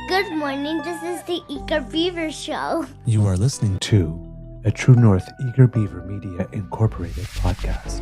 Good morning, this is the Eager Beaver Show. You are listening to a True North Eager Beaver Media Incorporated podcast.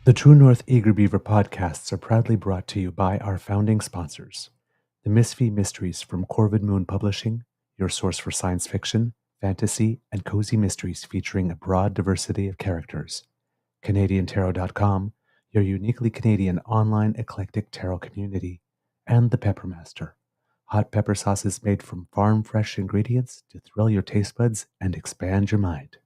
The True North Eager Beaver podcasts are proudly brought to you by our founding sponsors, the Misfit Mysteries from Corvid Moon Publishing, your source for science fiction, fantasy, and cozy mysteries featuring a broad diversity of characters, CanadianTarot.com, your uniquely Canadian online eclectic tarot community, and the Peppermaster, hot pepper sauces made from farm-fresh ingredients to thrill your taste buds and expand your mind.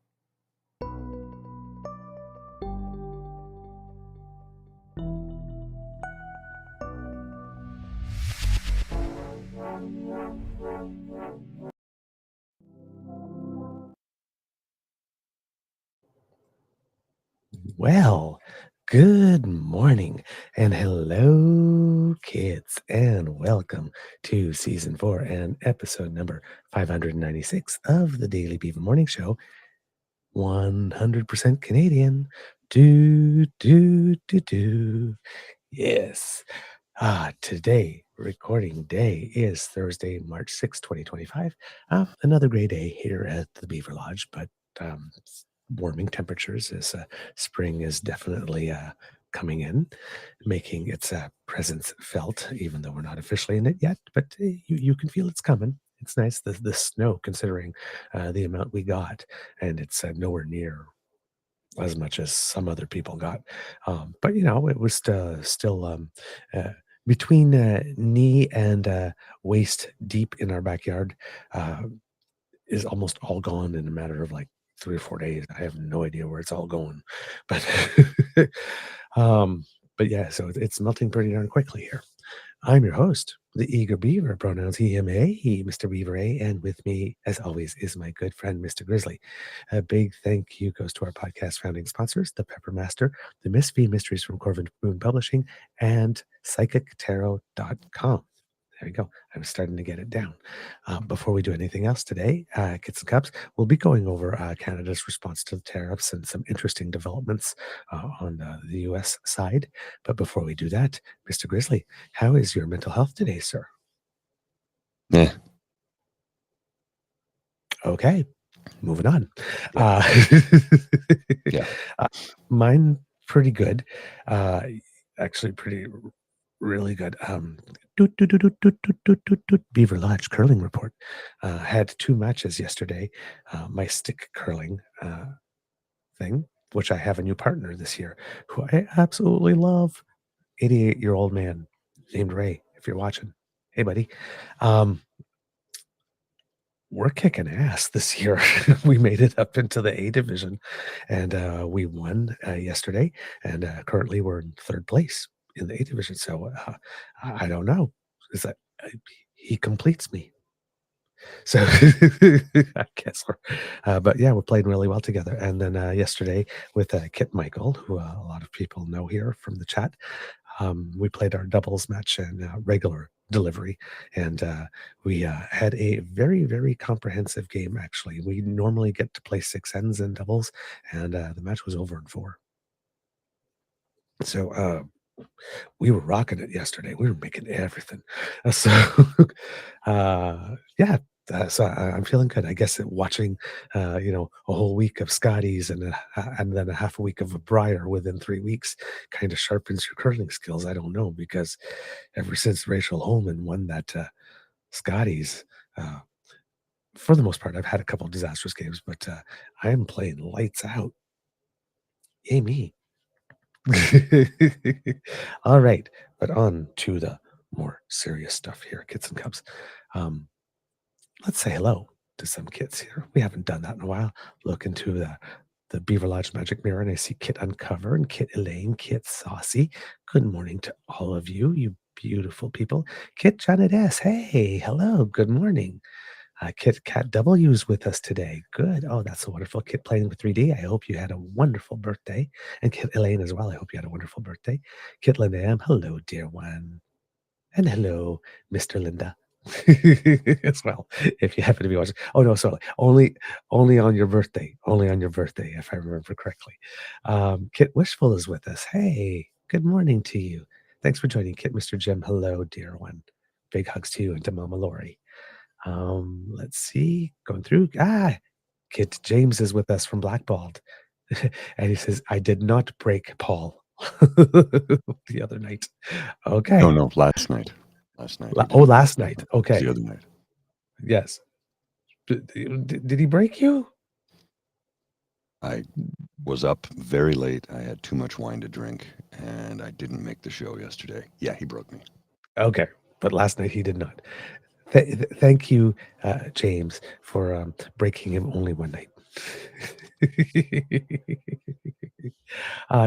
Well, good morning and hello, kids, and welcome to season 4 and episode number 596 of the Daily Beaver Morning Show. 100% Canadian. Do. Yes. Today, recording day is Thursday, March 6th, 2025. Another great day here at the Beaver Lodge, but warming temperatures as spring is definitely coming in, making its presence felt, even though we're not officially in it yet. But you can feel it's coming. It's nice, the snow, considering the amount we got, and it's nowhere near as much as some other people got. But, it was still uh, between knee and waist deep in our backyard. Is almost all gone in a matter of like 3 or 4 days. I have no idea where it's all going, but um, but yeah, so it's melting pretty darn quickly here. I'm your host, the Eager Beaver, pronouns he, him, he, Mr. Beaver A, and with me, as always, is my good friend, Mr. Grizzly. A big thank you goes to our podcast founding sponsors, the Peppermaster, the Misfit Mysteries from Corvid Moon Publishing, and PsychicTarot.com. There you go. I was starting to get it down. Before we do anything else today, Kits and Cups, we'll be going over Canada's response to the tariffs and some interesting developments on the U.S. side. But before we do that, Mr. Grizzly, how is your mental health today, sir? Yeah. Okay, moving on. Yeah. Yeah. Mine pretty good. Actually, really good. Beaver Lodge curling report. Had 2 matches yesterday. My stick curling thing, which I have a new partner this year, who I absolutely love. 88-year-old man named Ray. If you're watching, hey buddy. We're kicking ass this year. We made it up into the A division, and we won yesterday. And currently, we're in 3rd place in the A division. So I don't know. Is that he completes me? So I guess but yeah, we're playing really well together. And then yesterday with Kit Michael, who a lot of people know here from the chat, we played our doubles match and regular delivery, and we had a very, very comprehensive game. Actually, we normally get to play 6 ends in doubles, and the match was over in 4. So we were rocking it yesterday. We were making everything. So yeah. So I'm feeling good. I guess that watching, a whole week of Scotties and then a half a week of a Briar within 3 weeks kind of sharpens your curling skills. I don't know, because ever since Rachel Holman won that Scotties, for the most part, I've had a couple of disastrous games, but I am playing lights out. Yay me. All right, but on to the more serious stuff here, kids and cubs. Let's say hello to some kits here. We haven't done that in a while. Look into the Beaver Lodge Magic Mirror, and I see Kit Uncover and Kit Elaine, Kit Saucy. Good morning to all of you, you beautiful people. Kit Janet S. Hey, hello. Good morning. Kit Cat W is with us today. Good. Oh, that's a wonderful. Kit playing with 3D. I hope you had a wonderful birthday. And Kit Elaine as well. I hope you had a wonderful birthday. Kit Linam. Hello, dear one. And hello, Mr. Linda. As well, if you happen to be watching. Oh no, sorry. Only on your birthday. Only on your birthday, if I remember correctly. Kit Wishful is with us. Hey, good morning to you. Thanks for joining, Kit. Mr. Jim. Hello, dear one. Big hugs to you and to Mama Lori. Let's see. Going through. Kit James is with us from Blackballed. And he says, I did not break Paul the other night. Okay. No, last night. Last night. Last night. Okay. The other night. Yes. Did he break you? I was up very late. I had too much wine to drink, and I didn't make the show yesterday. Yeah, he broke me. Okay. But last night he did not. Thank you, James, for breaking him only one night.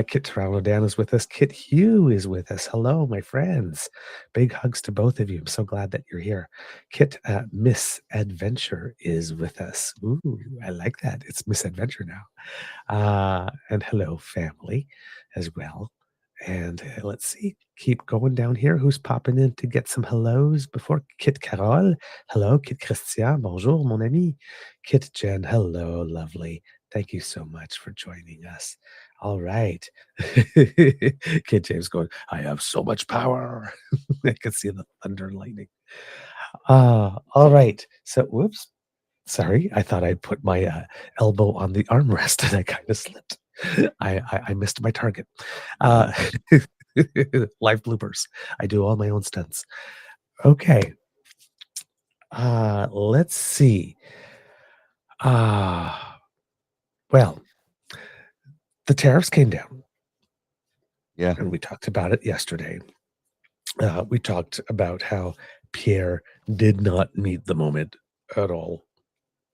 Kit Toronto Dan is with us. Kit Hugh is with us. Hello, my friends. Big hugs to both of you. I'm so glad that you're here. Kit Miss Adventure is with us. Ooh, I like that. It's Miss Adventure now. And hello, family, as well. And let's see, keep going down here. Who's popping in to get some hellos before Kit Carole? Hello, Kit Christian. Bonjour, mon ami. Kit Jen. Hello, lovely. Thank you so much for joining us. All right. Kid James going, I have so much power. I can see the thunder and lightning. All right. So, whoops. Sorry. I thought I'd put my elbow on the armrest and I kind of slipped. I missed my target. Live bloopers. I do all my own stunts. Okay. Let's see. Well, the tariffs came down. Yeah. And we talked about it yesterday. We talked about how Pierre did not meet the moment at all.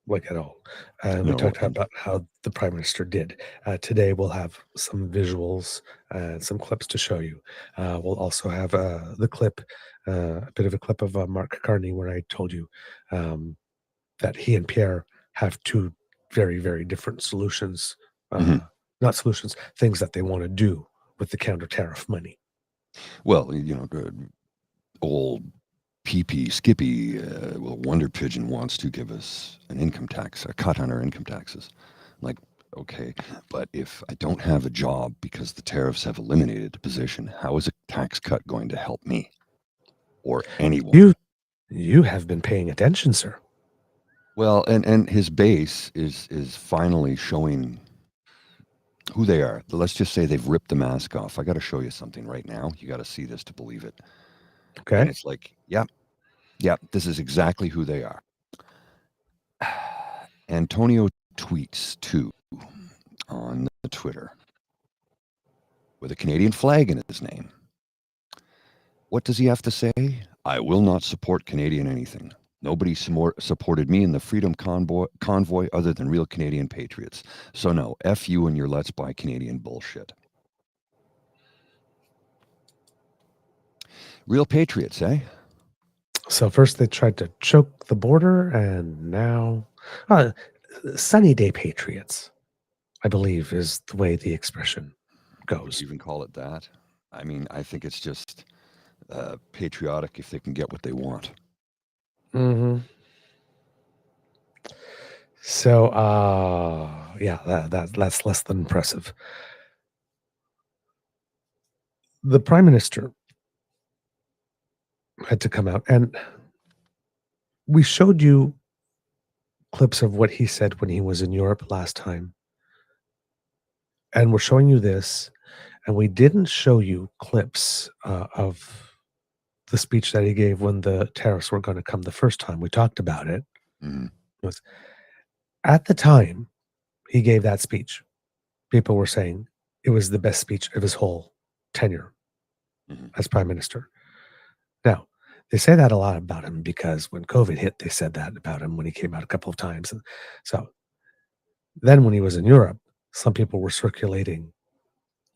Like at all. We talked about how the Prime Minister did. Today we'll have some visuals and some clips to show you. We'll also have the clip, a bit of a clip of Mark Carney where I told you that he and Pierre have two very, very different solutions. Not solutions, things that they want to do with the counter tariff money. Well, old PP Skippy, Wonder Pigeon wants to give us an income tax, a cut on our income taxes. Like, okay, but if I don't have a job because the tariffs have eliminated the position, how is a tax cut going to help me or anyone? You have been paying attention, sir. Well, and his base is finally showing who they are. Let's just say they've ripped the mask off. I got to show you something right now. You got to see this to believe it. Okay. And it's like, yep, this is exactly who they are. Antonio tweets too on the Twitter with a Canadian flag in his name. What does he have to say? I will not support Canadian anything. Nobody supported me in the Freedom Convoy other than real Canadian patriots. So no, F you and your let's buy Canadian bullshit. Real patriots, eh? So first they tried to choke the border, and now sunny day patriots, I believe, is the way the expression goes. Would you even call it that? I mean, I think it's just patriotic if they can get what they want. Mm-hmm. So, that's less than impressive. The Prime Minister had to come out, and we showed you clips of what he said when he was in Europe last time. And we're showing you this, and we didn't show you clips of the speech that he gave when the tariffs were going to come the first time. We talked about it. Mm-hmm. It was, at the time he gave that speech, people were saying it was the best speech of his whole tenure as Prime Minister. Now, They say that a lot about him because when COVID hit, they said that about him when he came out a couple of times. And so then when he was in Europe, some people were circulating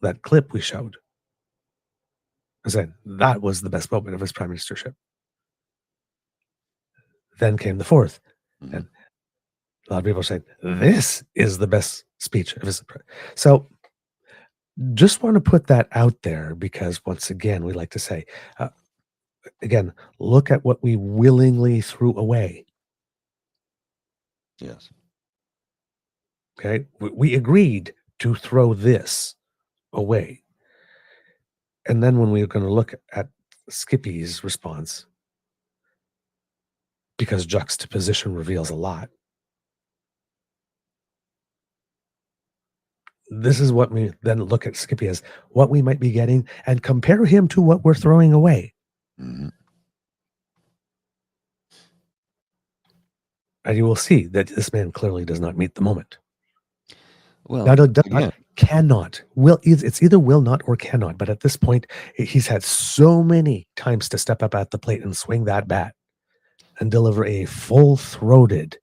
that clip we showed. I said that was the best moment of his prime ministership. Then came the fourth. Mhm. And a lot of people are saying this is the best speech of his. So just want to put that out there because once again, we like to say, again, look at what we willingly threw away. Yes. Okay. We agreed to throw this away. And then when we were going to look at Skippy's response, because juxtaposition reveals a lot, this is what we then look at Skippy as what we might be getting and compare him to what we're throwing away. Mm-hmm. And you will see that this man clearly does not meet the moment. Well, Now, does again, not, cannot. It's either will not or cannot. But at this point, he's had so many times to step up at the plate and swing that bat and deliver a full-throated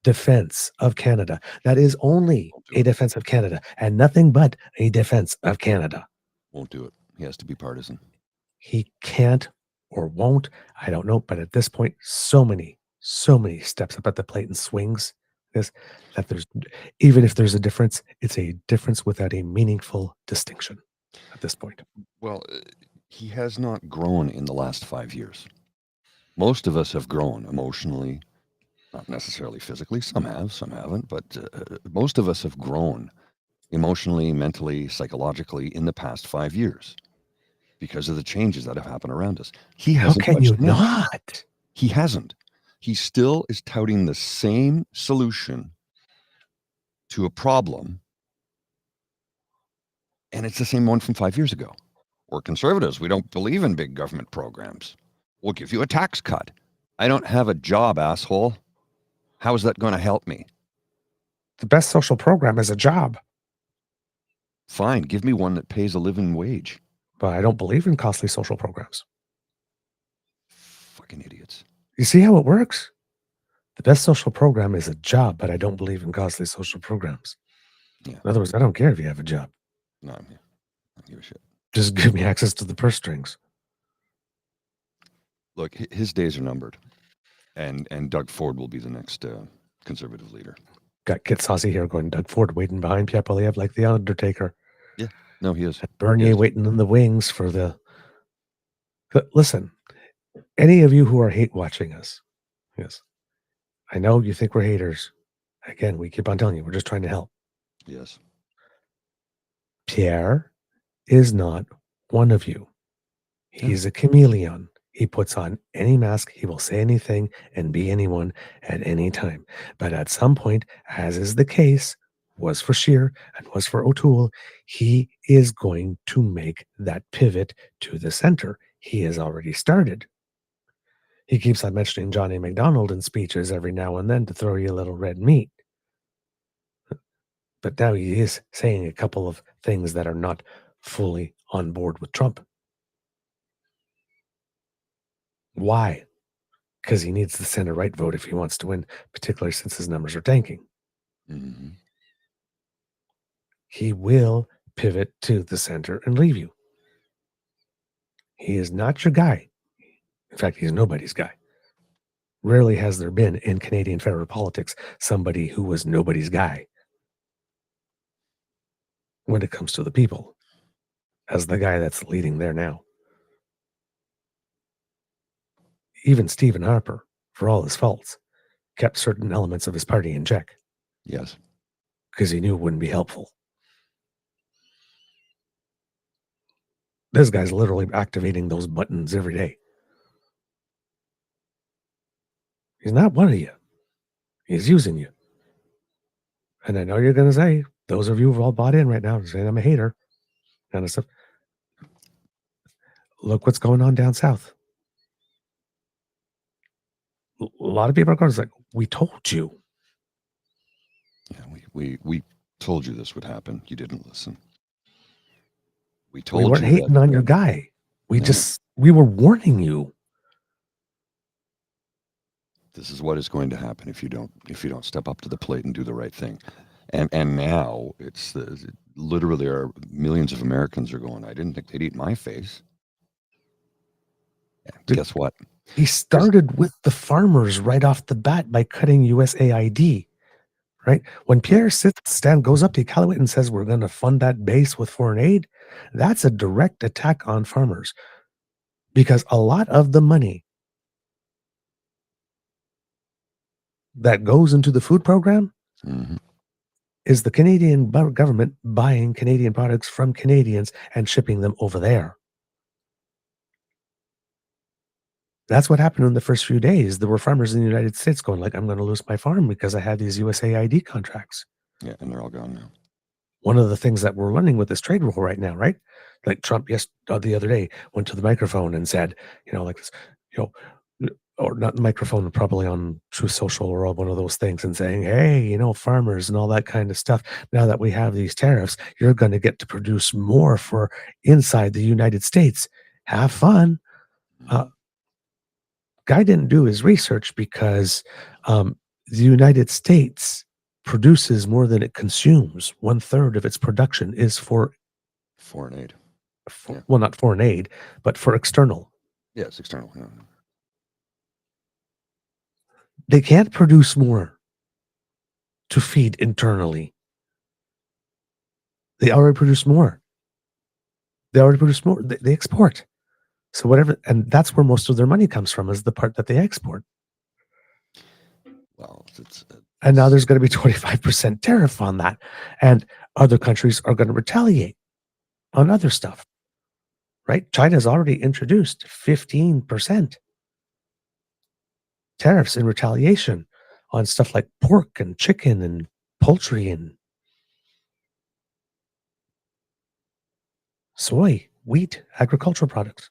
defense of Canada. That is only a defense of Canada and nothing but a defense of Canada. Won't do it. He has to be partisan. He can't or won't. I don't know. But at this point, so many steps up at the plate and swings this that there's, even if there's a difference, it's a difference without a meaningful distinction at this point. Well, he has not grown in the last 5 years. Most of us have grown emotionally, not necessarily physically. Some have, some haven't. But most of us have grown emotionally, mentally, psychologically in the past 5 years because of the changes that have happened around us. He How hasn't can you budged an inch. not? He hasn't. He still is touting the same solution to a problem, and it's the same one from 5 years ago. We're conservatives. We don't believe in big government programs. We'll give you a tax cut. I don't have a job, asshole. How is that going to help me? The best social program is a job. Fine, give me one that pays a living wage. But I don't believe in costly social programs. Fucking idiots. You see how it works? The best social program is a job, but I don't believe in costly social programs. Yeah. In other words, I don't care if you have a job. No, I don't give a shit. Just give me access to the purse strings. Look, his days are numbered, and Doug Ford will be the next conservative leader. Got Kit Saucy here going, Doug Ford waiting behind Pierre Poilievre like the Undertaker. Yeah, no, he is. And Bernier He is. waiting in the wings for the... But listen, any of you who are hate watching us, yes, I know you think we're haters. Again, we keep on telling you, we're just trying to help. Yes. Pierre is not one of you. He's a chameleon. He puts on any mask. He will say anything and be anyone at any time. But at some point, as is the case, was for Scheer and was for O'Toole, he is going to make that pivot to the center. He has already started. He keeps on mentioning Johnny MacDonald in speeches every now and then to throw you a little red meat. But now he is saying a couple of things that are not fully on board with Trump. Why? Because he needs the center-right vote if he wants to win, particularly since his numbers are tanking. Mm-hmm. He will pivot to the center and leave you. He is not your guy. In fact, he's nobody's guy. Rarely has there been in Canadian federal politics somebody who was nobody's guy when it comes to the people, as the guy that's leading there now. Even Stephen Harper, for all his faults, kept certain elements of his party in check. Yes. Because he knew it wouldn't be helpful. This guy's literally activating those buttons every day. He's not one of you. He's using you. And I know you're going to say, those of you who've all bought in right now, saying I'm a hater, kind of stuff. Look what's going on down south. A lot of people are going to say, we told you. Yeah, we told you this would happen. You didn't listen. We We told weren't you hating that, on your guy. We were warning you. This is what is going to happen if you don't step up to the plate and do the right thing. And now it's literally our millions of Americans are going, I didn't think they'd eat my face. Yeah, guess what? He started with the farmers right off the bat by cutting USAID, right? When Pierre goes up to Iqaluit and says, we're going to fund that base with foreign aid, that's a direct attack on farmers. Because a lot of the money that goes into the food program is the Canadian government buying Canadian products from Canadians and shipping them over there. That's what happened in the first few days. There were farmers in the United States going like, I'm going to lose my farm because I had these USAID contracts. Yeah, and they're all gone now. One of the things that we're running with this trade war right now, right? Like Trump the other day went to the microphone and said, like this, or not the microphone, probably on Truth Social or one of those things, and saying, hey, farmers and all that kind of stuff. Now that we have these tariffs, you're going to get to produce more for inside the United States. Have fun. Guy didn't do his research because the United States produces more than it consumes. 1/3 of its production is for foreign aid. Well, not foreign aid, but for external. Yeah, it's external. Yeah. They can't produce more to feed internally. They already produce more. They export. So whatever, and that's where most of their money comes from, is the part that they export. Well, and now there's going to be 25% tariff on that. And other countries are going to retaliate on other stuff, right? China's already introduced 15% tariffs in retaliation on stuff like pork and chicken and poultry and soy, wheat, agricultural products.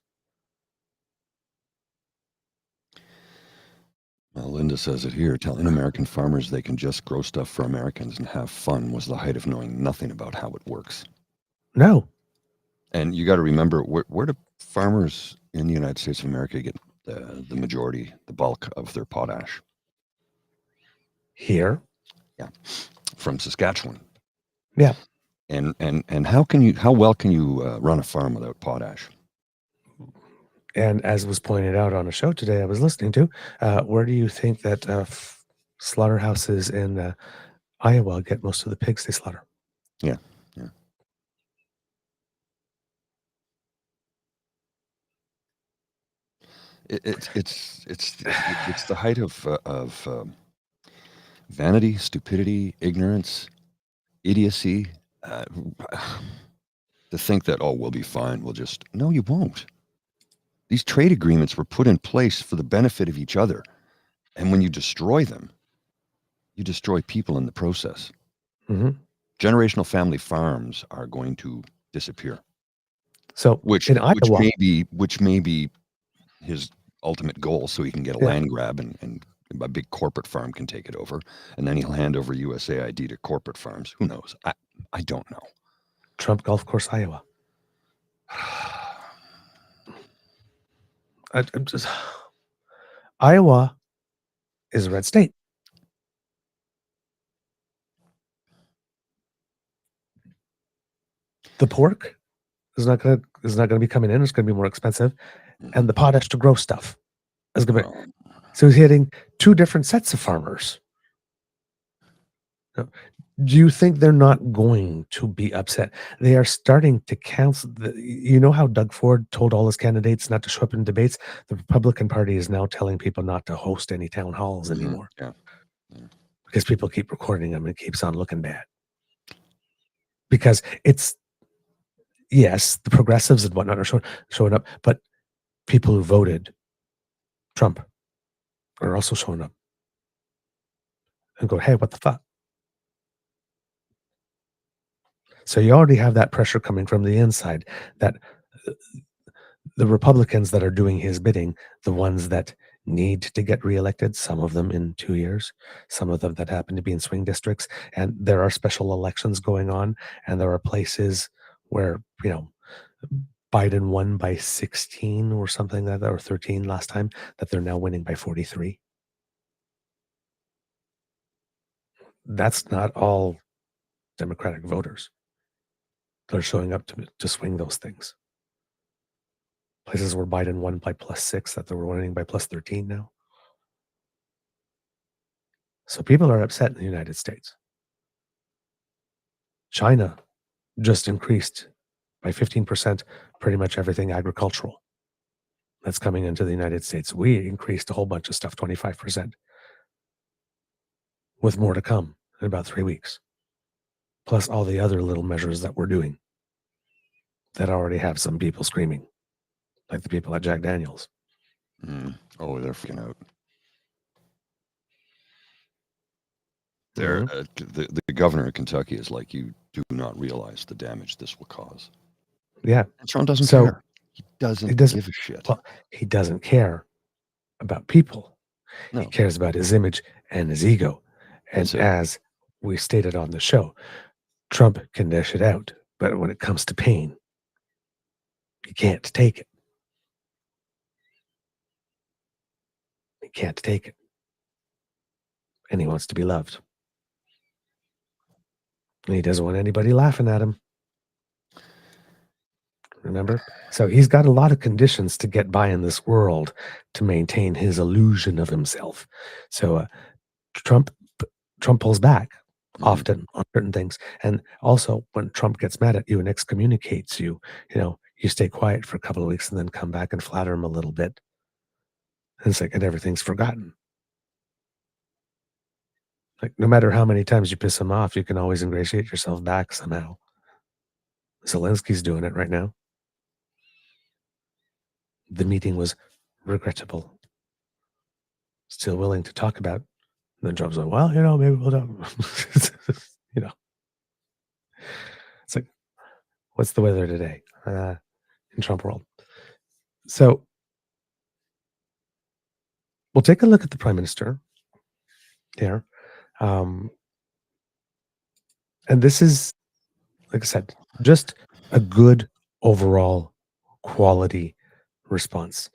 Well, Linda says it here. Telling American farmers they can just grow stuff for Americans and have fun was the height of knowing nothing about how it works. No. And you got to remember, where do farmers in the United States of America get the majority, the bulk of their potash? Here. Yeah. From Saskatchewan. Yeah. And how well can you run a farm without potash? And as was pointed out on a show today I was listening to, where do you think that slaughterhouses in Iowa get most of the pigs they slaughter? Yeah. It's the height of vanity, stupidity, ignorance, idiocy. To think that, we'll be fine. No, you won't. These trade agreements were put in place for the benefit of each other. And when you destroy them, you destroy people in the process. Mm-hmm. Generational family farms are going to disappear. So which may be his ultimate goal, so he can get a land grab and a big corporate farm can take it over, and then he'll hand over USAID to corporate farms. Who knows? I don't know. Trump Golf Course, Iowa. I'm just, Iowa is a red state. The pork is not going to be coming in. It's going to be more expensive, and the potash to grow stuff is going to be. So he's hitting two different sets of farmers. Do you think they're not going to be upset? They are starting to cancel. You know how Doug Ford told all his candidates not to show up in debates? The Republican Party is now telling people not to host any town halls anymore. Yeah. Because people keep recording them and it keeps on looking bad. Because it's, yes, the progressives and whatnot are showing up, but people who voted Trump are also showing up and go, hey, what the fuck? So you already have that pressure coming from the inside, that the Republicans that are doing his bidding, the ones that need to get reelected, some of them in 2 years, some of them that happen to be in swing districts, and there are special elections going on, and there are places where, Biden won by 16 or something like that, or 13 last time, that they're now winning by 43. that's not all Democratic voters. They're showing up to swing those things. Places where Biden won by +6, that they were winning by +13 now. So people are upset in the United States. China just increased by 15% pretty much everything agricultural that's coming into the United States. We increased a whole bunch of stuff, 25%, with more to come in about 3 weeks, plus all the other little measures that we're doing that already have some people screaming, like the people at Jack Daniels. Oh, they're freaking out. The governor of Kentucky is like, you do not realize the damage this will cause. Yeah. And Trump doesn't care. He doesn't give a shit. Well, he doesn't care about people. No. He cares about his image and his ego. And as we stated on the show, Trump can dish it out. But when it comes to pain, he can't take it. He can't take it. And he wants to be loved. And he doesn't want anybody laughing at him. Remember? So he's got a lot of conditions to get by in this world to maintain his illusion of himself. So Trump pulls back often on certain things. And also when Trump gets mad at you and excommunicates you, you stay quiet for a couple of weeks and then come back and flatter him a little bit. And it's like, and everything's forgotten. Like, no matter how many times you piss him off, you can always ingratiate yourself back somehow. Zelensky's doing it right now. The meeting was regrettable. Still willing to talk about. And then Trump's like, well, maybe we'll talk. It's like, what's the weather today in Trump world? So we'll take a look at the prime minister there. And this is, like I said, just a good overall quality response.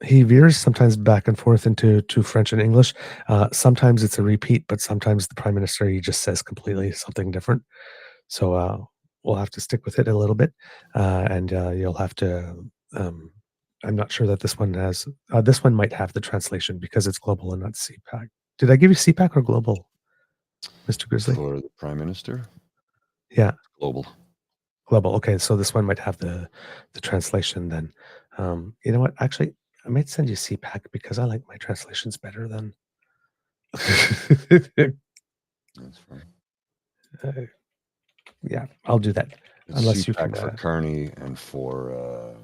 He veers sometimes back and forth into French and English. Sometimes it's a repeat, but sometimes the prime minister, he just says completely something different. So we'll have to stick with it a little bit, and you'll have to. I'm not sure that this one has. This one might have the translation because it's global and not CPAC. Did I give you CPAC or global, Mr. Grizzly? For the prime minister? Yeah. Global. Okay, so this one might have the translation then. You know what? Actually, I might send you CPAC because I like my translations better than. That's fine. Yeah, I'll do that. It's unless CPAC you can. For Carney and for.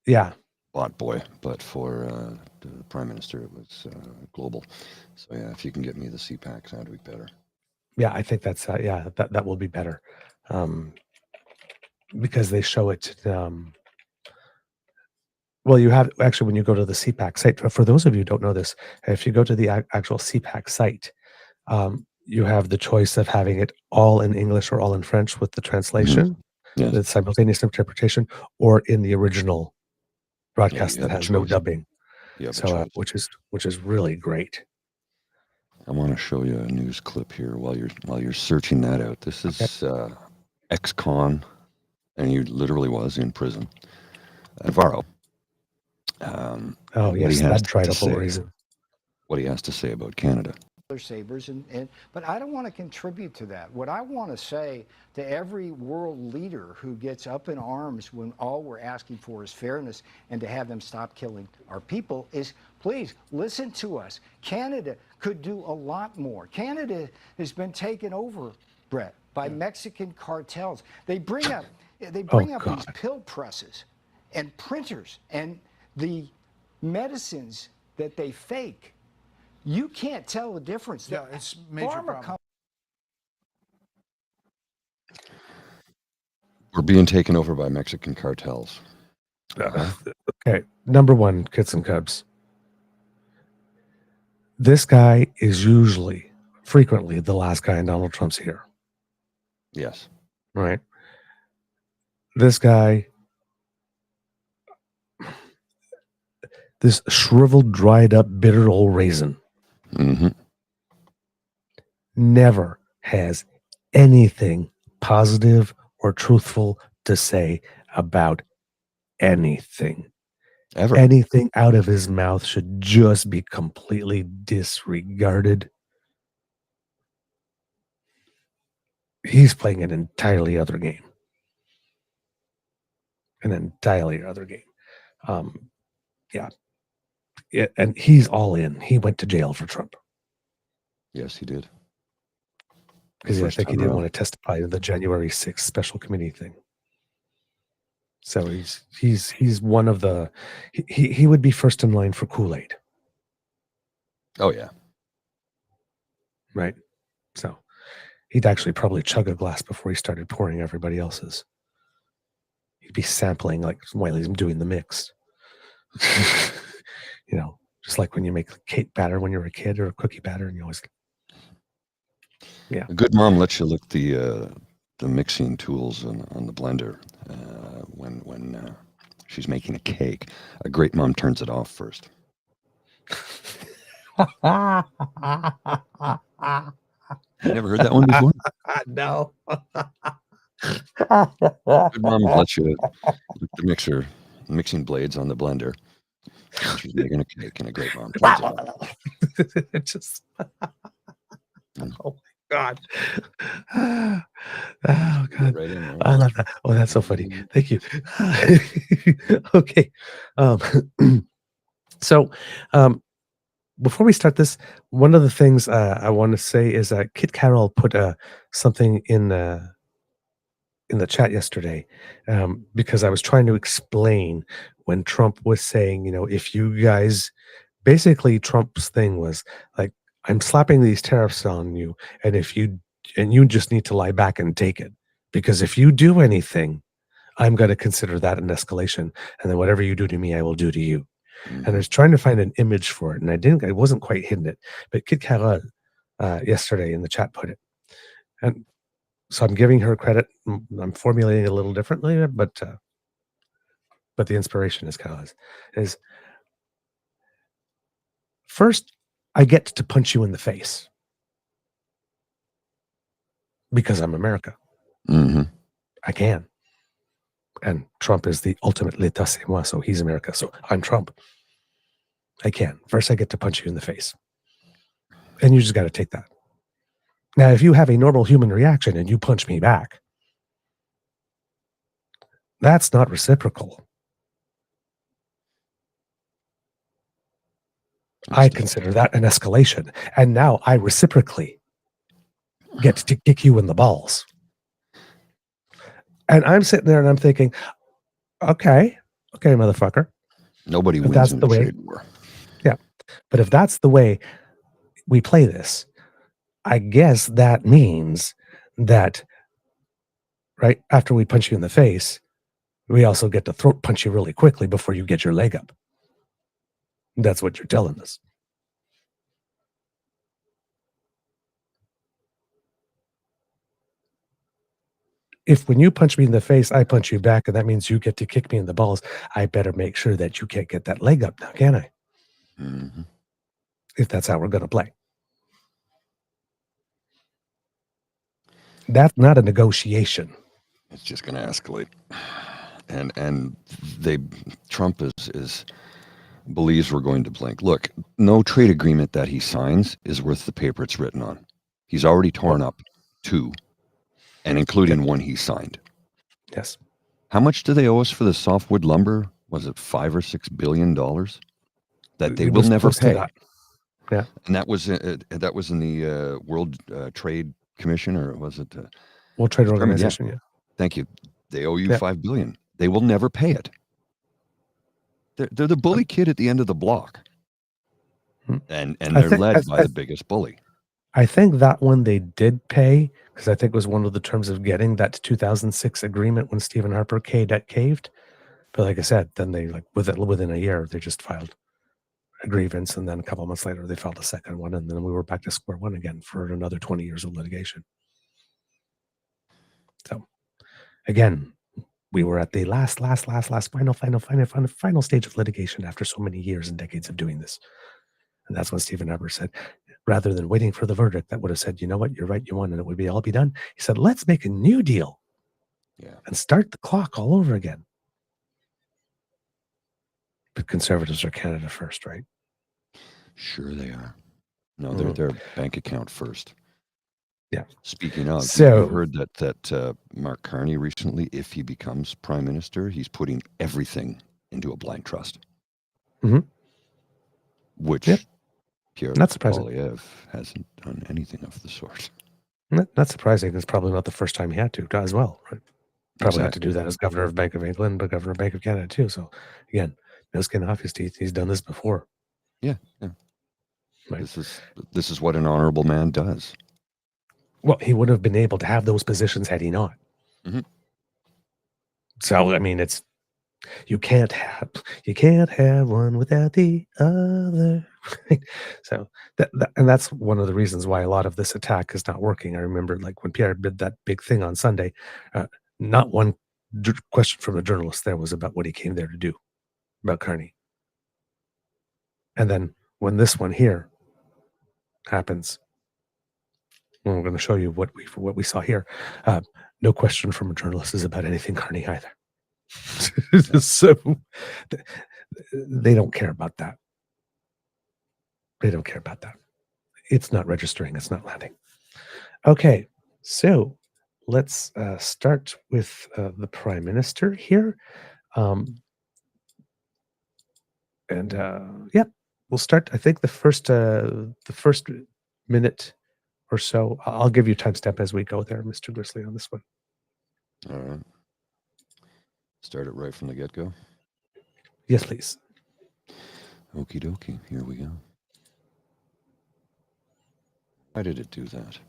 Yeah. Bot Boy, but for the prime minister, it was global. So yeah, if you can get me the CPAC, that would be better. Yeah, I think that's that will be better, because they show it. Well, you have actually when you go to the CPAC site. For those of you who don't know this, if you go to the actual CPAC site, you have the choice of having it all in English or all in French with the translation, the simultaneous interpretation, or in the original broadcast that has no dubbing. So which is really great. I want to show you a news clip here while you're searching that out. This is ex-con, and he literally was in prison. Navarro. Yes, that tried a whole reason. What he has to say about Canada. Sabers but I don't want to contribute to that. What I want to say to every world leader who gets up in arms when all we're asking for is fairness and to have them stop killing our people is, please listen to us. Canada could do a lot more. Canada has been taken over, Brett, by Mexican cartels. They bring up these pill presses and printers and the medicines that they fake. You can't tell the difference. Yeah, it's major problem. We're being taken over by Mexican cartels. Okay, number one, Kits and Cubs. This guy is frequently, the last guy in Donald Trump's ear. Yes. Right? This guy, this shriveled, dried up, bitter old raisin. never has anything positive or truthful to say about anything. Ever. Anything out of his mouth should just be completely disregarded. He's playing an entirely other game. Yeah. And he's all in. He went to jail for Trump. Yes, he did. Because I think he didn't want to testify in the January 6th special committee thing. So he's one of the he would be first in line for Kool-Aid. Oh yeah. Right. So he'd actually probably chug a glass before he started pouring everybody else's. He'd be sampling like while he's doing the mix. Just like when you make cake batter when you're a kid or a cookie batter, and you always. Yeah. A good mom lets you lick the mixing tools on the blender when she's making a cake. A great mom turns it off first. You never heard that one before? No. Good mom lets you lick the mixing blades on the blender. She's making a cake, and a great mom turns it off. Oh my God. Oh God. Right in, right? I love that. Oh, that's so funny. Thank you. Okay. So before we start this, one of the things I want to say is that Kit Carroll put something in the chat yesterday because I was trying to explain when Trump was saying, if you guys, basically Trump's thing was like, I'm slapping these tariffs on you, and you just need to lie back and take it, because if you do anything, I'm going to consider that an escalation, and then whatever you do to me, I will do to you. And I was trying to find an image for it, and I wasn't quite hitting it. But Kit Carroll yesterday in the chat put it, and so I'm giving her credit. I'm formulating it a little differently, but the inspiration is Carroll is first, I get to punch you in the face because I'm America. Mm-hmm. I can. And Trump is the ultimate l'état c'est moi, so he's America. So I'm Trump. I can. First, I get to punch you in the face. And you just got to take that. Now, if you have a normal human reaction and you punch me back, that's not reciprocal. I consider that an escalation. And now I reciprocally get to kick you in the balls. And I'm sitting there and I'm thinking, okay, motherfucker. Nobody wins in a trade war. Yeah. But if that's the way we play this, I guess that means that right after we punch you in the face, we also get to throat punch you really quickly before you get your leg up. That's what you're telling us. If when you punch me in the face, I punch you back, and that means you get to kick me in the balls, I better make sure that you can't get that leg up now, can I? Mm-hmm. If that's how we're going to play. That's not a negotiation. It's just going to escalate. And Trump is believes we're going to blink. Look, no trade agreement that he signs is worth the paper it's written on. He's already torn up 2, and including one he signed. Yes. How much do they owe us for the softwood lumber? Was it $5 or $6 billion that they will never pay? Yeah, and that was in the World Trade Commission, or was it World Trade Organization? Yeah. Thank you. They owe you $5 billion. They will never pay it. They're the bully kid at the end of the block, and they're led by the biggest bully. I think that one they did pay, because I think it was one of the terms of getting that 2006 agreement when Stephen Harper caved. But like I said, then they within a year they just filed a grievance, and then a couple of months later they filed a second one, and then we were back to square one again for another 20 years of litigation. So again, we were at the last final stage of litigation after so many years and decades of doing this. And that's when Stephen Harper said, rather than waiting for the verdict that would have said, you know what, you're right, you won, and it would all be done. He said, let's make a new deal and start the clock all over again. But conservatives are Canada first, right? Sure they are. No, they're bank account first. Yeah. Speaking of, So, you heard that Mark Carney recently, if he becomes prime minister, he's putting everything into a blind trust. Which Pierre Poilievre hasn't done anything of the sort. Not surprising. It's probably not the first time he had to as well, right? Probably had to do that as governor of Bank of England, but governor of Bank of Canada too. So again, no skin off his teeth. He's done this before. Yeah. Right. This is what an honorable man does. Well, he would have been able to have those positions had he not. So I mean, you can't have one without the other. So and that's one of the reasons why a lot of this attack is not working. I remember, like, when Pierre did that big thing on Sunday, not one question from a journalist there was about what he came there to do, about Carney. And then when this one here happens, and we're going to show you what we saw here, no question from a journalist is about anything Carney either. So they don't care about that. They don't care about that. It's not registering. It's not landing. Okay, so let's start with the Prime Minister here. We'll start, I think, the first minute or so. I'll give you timestamp as we go there, Mr. Grizzly, on this one. All right. Start it right from the get-go? Yes, please. Okie dokie. Here we go. Why did it do that?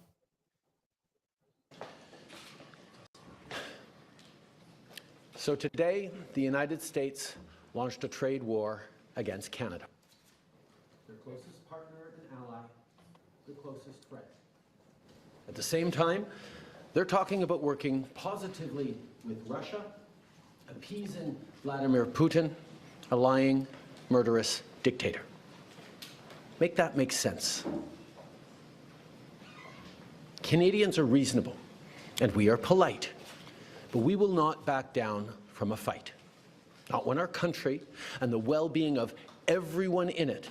So today, the United States launched a trade war against Canada. Their closest partner and ally, the closest friend. At the same time, they're talking about working positively with Russia, appeasing Vladimir Putin, a lying, murderous dictator. Make that make sense. Canadians are reasonable, and we are polite, but we will not back down from a fight. Not when our country and the well-being of everyone in it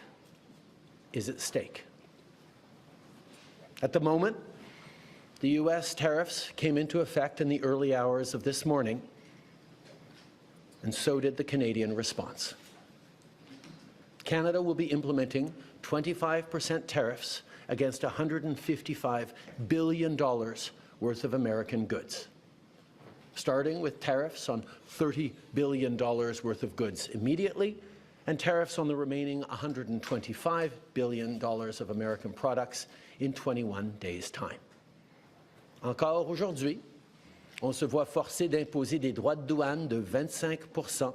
is at stake. At the moment, the U.S. tariffs came into effect in the early hours of this morning, and so did the Canadian response. Canada will be implementing 25% tariffs against $155 billion worth of American goods, starting with tariffs on $30 billion worth of goods immediately, and tariffs on the remaining $125 billion of American products in 21 days' time. Encore aujourd'hui, on se voit forcé d'imposer des droits de douane de 25%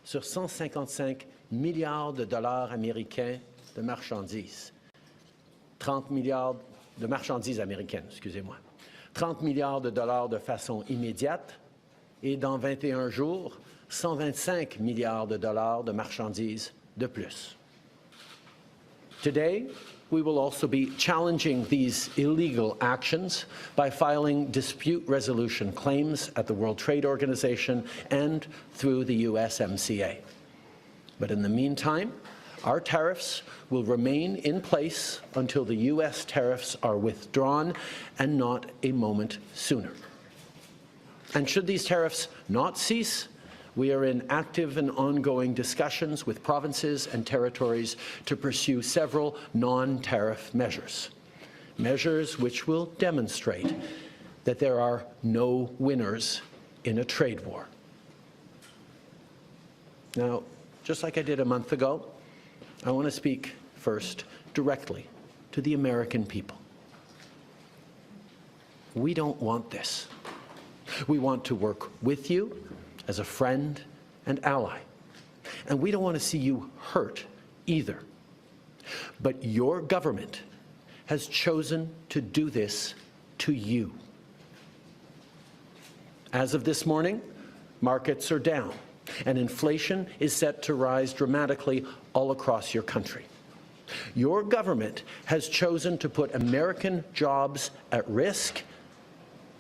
sur 155 milliards de dollars américains de marchandises. 30 milliards de marchandises américaines, excusez-moi. 30 milliards de dollars de façon immédiate et dans 21 jours, 125 milliards de dollars de marchandises de plus. Today, we will also be challenging these illegal actions by filing dispute resolution claims at the World Trade Organization and through the USMCA. But in the meantime, our tariffs will remain in place until the U.S. tariffs are withdrawn, and not a moment sooner. And should these tariffs not cease, we are in active and ongoing discussions with provinces and territories to pursue several non-tariff measures, measures which will demonstrate that there are no winners in a trade war. Now, just like I did a month ago, I want to speak first directly to the American people. We don't want this. We want to work with you as a friend and ally. And we don't want to see you hurt either. But your government has chosen to do this to you. As of this morning, markets are down, and inflation is set to rise dramatically all across your country. Your government has chosen to put American jobs at risk,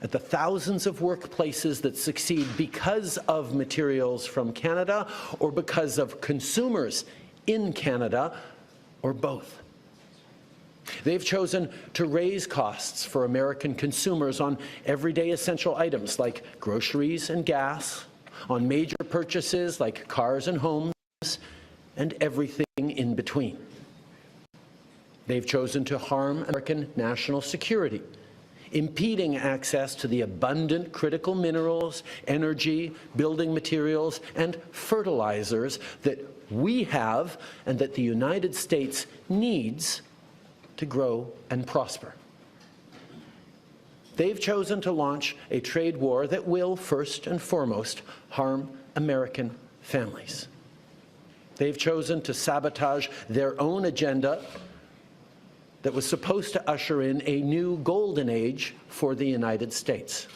at the thousands of workplaces that succeed because of materials from Canada or because of consumers in Canada, or both. They've chosen to raise costs for American consumers on everyday essential items like groceries and gas, on major purchases like cars and homes, and everything in between. They've chosen to harm American national security, impeding access to the abundant critical minerals, energy, building materials, and fertilizers that we have and that the United States needs to grow and prosper. They've chosen to launch a trade war that will, first and foremost, harm American families. They've chosen to sabotage their own agenda that was supposed to usher in a new golden age for the United States.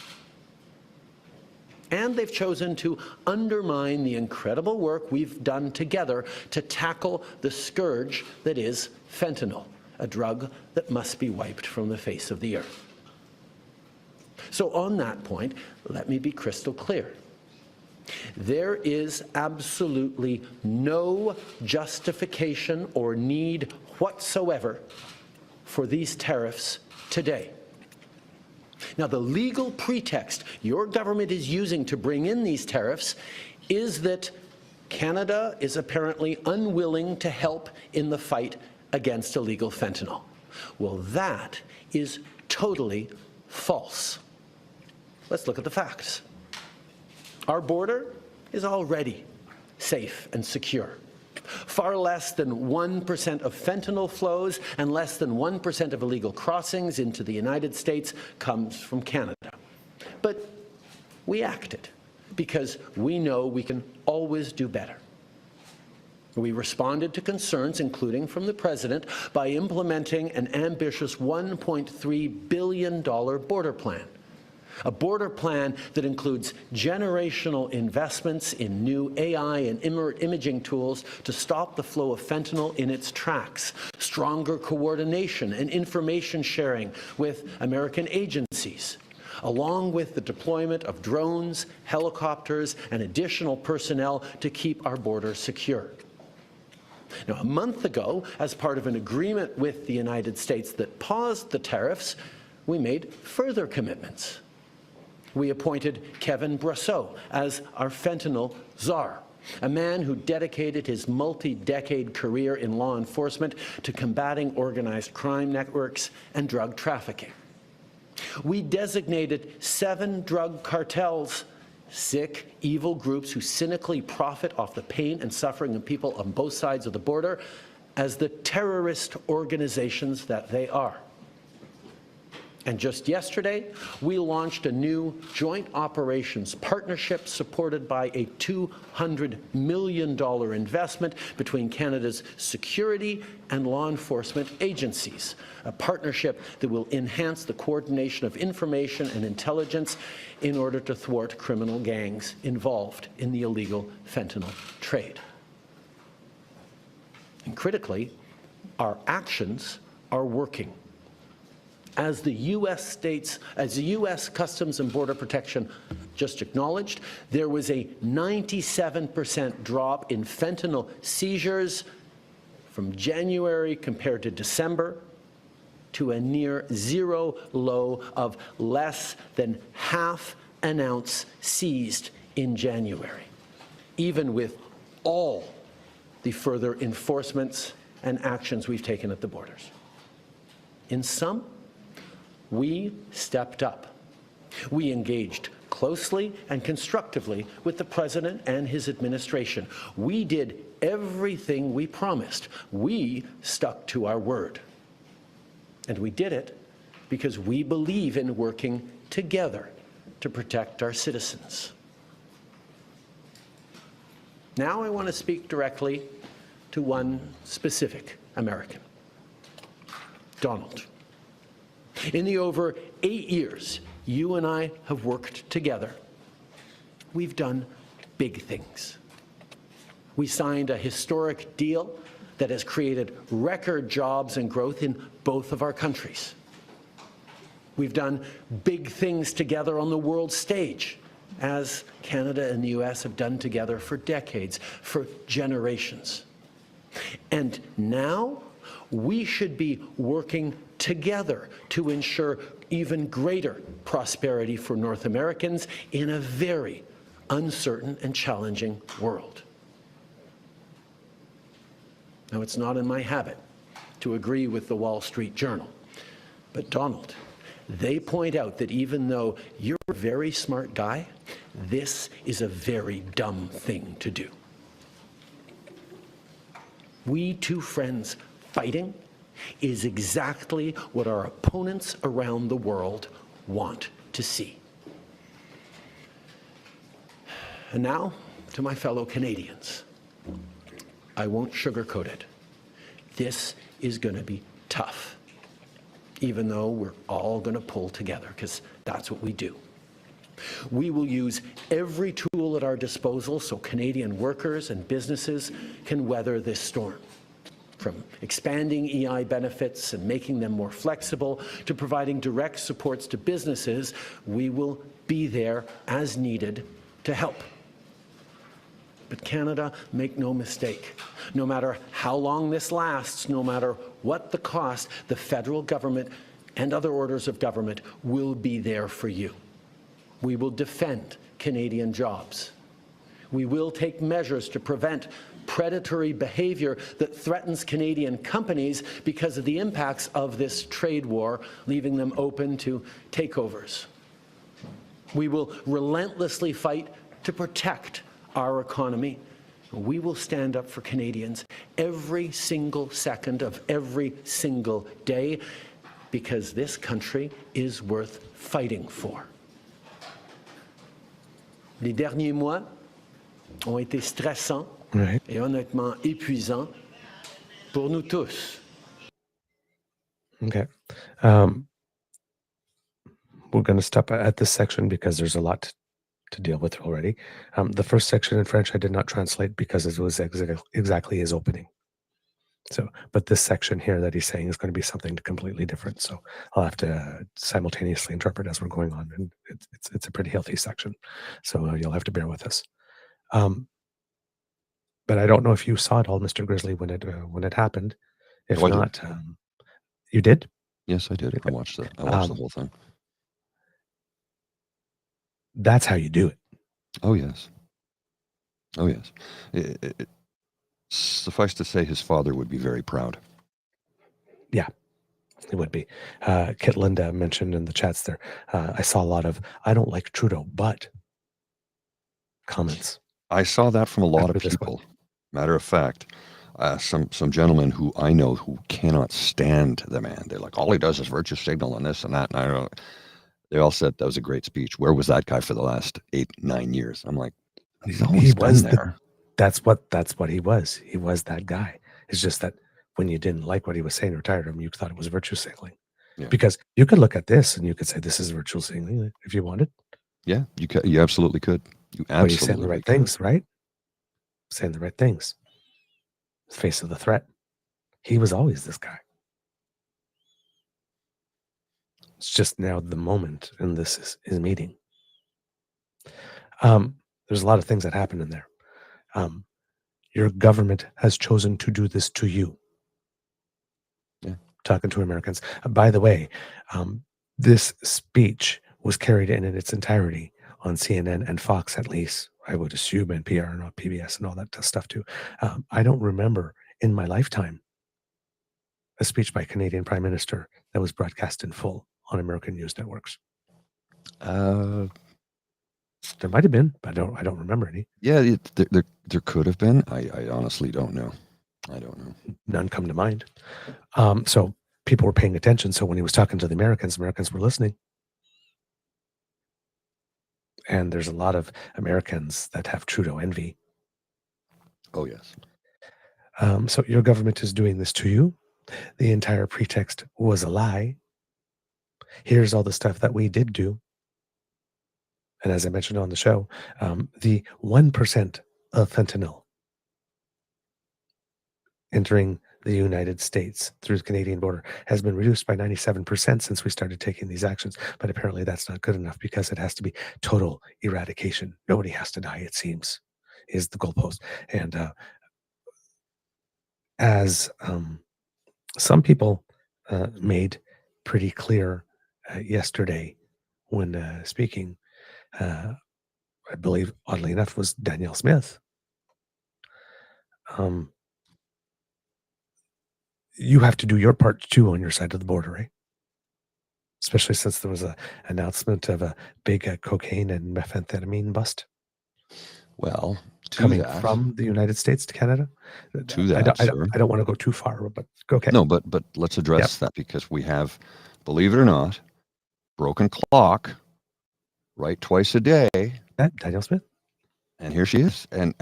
And they've chosen to undermine the incredible work we've done together to tackle the scourge that is fentanyl, a drug that must be wiped from the face of the earth. So on that point, let me be crystal clear. There is absolutely no justification or need whatsoever for these tariffs today. Now, the legal pretext your government is using to bring in these tariffs is that Canada is apparently unwilling to help in the fight against illegal fentanyl. Well, that is totally false. Let's look at the facts. Our border is already safe and secure. Far less than 1% of fentanyl flows and less than 1% of illegal crossings into the United States comes from Canada. But we acted because we know we can always do better. We responded to concerns, including from the President, by implementing an ambitious $1.3 billion border plan. A border plan that includes generational investments in new AI and imaging tools to stop the flow of fentanyl in its tracks, stronger coordination and information sharing with American agencies, along with the deployment of drones, helicopters, and additional personnel to keep our border secure. Now, a month ago, as part of an agreement with the United States that paused the tariffs, we made further commitments. We appointed Kevin Brosseau as our fentanyl czar, a man who dedicated his multi-decade career in law enforcement to combating organized crime networks and drug trafficking. We designated 7 drug cartels, sick, evil groups who cynically profit off the pain and suffering of people on both sides of the border, as the terrorist organizations that they are. And just yesterday, we launched a new joint operations partnership supported by a $200 million investment between Canada's security and law enforcement agencies, a partnership that will enhance the coordination of information and intelligence in order to thwart criminal gangs involved in the illegal fentanyl trade. And critically, our actions are working. As the U.S. Customs and Border Protection just acknowledged, there was a 97% drop in fentanyl seizures from January compared to December, to a near zero low of less than half an ounce seized in January, even with all the further enforcements and actions we've taken at the borders. In sum, we stepped up. We engaged closely and constructively with the President and his administration. We did everything we promised. We stuck to our word. And we did it because we believe in working together to protect our citizens. Now I want to speak directly to one specific American, Donald. In the over 8 years you and I have worked together, we've done big things. We signed a historic deal that has created record jobs and growth in both of our countries. We've done big things together on the world stage, as Canada and the US have done together for decades, for generations. And now we should be working together to ensure even greater prosperity for North Americans in a very uncertain and challenging world. Now, it's not in my habit to agree with the Wall Street Journal, but Donald, they point out that even though you're a very smart guy, this is a very dumb thing to do. We two friends fighting is exactly what our opponents around the world want to see. And now, to my fellow Canadians, I won't sugarcoat it. This is going to be tough, even though we're all going to pull together, because that's what we do. We will use every tool at our disposal so Canadian workers and businesses can weather this storm. From expanding EI benefits and making them more flexible to providing direct supports to businesses, we will be there as needed to help. But Canada, make no mistake, no matter how long this lasts, no matter what the cost, the federal government and other orders of government will be there for you. We will defend Canadian jobs. We will take measures to prevent predatory behavior that threatens Canadian companies because of the impacts of this trade war, leaving them open to takeovers. We will relentlessly fight to protect our economy. We will stand up for Canadians every single second of every single day because this country is worth fighting for. Les derniers mois ont été stressants et honnêtement épuisants pour nous tous. Okay. We're going to stop at this section because there's a lot to deal with already. The first section in French I did not translate because it was exactly his opening. So, but this section here that he's saying is going to be something completely different. So I'll have to simultaneously interpret as we're going on, and it's a pretty healthy section. So you'll have to bear with us. But I don't know if you saw it all, Mr. Grizzly, when it happened. If not, you did? Yes, I did. I watched the whole thing. That's how you do it. Oh, yes. Oh, yes. Suffice to say, his father would be very proud. Yeah, it would be. Kit Linda mentioned in the chats there, I saw a lot of, I don't like Trudeau, but comments. I saw that from a lot of people. Matter of fact, some gentlemen who I know who cannot stand the man. They're like, all he does is virtue signal and this and that. And I don't. They all said that was a great speech. Where was that guy for the last 8-9 years? I'm like, he's always been there. That's what he was. He was that guy. It's just that when you didn't like what he was saying or tired of him, you thought it was virtue signaling. Yeah. Because you could look at this and you could say this is virtue signaling if you wanted. Yeah, you absolutely could. You absolutely but he's saying the right things, right? Saying the right things. Face of the threat. He was always this guy. It's just now the moment, and this is meeting. There's a lot of things that happen in there. Your government has chosen to do this to you. Yeah. Talking to Americans. By the way, this speech was carried in its entirety on CNN and Fox, at least, I would assume, and PR and PBS and all that stuff too. I don't remember in my lifetime a speech by a Canadian Prime Minister that was broadcast in full on American news networks. There might have been, but I don't remember any. Yeah, there could have been. I honestly don't know. I don't know. None come to mind. So people were paying attention. So when he was talking to the Americans were listening. And there's a lot of Americans that have Trudeau envy. Oh, yes. So your government is doing this to you. The entire pretext was a lie. Here's all the stuff that we did do. And as I mentioned on the show, the 1% of fentanyl entering the United States through the Canadian border has been reduced by 97% since we started taking these actions. But apparently that's not good enough because it has to be total eradication. Nobody has to die, it seems, is the goalpost. And as some people made pretty clear yesterday when speaking, I believe, oddly enough, was Danielle Smith. You have to do your part too on your side of the border, right? Especially since there was an announcement of a big cocaine and methamphetamine bust Well, to coming that, from the United States to Canada. To that, sir. I don't want to go too far, but okay. No, but let's address that because we have, believe it or not, broken clock, right, twice a day. Danielle Smith. And here she is. And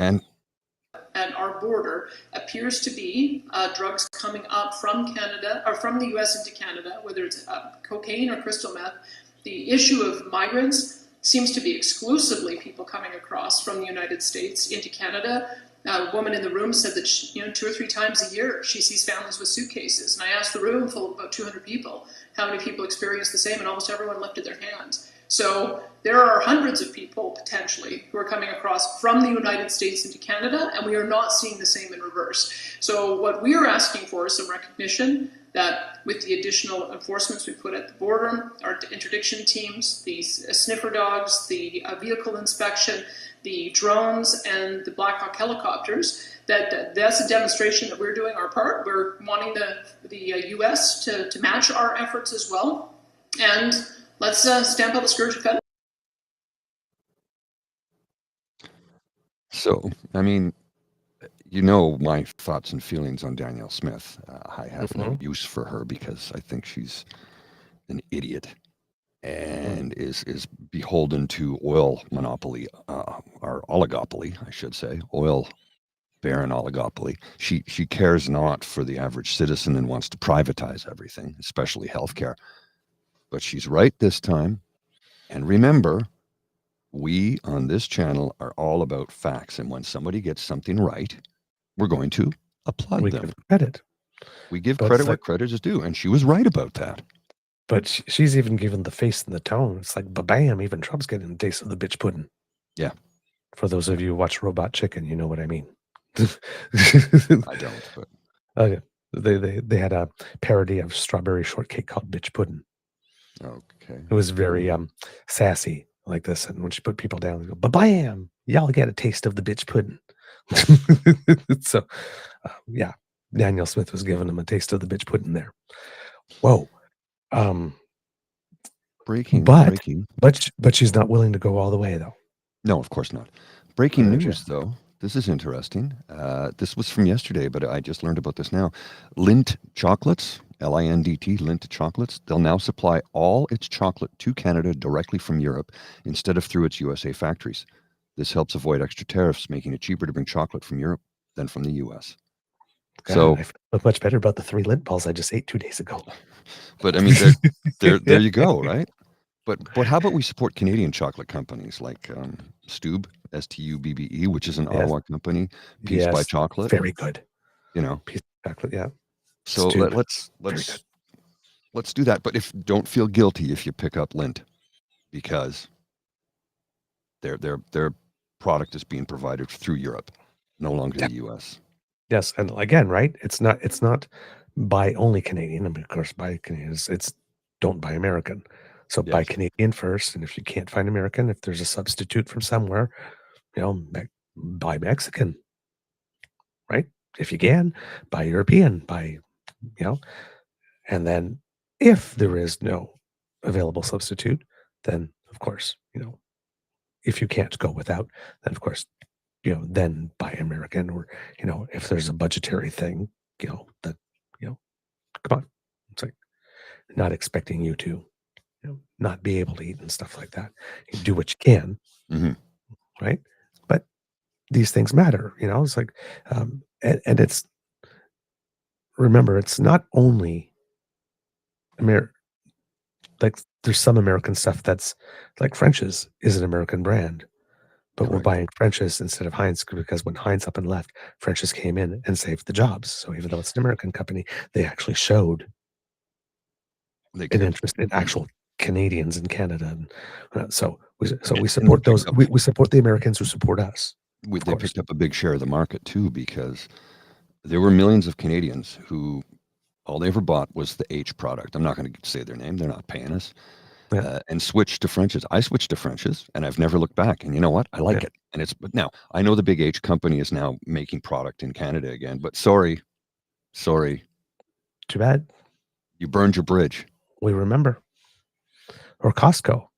our border appears to be drugs coming up from Canada or from the US into Canada, whether it's cocaine or crystal meth. The issue of migrants seems to be exclusively people coming across from the United States into Canada. A woman in the room said that 2 or 3 times a year she sees families with suitcases. And I asked the room full of about 200 people how many people experience the same, and almost everyone lifted their hands. So there are hundreds of people potentially who are coming across from the United States into Canada, and we are not seeing the same in reverse. So what we are asking for is some recognition that with the additional enforcements we put at the border, our interdiction teams, the sniffer dogs, the vehicle inspection, the drones, and the Black Hawk helicopters, that's a demonstration that we're doing our part. We're wanting the U.S. to match our efforts as well. And let's stamp out the scourge of fentanyl. So, I mean, my thoughts and feelings on Danielle Smith. I have no use for her because I think she's an idiot and is beholden to oil monopoly, or oligopoly, I should say, oil baron oligopoly. She cares not for the average citizen and wants to privatize everything, especially healthcare. But she's right this time. And remember, we on this channel are all about facts. And when somebody gets something right, we're going to applaud them. Give credit. We give credit where credit is due. And she was right about that. But she's even given the face and the tone. It's like, bam, even Trump's getting a taste of the bitch pudding. Yeah. For those of you who watch Robot Chicken, you know what I mean. I don't. But okay. They had a parody of strawberry shortcake called Bitch Pudding. Okay. It was very sassy like this, and when she put people down, they go, "Bam! Y'all get a taste of the bitch pudding." So, yeah, Danielle Smith was giving them a taste of the bitch pudding there. Whoa. Breaking. But she's not willing to go all the way, though. No, of course not. Breaking news, though. This is interesting. This was from yesterday, but I just learned about this now. Lindt chocolates, Lindt, Lindt chocolates, they'll now supply all its chocolate to Canada directly from Europe instead of through its USA factories. This helps avoid extra tariffs, making it cheaper to bring chocolate from Europe than from the US. God, so I feel much better about the 3 Lindt balls I just ate 2 days ago. But I mean, there you go, right? But how about we support Canadian chocolate companies like Stube, Stubbe, which is an Ottawa company, Peace by Chocolate. Very good. Peace by Chocolate, yeah. So let's do that. But don't feel guilty if you pick up Lindt, because their product is being provided through Europe, no longer the US. Yes, and again, right? It's not buy only Canadian. I mean, of course, buy Canadian. It's don't buy American. So buy Canadian first, and if you can't find American, if there's a substitute from somewhere, buy Mexican, right? If you can, buy European, and then if there is no available substitute, then of course, if you can't go without, then of course, then buy American, or if there's a budgetary thing, that come on, it's like not expecting you to. Not be able to eat and stuff like that. You do what you can, right? But these things matter, It's like, and it's, remember, it's not only like there's some American stuff that's like French's is an American brand, but we're Correct. buying French's instead of Heinz because when Heinz up and left, French's came in and saved the jobs. So even though it's an American company, they actually showed They an cared. interest in actual Canadians in Canada. And so we And they support those. picked up We support the Americans who support us. they Of course. picked up a big share of the market too, because there were millions of Canadians who all they ever bought was the H product. I'm not going to say their name; they're not paying us. Yeah. And switched to French's. I switched to French's, and I've never looked back. And you know what? I like Yeah. it. And it's but now I know the big H company is now making product in Canada again. But sorry, Too bad. you burned your bridge. We remember. Or Costco,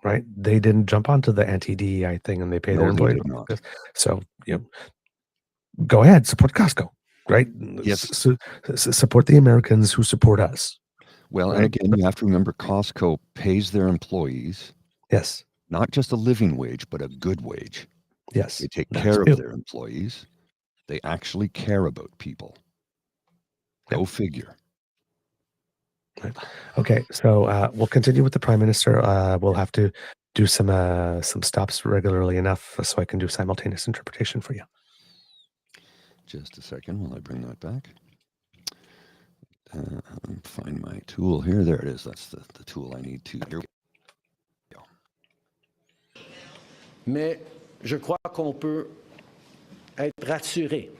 right? They didn't jump onto the anti-DEI thing and they pay their No, they employees. did not. So, go ahead, support Costco, right? Yes. Support the Americans who support us. Well, and Right. again, you have to remember Costco pays their employees Yes. not just a living wage, but a good wage. Yes. They take That care too. of their employees. They actually care about people. Go figure. Okay, so we'll continue with the Prime Minister. We'll have to do some stops regularly enough so I can do simultaneous interpretation for you. Just a second while I bring that back. Find my tool here. There it is. That's the tool I need to. Here we go. Mais je crois qu'on peut être rassuré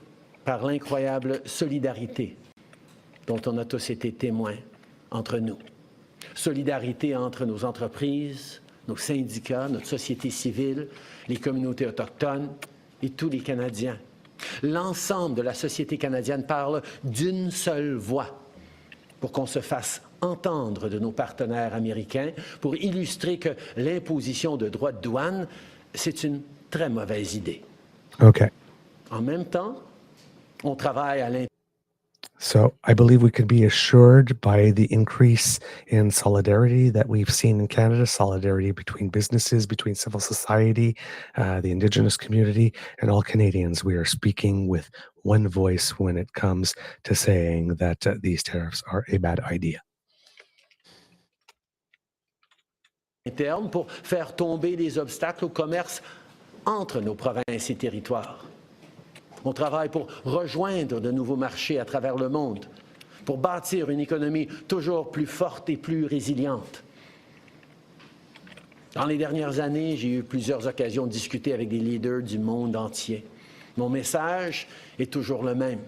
par l'incroyable solidarité dont on a tous été témoins entre nous. Solidarité entre nos entreprises, nos syndicats, notre société civile, les communautés autochtones et tous les Canadiens. L'ensemble de la société canadienne parle d'une seule voix pour qu'on se fasse entendre de nos partenaires américains, pour illustrer que l'imposition de droits de douane, c'est une très mauvaise idée. Okay. En même temps, on travaille à So I believe we can be assured by the increase in solidarity that we've seen in Canada, solidarity between businesses, between civil society, the Indigenous community, and all Canadians. We are speaking with one voice when it comes to saying that these tariffs are a bad idea. interne pour faire tomber les obstacles au commerce entre nos provinces et territoires. On travaille pour rejoindre de nouveaux marchés à travers le monde, pour bâtir une économie toujours plus forte et plus résiliente. Dans les dernières années, j'ai eu plusieurs occasions de discuter avec des leaders du monde entier. Mon message est toujours le même.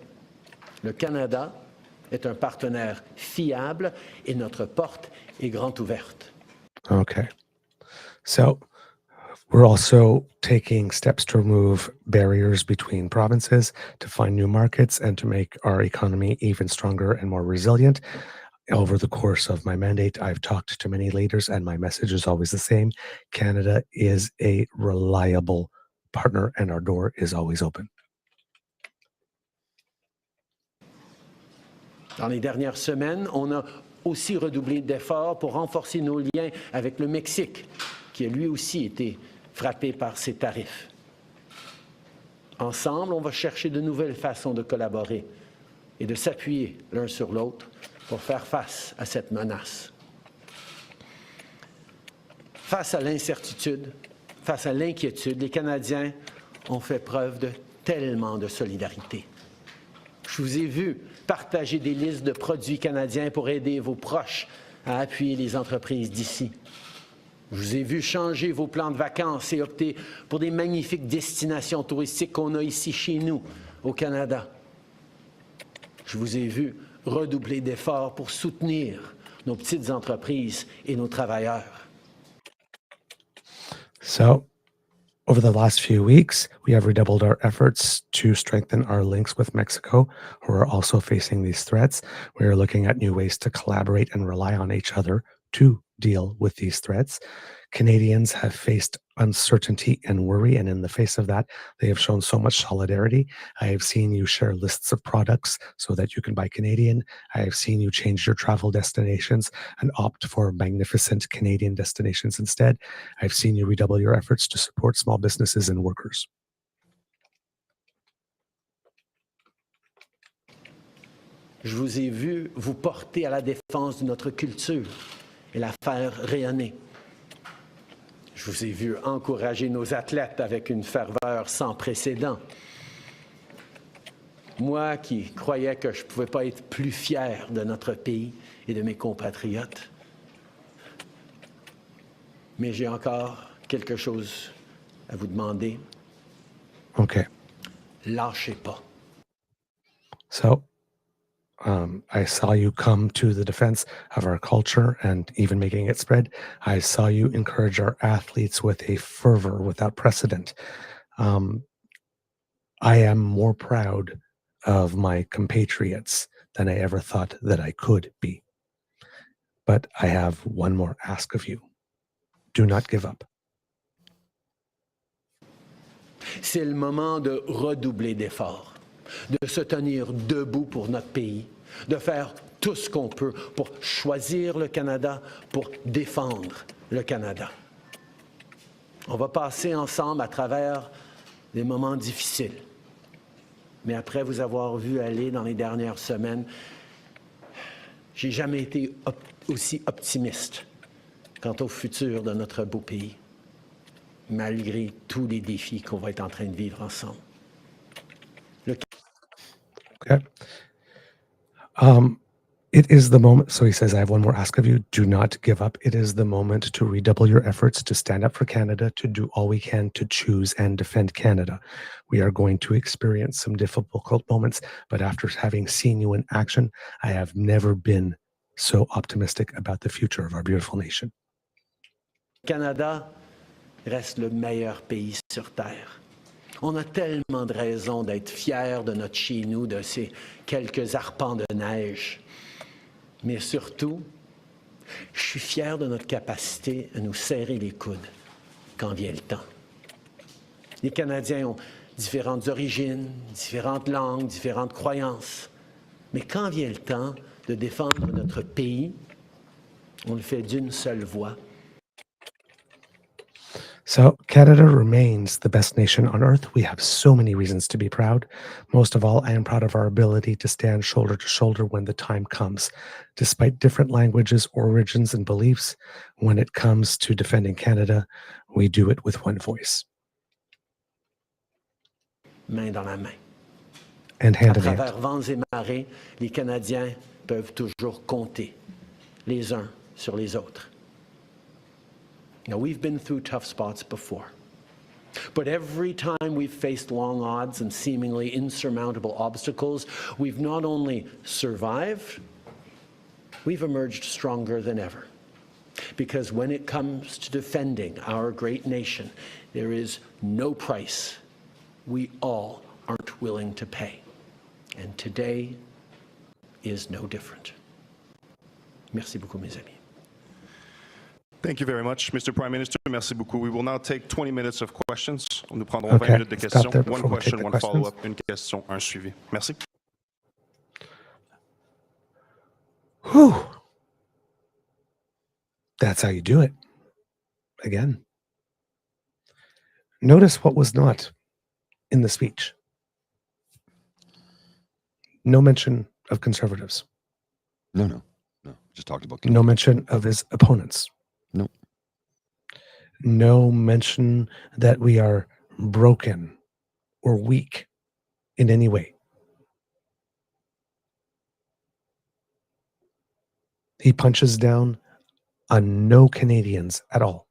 Le Canada est un partenaire fiable et notre porte est grande ouverte. Okay. So we're also taking steps to remove barriers between provinces, to find new markets, and to make our economy even stronger and more resilient. Over the course of my mandate, I've talked to many leaders, and my message is always the same. Canada is a reliable partner, and our door is always open. Dans les dernières semaines, on a aussi redoublé d'efforts pour renforcer nos liens avec le Mexique, qui a lui aussi été frappé par ces tarifs. Ensemble, on va chercher de nouvelles façons de collaborer et de s'appuyer l'un sur l'autre pour faire face à cette menace. Face à l'incertitude, face à l'inquiétude, les Canadiens ont fait preuve de tellement de solidarité. Je vous ai vu partager des listes de produits canadiens pour aider vos proches à appuyer les entreprises d'ici. Je vous ai vu changer vos plans de vacances et opter pour des magnifiques destinations touristiques qu'on a ici chez nous, au Canada. Je vous ai vu redoubler d'efforts pour soutenir nos petites entreprises et nos travailleurs. So, over the last few weeks, we have redoubled our efforts to strengthen our links with Mexico, who are also facing these threats. We are looking at new ways to collaborate and rely on each other to deal with these threats. Canadians have faced uncertainty and worry, and in the face of that, they have shown so much solidarity. I have seen you share lists of products so that you can buy Canadian. I have seen you change your travel destinations and opt for magnificent Canadian destinations instead. I've seen you redouble your efforts to support small businesses and workers. Je vous ai vu vous porter à la défense de notre culture et la faire rayonner. Je vous ai vu encourager nos athlètes avec une ferveur sans précédent. Moi qui croyais que je ne pouvais pas être plus fier de notre pays et de mes compatriotes. Mais j'ai encore quelque chose à vous demander. Okay. Lâchez pas. So, I saw you come to the defense of our culture and even making it spread. I saw you encourage our athletes with a fervor without precedent. I am more proud of my compatriots than I ever thought that I could be. But I have one more ask of you. Do not give up. C'est le moment de redoubler d'efforts, de se tenir debout pour notre pays, de faire tout ce qu'on peut pour choisir le Canada, pour défendre le Canada. On va passer ensemble à travers des moments difficiles. Mais après vous avoir vu aller dans les dernières semaines, j'ai jamais été aussi optimiste quant au futur de notre beau pays, malgré tous les défis qu'on va être en train de vivre ensemble. Okay. It is the moment. So he says, I have one more ask of you. Do not give up. It is the moment to redouble your efforts to stand up for Canada, to do all we can to choose and defend Canada. We are going to experience some difficult moments, but after having seen you in action, I have never been so optimistic about the future of our beautiful nation. Canada reste le meilleur pays sur Terre. On a tellement de raisons d'être fiers de notre chez-nous, de ces quelques arpents de neige. Mais surtout, je suis fier de notre capacité à nous serrer les coudes quand vient le temps. Les Canadiens ont différentes origines, différentes langues, différentes croyances. Mais quand vient le temps de défendre notre pays, on le fait d'une seule voix. So Canada remains the best nation on earth. We have so many reasons to be proud. Most of all, I am proud of our ability to stand shoulder to shoulder when the time comes. Despite different languages, origins, and beliefs, when it comes to defending Canada, we do it with one voice. Main dans la main. And hand À in hand. travers vents et marées, les Canadiens peuvent toujours compter les uns sur les autres. Now, we've been through tough spots before, but every time we've faced long odds and seemingly insurmountable obstacles, we've not only survived, we've emerged stronger than ever. Because when it comes to defending our great nation, there is no price we all aren't willing to pay. And today is no different. Merci beaucoup, mes amis. Thank you very much, Mr. Prime Minister. Merci beaucoup. We will now take 20 minutes of questions. Nous prendrons 20 minutes de questions. One question, one follow-up, une question, un suivi. Merci. Whew. That's how you do it. Again. Notice what was not in the speech. No mention of conservatives. No. Just talked about No mention of his opponents. No. No mention that we are broken or weak in any way. He punches down on no Canadians at all.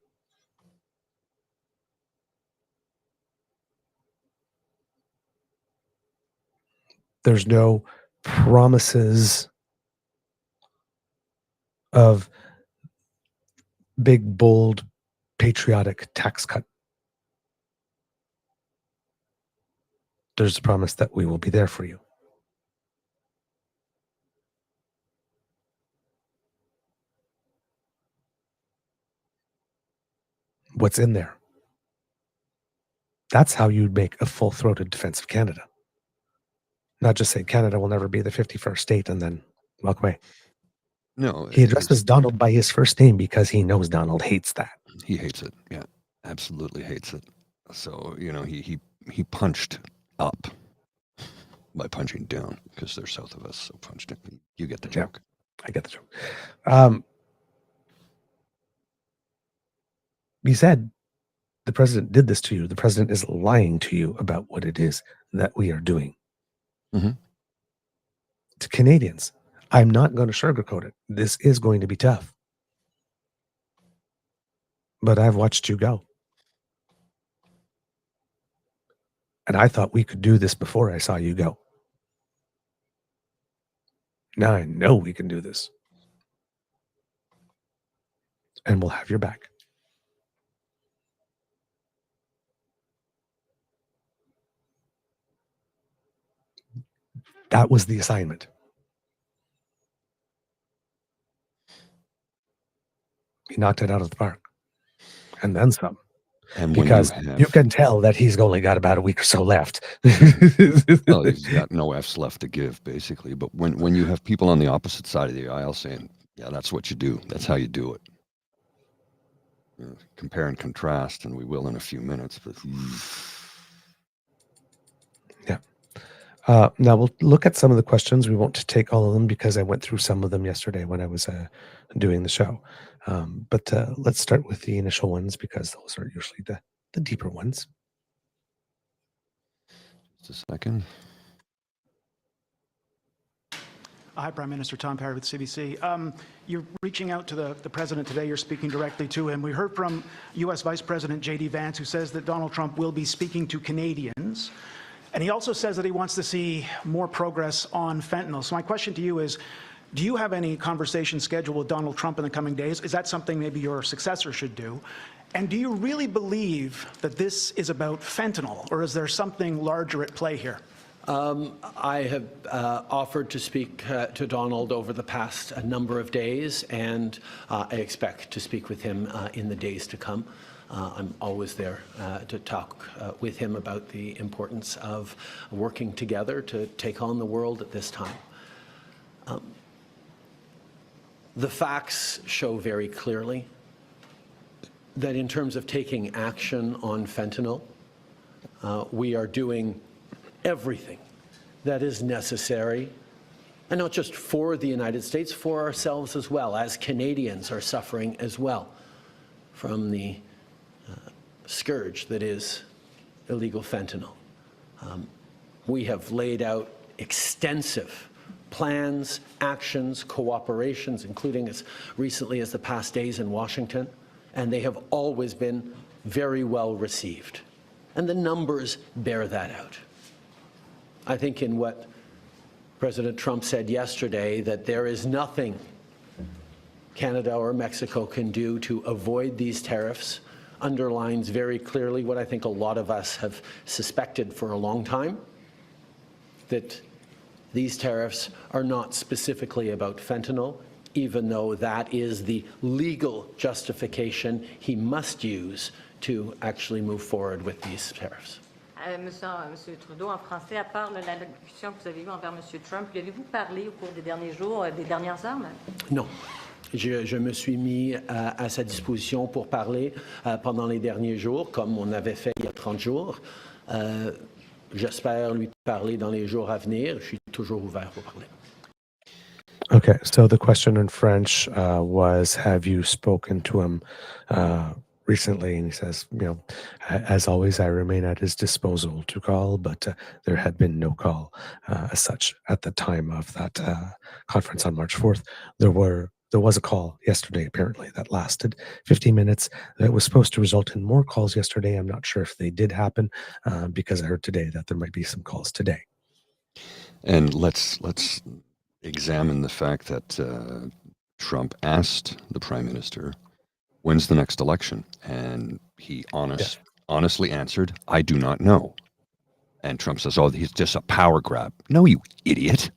There's no promises of big, bold, patriotic tax cut. There's a promise that we will be there for you. What's in there? That's how you'd make a full-throated defense of Canada. Not just say Canada will never be the 51st state and then walk away. No. He addresses Donald by his first name because he knows Donald hates that. He hates it. Yeah, absolutely hates it. So, he punched up by punching down because they're south of us. So punched in. You get the joke. Yeah, I get the joke. He said the president did this to you. The president is lying to you about what it is that we are doing. Mm-hmm. To Canadians, I'm not going to sugarcoat it. This is going to be tough. But I've watched you go. And I thought we could do this before I saw you go. Now I know we can do this. And we'll have your back. That was the assignment. He knocked it out of the park. And then some. And because you can tell that he's only got about a week or so left. Well, he's got no F's left to give, basically. But when you have people on the opposite side of the aisle saying, yeah, that's what you do. That's how you do it. You know, compare and contrast, and we will in a few minutes. But yeah. Now we'll look at some of the questions. We won't take all of them because I went through some of them yesterday when I was doing the show. But let's start with the initial ones because those are usually the deeper ones. Just a second. Hi, Prime Minister. Tom Parry with CBC. You're reaching out to the president today. You're speaking directly to him. We heard from U.S. Vice President J.D. Vance, who says that Donald Trump will be speaking to Canadians. And he also says that he wants to see more progress on fentanyl. So my question to you is, do you have any conversation scheduled with Donald Trump in the coming days? Is that something maybe your successor should do? And do you really believe that this is about fentanyl, or is there something larger at play here? I have offered to speak to Donald over the past number of days, and I expect to speak with him in the days to come. I'm always there to talk with him about the importance of working together to take on the world at this time. The facts show very clearly that in terms of taking action on fentanyl, we are doing everything that is necessary, and not just for the United States, for ourselves as well, as Canadians are suffering as well from the scourge that is illegal fentanyl. We have laid out extensive plans, actions, cooperations, including as recently as the past days in Washington, and they have always been very well received. And the numbers bear that out. I think in what President Trump said yesterday, that there is nothing Canada or Mexico can do to avoid these tariffs, underlines very clearly what I think a lot of us have suspected for a long time, that these tariffs are not specifically about fentanyl, even though that is the legal justification he must use to actually move forward with these tariffs. Monsieur Trudeau, en français, à part l'allocution que vous avez eue envers Monsieur Trump, lui avez-vous parlé au cours des derniers jours, des dernières heures? Non. Je me suis mis à sa disposition pour parler pendant les derniers jours, comme on avait fait il y a 30 jours. J'espère lui parler dans les jours à venir. Je suis toujours ouvert pour parler. Okay, so the question in French was, have you spoken to him recently? And he says, you know, as always, I remain at his disposal to call, but there had been no call as such at the time of that conference on March 4th. There was a call yesterday, apparently, that lasted 15 minutes. That was supposed to result in more calls yesterday. I'm not sure if they did happen because I heard today that there might be some calls today. And let's examine the fact that Trump asked the Prime Minister, when's the next election? And he honestly answered, I do not know. And Trump says, oh, he's just a power grab. No, you idiot.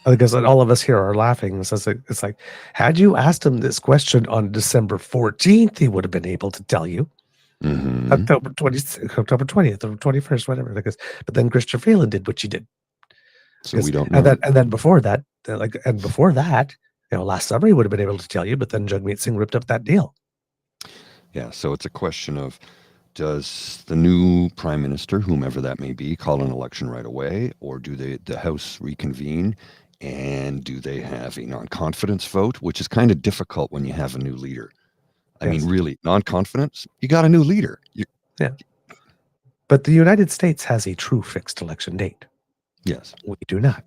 Because all of us here are laughing. It's like, had you asked him this question on December 14th, he would have been able to tell you. Mm-hmm. October 20th or 21st, whatever. But then Christopher Freeland did what you did. So we don't know. And then before that, you know, last summer he would have been able to tell you, but then Jagmeet Singh ripped up that deal. Yeah, so it's a question of, does the new Prime Minister, whomever that may be, call an election right away, or do the House reconvene? And do they have a non-confidence vote, which is kind of difficult when you have a new leader? I mean, really, non-confidence, you got a new leader. Yeah. But the United States has a true fixed election date. Yes. We do not.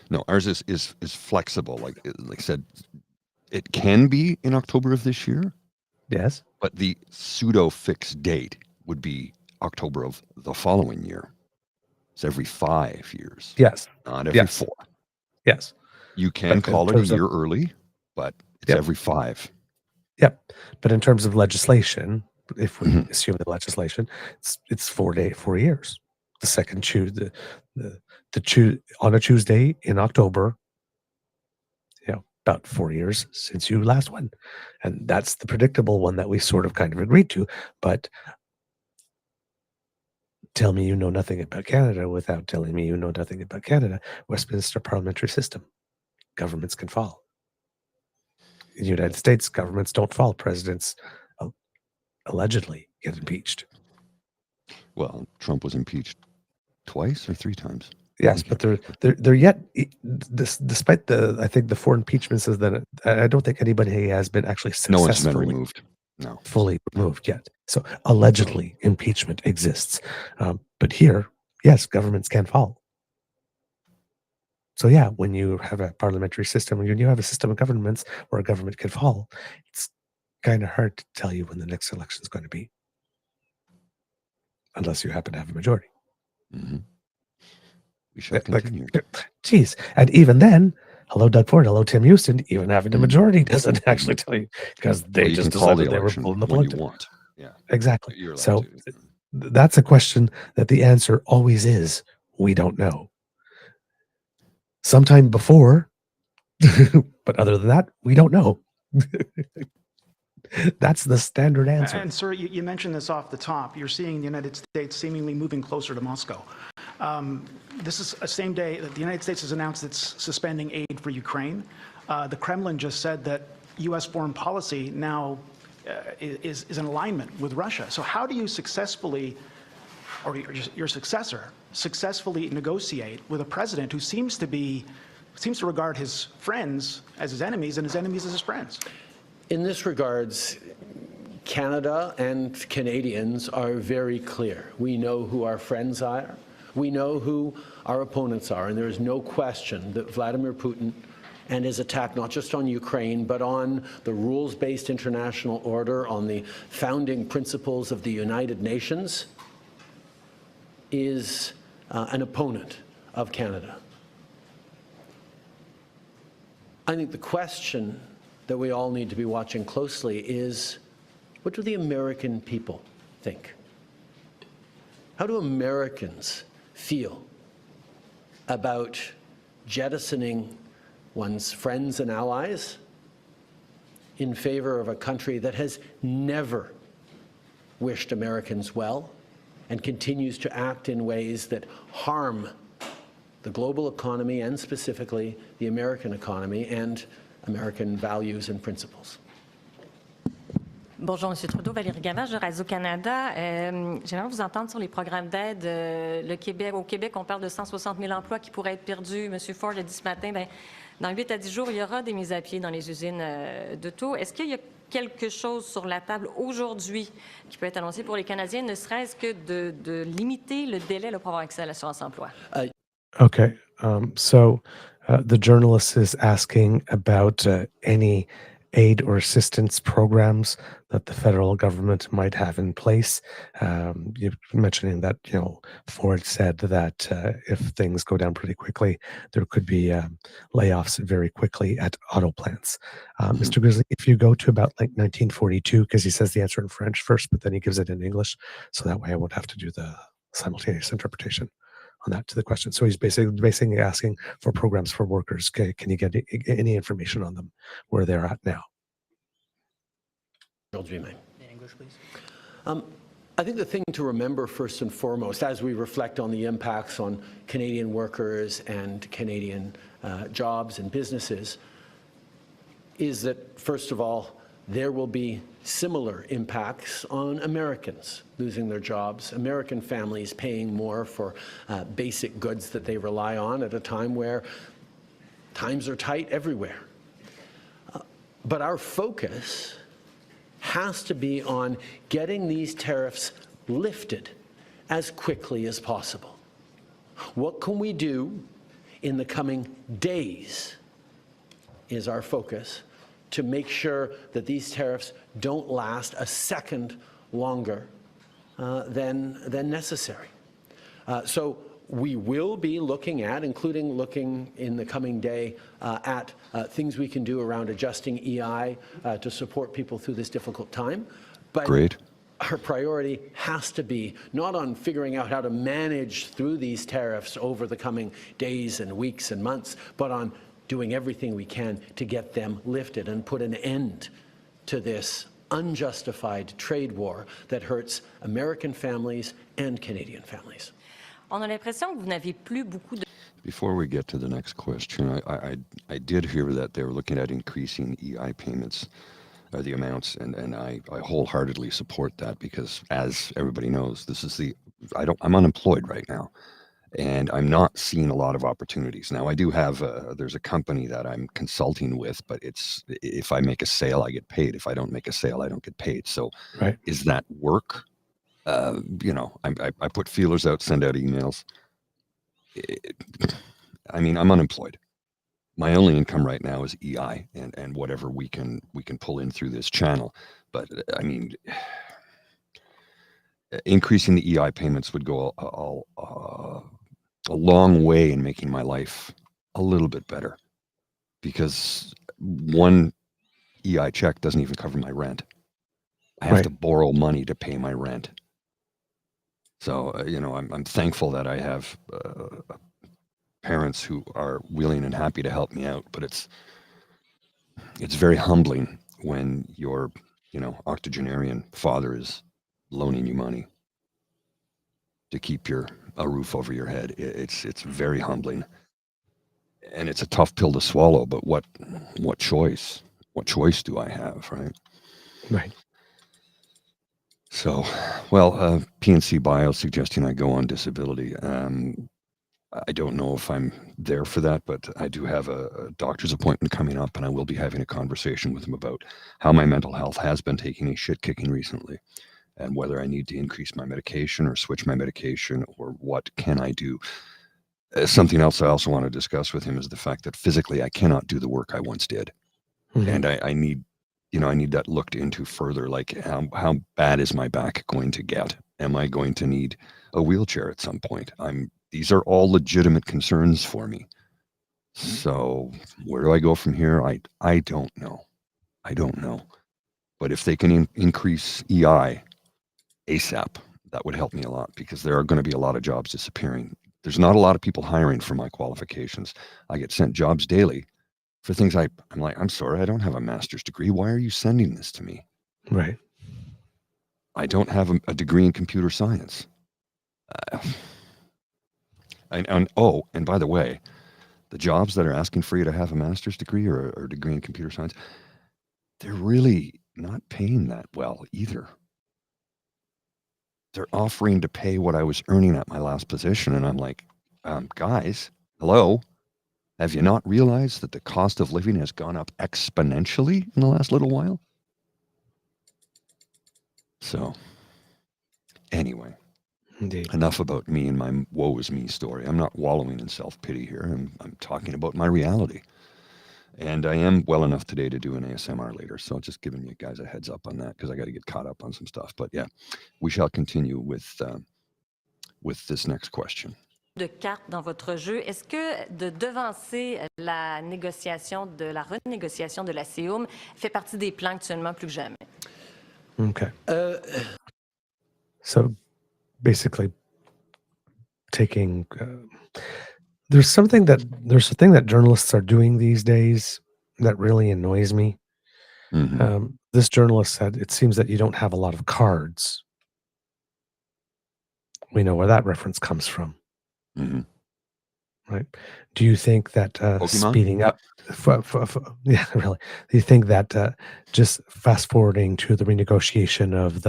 No, ours is flexible. Like I said, it can be in October of this year. Yes. But the pseudo-fixed date would be October of the following year. It's every 5 years. Yes. Not every 4. Yes. You can call it a year early, but it's every 5. Yep. But in terms of legislation, if we assume the legislation, it's 4 years. The second on a Tuesday in October, about 4 years since you last won. And that's the predictable one that we sort of kind of agreed to. But tell me you know nothing about Canada without telling me you know nothing about Canada. Westminster parliamentary system. Governments can fall. In the United States, governments don't fall. Presidents allegedly get impeached. Well, Trump was impeached twice or 3 times. Yes, but they're yet, despite I think the 4 impeachments is that I don't think anybody has been actually No one's been successfully removed. No. fully removed yet. So allegedly impeachment exists. But here, yes, governments can fall. So yeah, when you have a parliamentary system, when you have a system of governments where a government can fall, it's kind of hard to tell you when the next election is going to be. Unless you happen to have a majority. Mm-hmm. We shall continue. Geez. And even then, hello, Doug Ford, hello, Tim Houston, even having a majority doesn't actually tell you because they just decided they were pulling the plug. You want. Yeah. Exactly. So that's a question that the answer always is, we don't know. Sometime before, but other than that, we don't know. That's the standard answer. And sir, you mentioned this off the top. You're seeing the United States seemingly moving closer to Moscow. This is a same day that the United States has announced it's suspending aid for Ukraine. The Kremlin just said that U.S. foreign policy now is in alignment with Russia. So how do you successfully, or your successor, successfully negotiate with a president who seems to regard his friends as his enemies and his enemies as his friends? In this regards, Canada and Canadians are very clear. We know who our friends are. We know who our opponents are. And there is no question that Vladimir Putin and his attack not just on Ukraine, but on the rules-based international order, on the founding principles of the United Nations, is an opponent of Canada. I think the question that we all need to be watching closely is, what do the American people think? How do Americans feel about jettisoning one's friends and allies in favor of a country that has never wished Americans well and continues to act in ways that harm the global economy and specifically the American economy and American values and principles? Bonjour, M. Trudeau. Valérie Gavage de Radio-Canada. J'aimerais vous entendre sur les programmes d'aide. Au Québec, on parle de 160 000 emplois qui pourraient être perdus. M. Ford a dit ce matin, dans 8 à 10 jours, il y aura des mises à pied dans les usines d'auto. Est-ce qu'il y a quelque chose sur la table aujourd'hui qui peut être annoncé pour les Canadiens, ne serait-ce que de limiter le délai pour avoir accès à l'assurance-emploi? Okay. So the journalist is asking about any aid or assistance programs that the federal government might have in place. You're mentioning that, Ford said that if things go down pretty quickly, there could be layoffs very quickly at auto plants. Mr. Grizzly, if you go to about like 1942, because he says the answer in French first, but then he gives it in English, so that way I won't have to do the simultaneous interpretation on that to the question. So he's basically asking for programs for workers. Can you get any information on them, where they're at now? In English, please. I think the thing to remember first and foremost, as we reflect on the impacts on Canadian workers and Canadian jobs and businesses, is that, first of all, there will be similar impacts on Americans losing their jobs, American families paying more for basic goods that they rely on at a time where times are tight everywhere. But our focus has to be on getting these tariffs lifted as quickly as possible. What can we do in the coming days is our focus to make sure that these tariffs don't last a second longer than necessary. So we will be looking at, including looking in the coming day at things we can do around adjusting EI to support people through this difficult time. But Great. Our priority has to be not on figuring out how to manage through these tariffs over the coming days and weeks and months, but on doing everything we can to get them lifted and put an end to this unjustified trade war that hurts American families and Canadian families. On a l'impression que vous n'avez plus beaucoup de... Before we get to the next question, I did hear that they were looking at increasing EI payments, the amounts, and I wholeheartedly support that because, as everybody knows, I'm unemployed right now, and I'm not seeing a lot of opportunities. Now, I do have there's a company that I'm consulting with, but if I make a sale, I get paid. If I don't make a sale, I don't get paid. So, Right. Is that work? I put feelers out, send out emails. I'm unemployed. My only income right now is EI and whatever we can pull in through this channel. But increasing the EI payments would go a long way in making my life a little bit better, because one EI check doesn't even cover my rent. I have to borrow money to pay my rent. So, I'm thankful that I have parents who are willing and happy to help me out, but it's very humbling when your, octogenarian father is loaning you money to keep a roof over your head. It's very humbling, and it's a tough pill to swallow, but what choice do I have, right? Right. So, PNC Bio suggesting I go on disability. I don't know if I'm there for that, but I do have a doctor's appointment coming up, and I will be having a conversation with him about how my mental health has been taking a shit kicking recently, and whether I need to increase my medication or switch my medication, or what can I do. Something else I also want to discuss with him is the fact that physically I cannot do the work I once did. Mm-hmm. And I need that looked into further. Like how bad is my back going to get? Am I going to need a wheelchair at some point? These are all legitimate concerns for me. So where do I go from here? I don't know. But if they can increase EI ASAP, that would help me a lot, because there are going to be a lot of jobs disappearing. There's not a lot of people hiring for my qualifications. I get sent jobs daily for things I'm like, I'm sorry, I don't have a master's degree. Why are you sending this to me? Right. I don't have a degree in computer science. And by the way, the jobs that are asking for you to have a master's degree or a degree in computer science, they're really not paying that well either. They're offering to pay what I was earning at my last position. And I'm like, guys, hello? Have you not realized that the cost of living has gone up exponentially in the last little while? So, anyway, Indeed. Enough about me and my woe is me story. I'm not wallowing in self-pity here. I'm talking about my reality. And I am well enough today to do an ASMR later. So just giving you guys a heads up on that, because I got to get caught up on some stuff. But yeah, we shall continue with this next question. De cartes dans votre jeu, est-ce que de devancer la renégociation de la CEUM fait partie des plans actuellement plus que jamais? Okay. So basically taking there's a thing that journalists are doing these days that really annoys me. Mm-hmm. This journalist said it seems that you don't have a lot of cards. We know where that reference comes from. Mm-hmm. Right? Do you think that speeding up yeah, really, do you think that just fast forwarding to the renegotiation of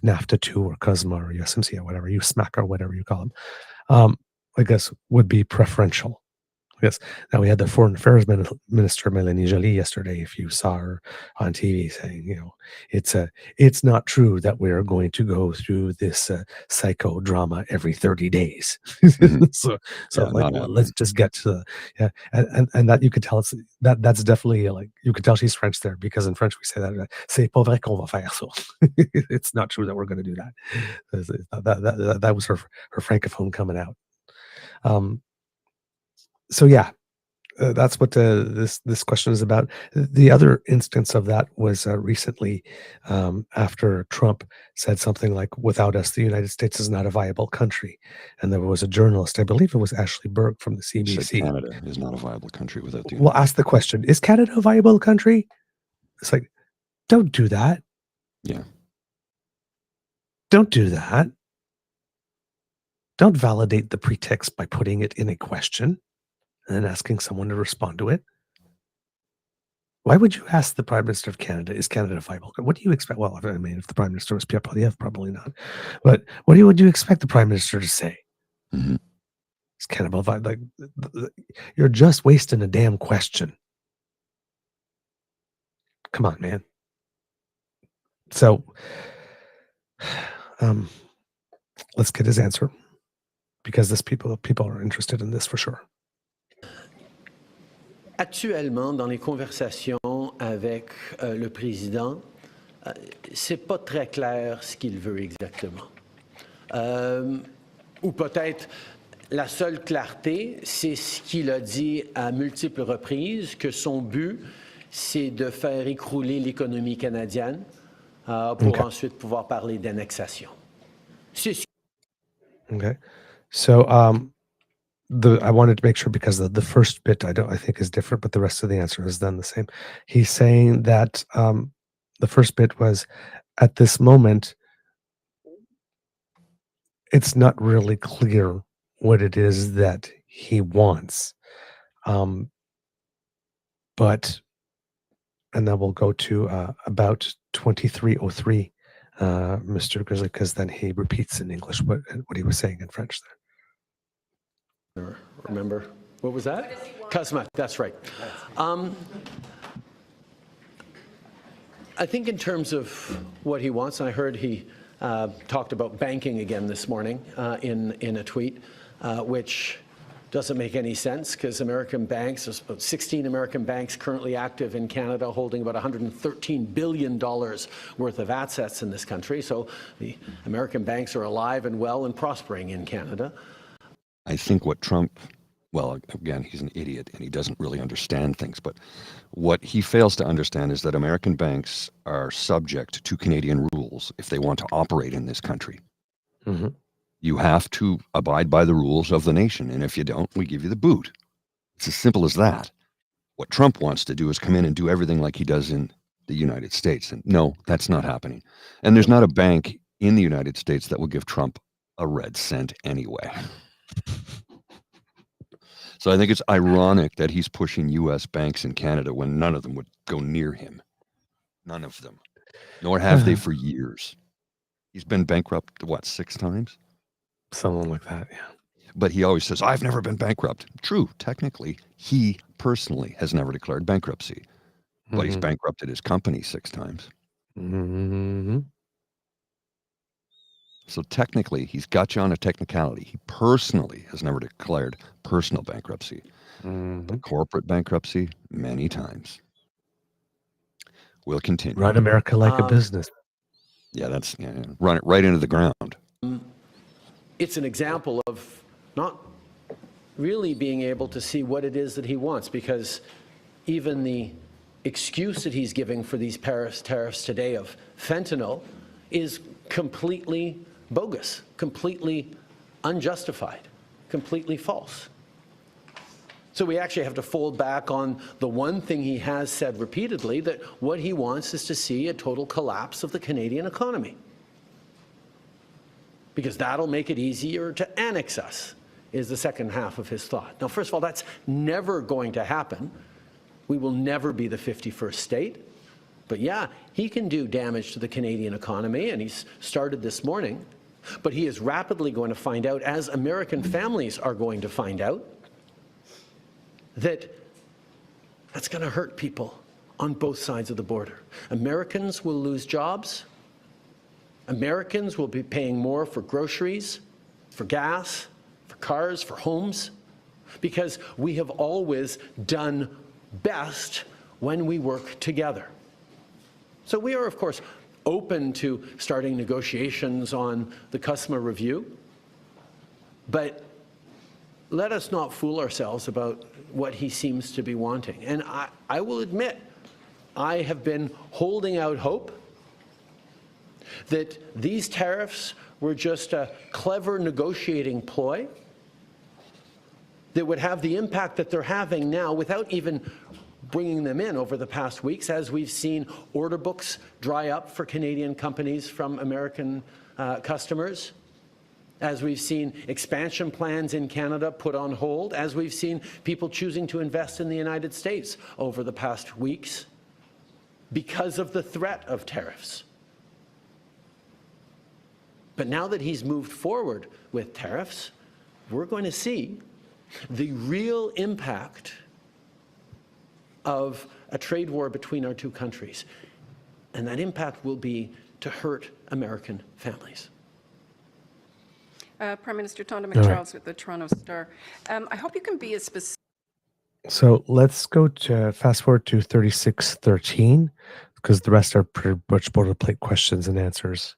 NAFTA 2 or CUSMA or USMCA, whatever, USMAC or whatever you call them, I guess would be preferential? Yes. Now we had the Foreign Affairs Minister Melanie Joly yesterday. If you saw her on TV saying, it's not true that we are going to go through this psychodrama every 30 days. Mhm. so Yeah, like, not well, happening. let's just get to and that you could tell that's definitely like you could tell she's French there, because in French we say that c'est pas vrai qu'on va faire ça. It's not true that we're going to do that. That was her francophone coming out. So yeah, that's what this question is about. The other instance of that was recently, after Trump said something like, "Without us, the United States is not a viable country," and there was a journalist, I believe it was Ashley Berg from the He said CBC. Canada is not a viable country without the Well, United ask the question: is Canada a viable country? It's like, don't do that. Yeah. Don't do that. Don't validate the pretext by putting it in a question and then asking someone to respond to it. Why would you ask the Prime Minister of Canada, is Canada viable? What do you expect? Well, I mean, if the Prime Minister was Pierre Poilievre, probably not. But would you expect the Prime Minister to say? Mhm. Is Canada viable? Like, you're just wasting a damn question. Come on, man. So, let's get his answer, because people are interested in this for sure. Actuellement, dans les conversations avec le président, c'est pas très clair ce qu'il veut exactement. Ou peut-être la seule clarté, c'est ce qu'il a dit à multiples reprises, que son but, c'est de faire écrouler l'économie canadienne pour ensuite pouvoir parler d'annexation. Okay. So, I wanted to make sure, because the first bit I think is different, but the rest of the answer is then the same. He's saying that the first bit was, at this moment, it's not really clear what it is that he wants. But, and then we'll go to about 2303, Mr. Grizzly, because then he repeats in English what he was saying in French there. Remember, what was that? Cosmet, that's right. I think in terms of what he wants, I heard he talked about banking again this morning in a tweet, which doesn't make any sense, because American banks, there's about 16 American banks currently active in Canada, holding about $113 billion worth of assets in this country. So the American banks are alive and well and prospering in Canada. I think what Trump, well, again, he's an idiot and he doesn't really understand things, but what he fails to understand is that American banks are subject to Canadian rules if they want to operate in this country. Mm-hmm. You have to abide by the rules of the nation, and if you don't, we give you the boot. It's as simple as that. What Trump wants to do is come in and do everything like he does in the United States, and no, that's not happening. And there's not a bank in the United States that will give Trump a red cent anyway. So I think it's ironic that he's pushing U.S. banks in Canada when none of them would go near him. None of them. Nor have they for years. He's been bankrupt, what, 6 times? Something like that, yeah. But he always says, I've never been bankrupt. True, technically, he personally has never declared bankruptcy. But he's bankrupted his company 6 times. Mm-hmm. So technically, he's got you on a technicality. He personally has never declared personal bankruptcy. But corporate bankruptcy, many times. We'll continue. Run America like a business. Yeah, run it right into the ground. It's an example of not really being able to see what it is that he wants, because even the excuse that he's giving for these Paris tariffs today of fentanyl is completely bogus, completely unjustified, completely false. So we actually have to fold back on the one thing he has said repeatedly, that what he wants is to see a total collapse of the Canadian economy, because that'll make it easier to annex us, is the second half of his thought. Now, first of all, that's never going to happen. We will never be the 51st state. But yeah, he can do damage to the Canadian economy, and he's started this morning. But he is rapidly going to find out, as American families are going to find out, that's going to hurt people on both sides of the border. Americans will lose jobs. Americans will be paying more for groceries, for gas, for cars, for homes, because we have always done best when we work together. So we are, of course, open to starting negotiations on the customer review, but let us not fool ourselves about what he seems to be wanting. And I will admit, I have been holding out hope that these tariffs were just a clever negotiating ploy that would have the impact that they're having now without even bringing them in over the past weeks, as we've seen order books dry up for Canadian companies from American customers, as we've seen expansion plans in Canada put on hold, as we've seen people choosing to invest in the United States over the past weeks because of the threat of tariffs. But now that he's moved forward with tariffs, we're going to see the real impact of a trade war between our two countries. And that impact will be to hurt American families. Prime Minister Tonda McCharles with the Toronto Star. I hope you can be as specific. So let's go to fast forward to 3613, because the rest are pretty much boilerplate questions and answers.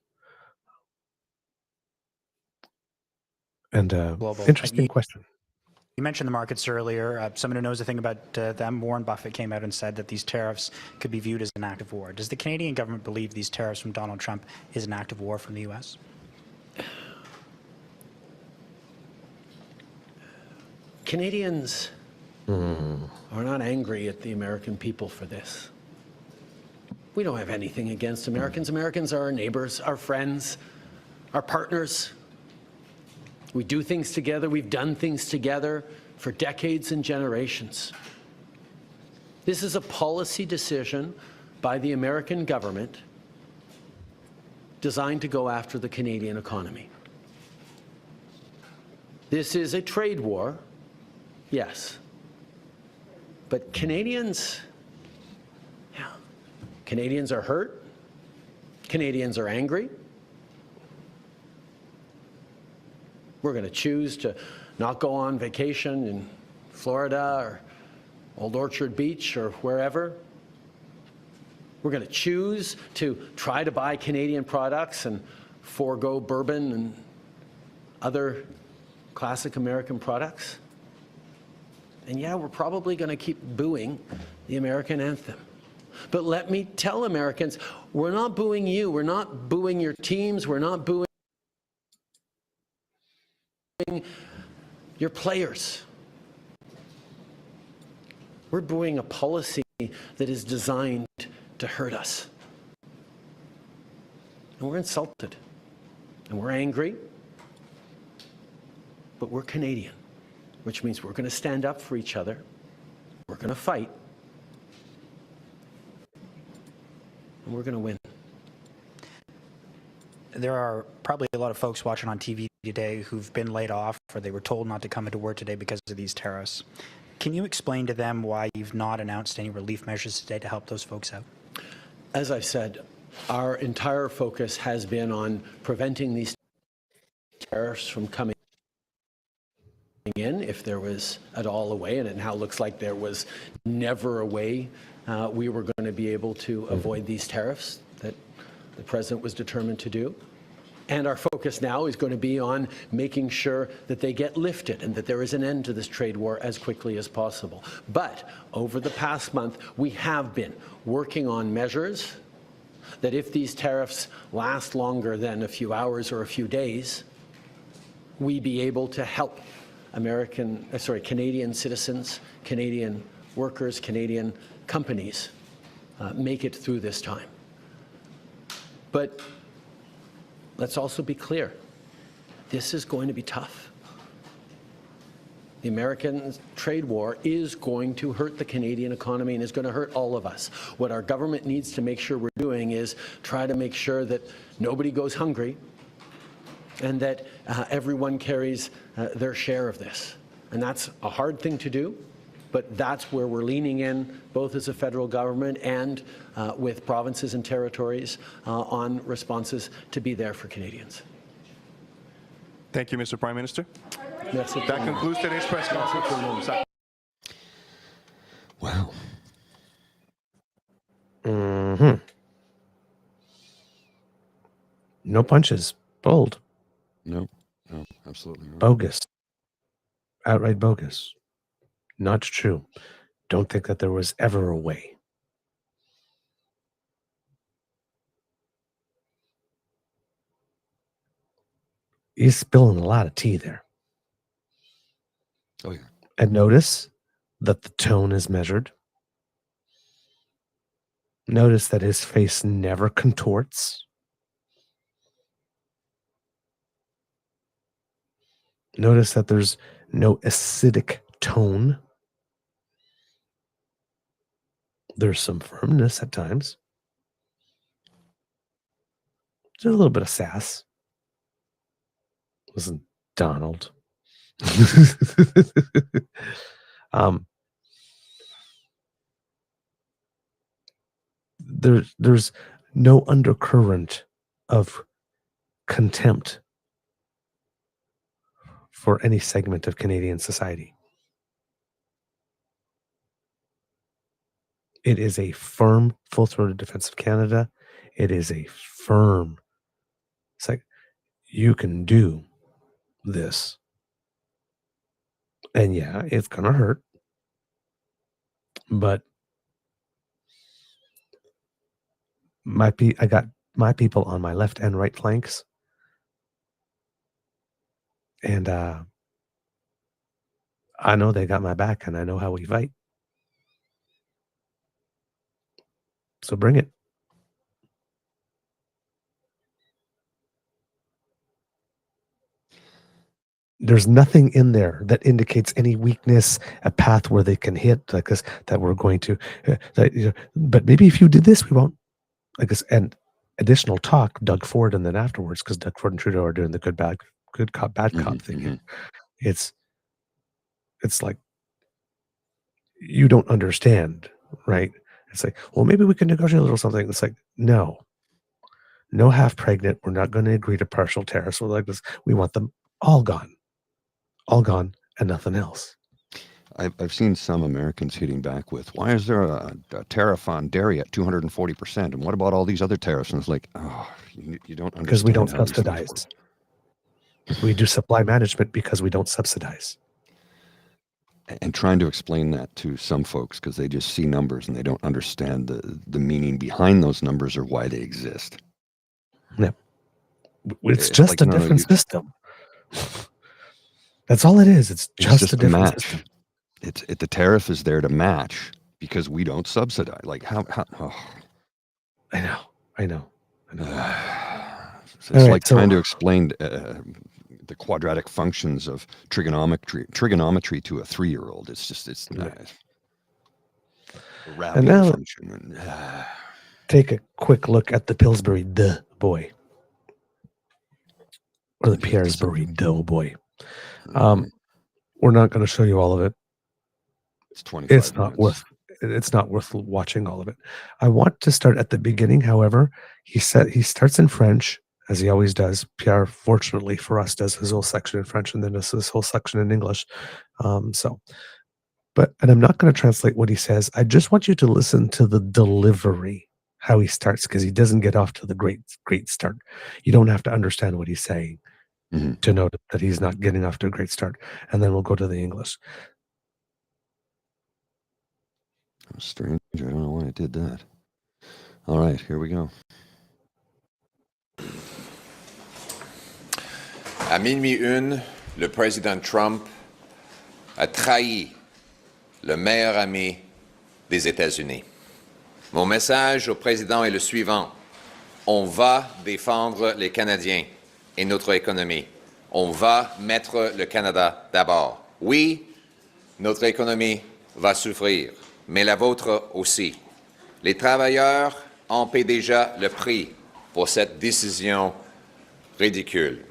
And interesting question. You mentioned the markets earlier. Someone who knows a thing about them, Warren Buffett, came out and said that these tariffs could be viewed as an act of war. Does the Canadian government believe these tariffs from Donald Trump is an act of war from the U.S.? Canadians are not angry at the American people for this. We don't have anything against Americans. Americans are our neighbors, our friends, our partners. We do things together. We've done things together for decades and generations. This is a policy decision by the American government designed to go after the Canadian economy. This is a trade war, yes. But Canadians are hurt. Canadians are angry. We're going to choose to not go on vacation in Florida or Old Orchard Beach or wherever. We're going to choose to try to buy Canadian products and forego bourbon and other classic American products. And yeah, we're probably going to keep booing the American anthem. But let me tell Americans, we're not booing you. We're not booing your teams. We're not booing your players. We're booing a policy that is designed to hurt us. And we're insulted. And we're angry. But we're Canadian, which means we're going to stand up for each other. We're going to fight. And we're going to win. There are probably a lot of folks watching on TV today who've been laid off or they were told not to come into work today because of these tariffs. Can you explain to them why you've not announced any relief measures today to help those folks out? As I said, our entire focus has been on preventing these tariffs from coming in, if there was at all a way, and it now looks like there was never a way we were going to be able to avoid these tariffs that the president was determined to do. And our focus now is going to be on making sure that they get lifted and that there is an end to this trade war as quickly as possible. But over the past month, we have been working on measures that if these tariffs last longer than a few hours or a few days, we be able to help Canadian citizens, Canadian workers, Canadian companies make it through this time. But let's also be clear, this is going to be tough. The American trade war is going to hurt the Canadian economy and is going to hurt all of us. What our government needs to make sure we're doing is try to make sure that nobody goes hungry and that everyone carries their share of this. And that's a hard thing to do, but that's where we're leaning in, both as a federal government and with provinces and territories on responses to be there for Canadians. Thank you, Mr. Prime Minister. Merci. That concludes today's press conference. Wow. Mm-hmm. No punches. Bold. No, absolutely not. Bogus. Outright bogus. Not true. Don't think that there was ever a way. He's spilling a lot of tea there. Oh, yeah. And notice that the tone is measured. Notice that his face never contorts. Notice that there's no acidic tone. There's some firmness at times. There's a little bit of sass. Listen, Donald. There's no undercurrent of contempt for any segment of Canadian society. It is a firm, full-throated defense of Canada. It is a firm. It's like, you can do this. And yeah, it's going to hurt. But I got my people on my left and right flanks. And I know they got my back, and I know how we fight. So bring it. There's nothing in there that indicates any weakness, a path where they can hit like this, that we're going to. But maybe if you did this, we won't. Like this, and additional talk, Doug Ford, and then afterwards, because Doug Ford and Trudeau are doing the good cop, bad cop thing. Mm-hmm. It's like, you don't understand, right? It's like, well, maybe we can negotiate a little something. It's like, no half pregnant. We're not going to agree to partial tariffs. We're like this. We want them all gone, and nothing else. I've seen some Americans hitting back with, why is there a tariff on dairy at 240%? And what about all these other tariffs? And it's like, oh, you don't understand. Because we don't subsidize. We do supply management because we don't subsidize. And trying to explain that to some folks, because they just see numbers and they don't understand the meaning behind those numbers or why they exist. Yeah. It's just like, a different system. That's all it is. It's just a different system. The tariff is there to match because we don't subsidize. Like how oh. I know. It's like trying to explain the quadratic functions of trigonometry to a 3-year-old. It's not a rational function. Take a quick look at the Pillsbury boy. Or the Pierresbury boy. We're not going to show you all of it. It's 25 It's not minutes. It's not worth watching all of it. I want to start at the beginning. However, he starts in French, as he always does. Pierre, fortunately for us, does his whole section in French and then does his whole section in English. And I'm not going to translate what he says. I just want you to listen to the delivery, how he starts, because he doesn't get off to the great start. You don't have to understand what he's saying to know that he's not getting off to a great start. And then we'll go to the English. Strange. I don't know why I did that. All right, here we go. À minuit une, le président Trump a trahi le meilleur ami des États-Unis. Mon message au président est le suivant. On va défendre les Canadiens et notre économie. On va mettre le Canada d'abord. Oui, notre économie va souffrir, mais la vôtre aussi. Les travailleurs en paient déjà le prix pour cette décision ridicule.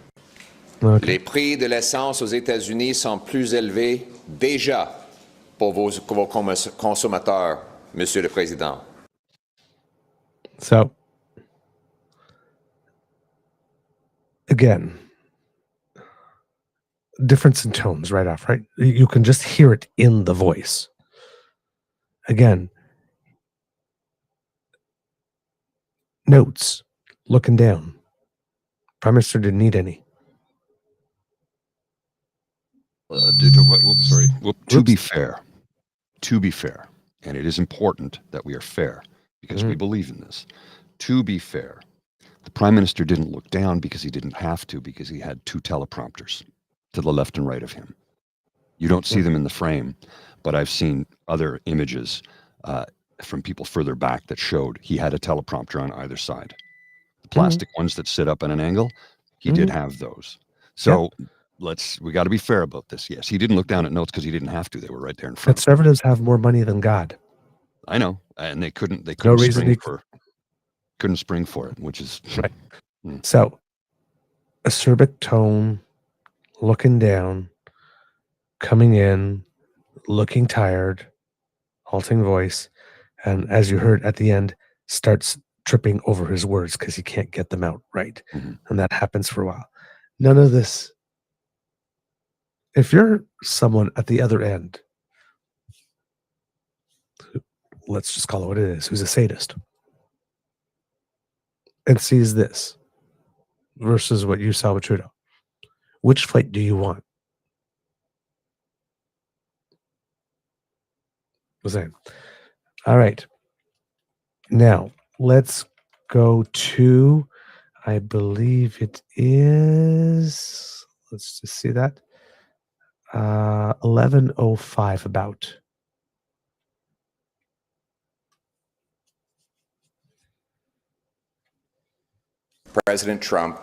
Okay. Les prix de l'essence aux États-Unis sont plus élevés déjà pour vos consommateurs, Monsieur le Président. So, again, difference in tones right off, right? You can just hear it in the voice. Again, notes, looking down. Prime Minister didn't need any. To be fair, and it is important that we are fair because we believe in this. To be fair, the Prime Minister didn't look down because he didn't have to, because he had two teleprompters to the left and right of him. You don't see them in the frame, but I've seen other images from people further back that showed he had a teleprompter on either side. The plastic ones that sit up at an angle, he did have those. So we got to be fair about this. Yes, he didn't look down at notes because he didn't have to. They were right there in front. Conservatives have more money than God. I know, and they couldn't No reason couldn't spring for it, which is right. So, acerbic tone, looking down, coming in, looking tired, halting voice, and as you heard at the end, starts tripping over his words because he can't get them out right. And that happens for a while. None of this. If you're someone at the other end, let's just call it what it is, who's a sadist, and sees this versus what you saw with Trudeau, which fight do you want? Was saying. All right. Now, let's go to, I believe it is, let's just see that, 11:05 about. President Trump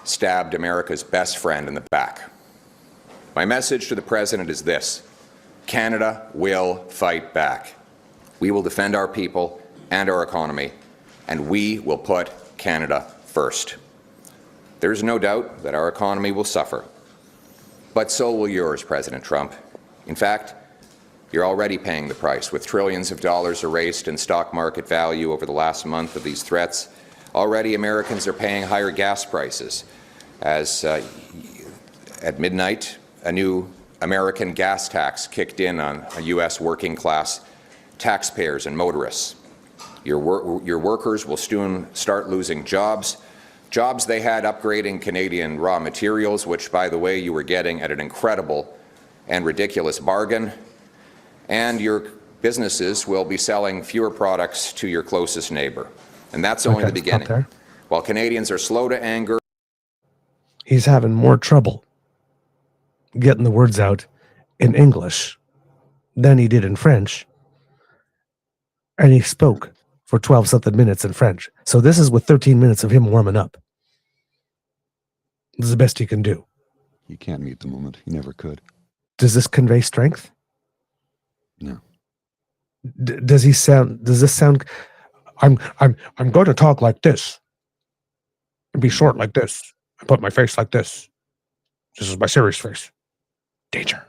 stabbed America's best friend in the back. My message to the President is this: Canada will fight back. We will defend our people and our economy, and we will put Canada first. There's no doubt that our economy will suffer, but so will yours, President Trump. In fact, you're already paying the price, with trillions of dollars erased in stock market value over the last month of these threats. Already, Americans are paying higher gas prices as at midnight, a new American gas tax kicked in on U.S. working class taxpayers and motorists. Your workers will soon start losing jobs they had upgrading Canadian raw materials, which, by the way, you were getting at an incredible and ridiculous bargain. And your businesses will be selling fewer products to your closest neighbor. And that's only the beginning. While Canadians are slow to anger, he's having more trouble getting the words out in English than he did in French. And he spoke for 12-something minutes in French. So this is with 13 minutes of him warming up. This is the best he can do. He can't meet the moment. He never could. Does this convey strength? No. Does this sound... I'm going to talk like this. And be short like this. And put my face like this. This is my serious face. Danger.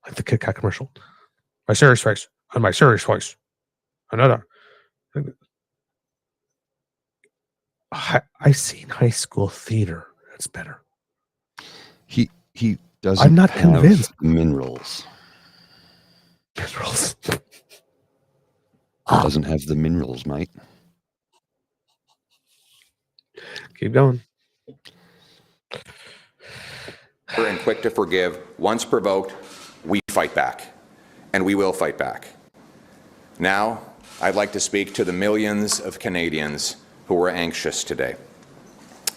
Like the Kit Kat commercial. My serious face and my serious voice. Another. I've seen high school theater. That's better. He doesn't I'm not have convinced. Minerals. Minerals. Doesn't have the minerals, mate. Keep going. and quick to forgive, once provoked, we fight back, and we will fight back. Now, I'd like to speak to the millions of Canadians who are anxious today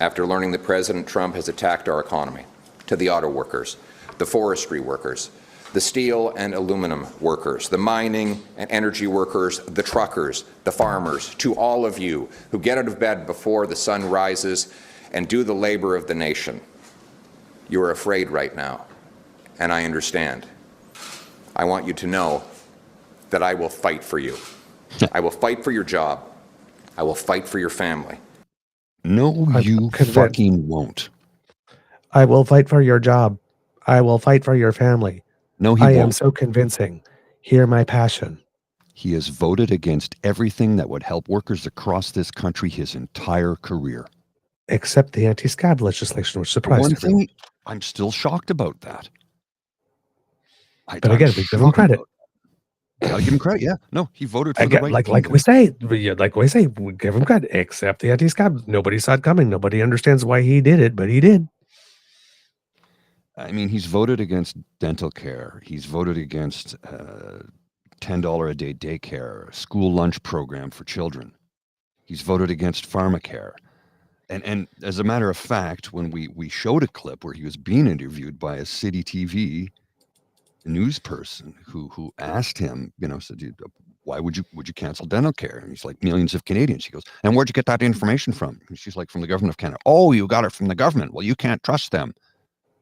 after learning that President Trump has attacked our economy, to the auto workers, the forestry workers, the steel and aluminum workers, the mining and energy workers, the truckers, the farmers, to all of you who get out of bed before the sun rises and do the labor of the nation. You are afraid right now, and I understand. I want you to know that I will fight for you. I will fight for your job. I will fight for your family. No, you fucking won't. I will fight for your job. I will fight for your family. No, he I won't. am so convincing. Hear my passion. He has voted against everything that would help workers across this country his entire career. Except the anti-scab legislation, which surprised One everyone. thing, I'm still shocked about that. But again, we give him credit. Gotta give him credit. Yeah, no, he voted for the right thing. Like we say, we give him credit. Except the anti-scab, nobody saw it coming. Nobody understands why he did it, but he did. I mean, he's voted against dental care. He's voted against $10 a day daycare, school lunch program for children. He's voted against pharmacare. And as a matter of fact, when we showed a clip where he was being interviewed by a city TV news person who asked him, said, why would you cancel dental care? And he's like, millions of Canadians. He goes, and where'd you get that information from? And she's like, from the government of Canada. Oh, you got it from the government. Well, you can't trust them.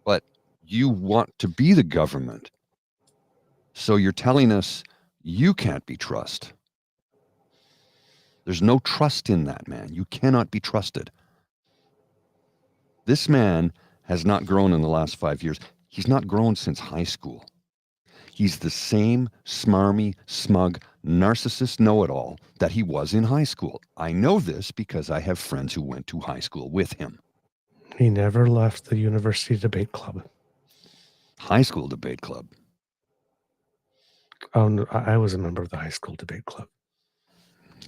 But you want to be the government. So you're telling us you can't be trusted. There's no trust in that man. You cannot be trusted. This man has not grown in the last 5 years. He's not grown since high school. He's the same smarmy, smug, narcissist know-it-all that he was in high school. I know this because I have friends who went to high school with him. He never left the university debate club. High school debate club. Oh, no, I was a member of the high school debate club.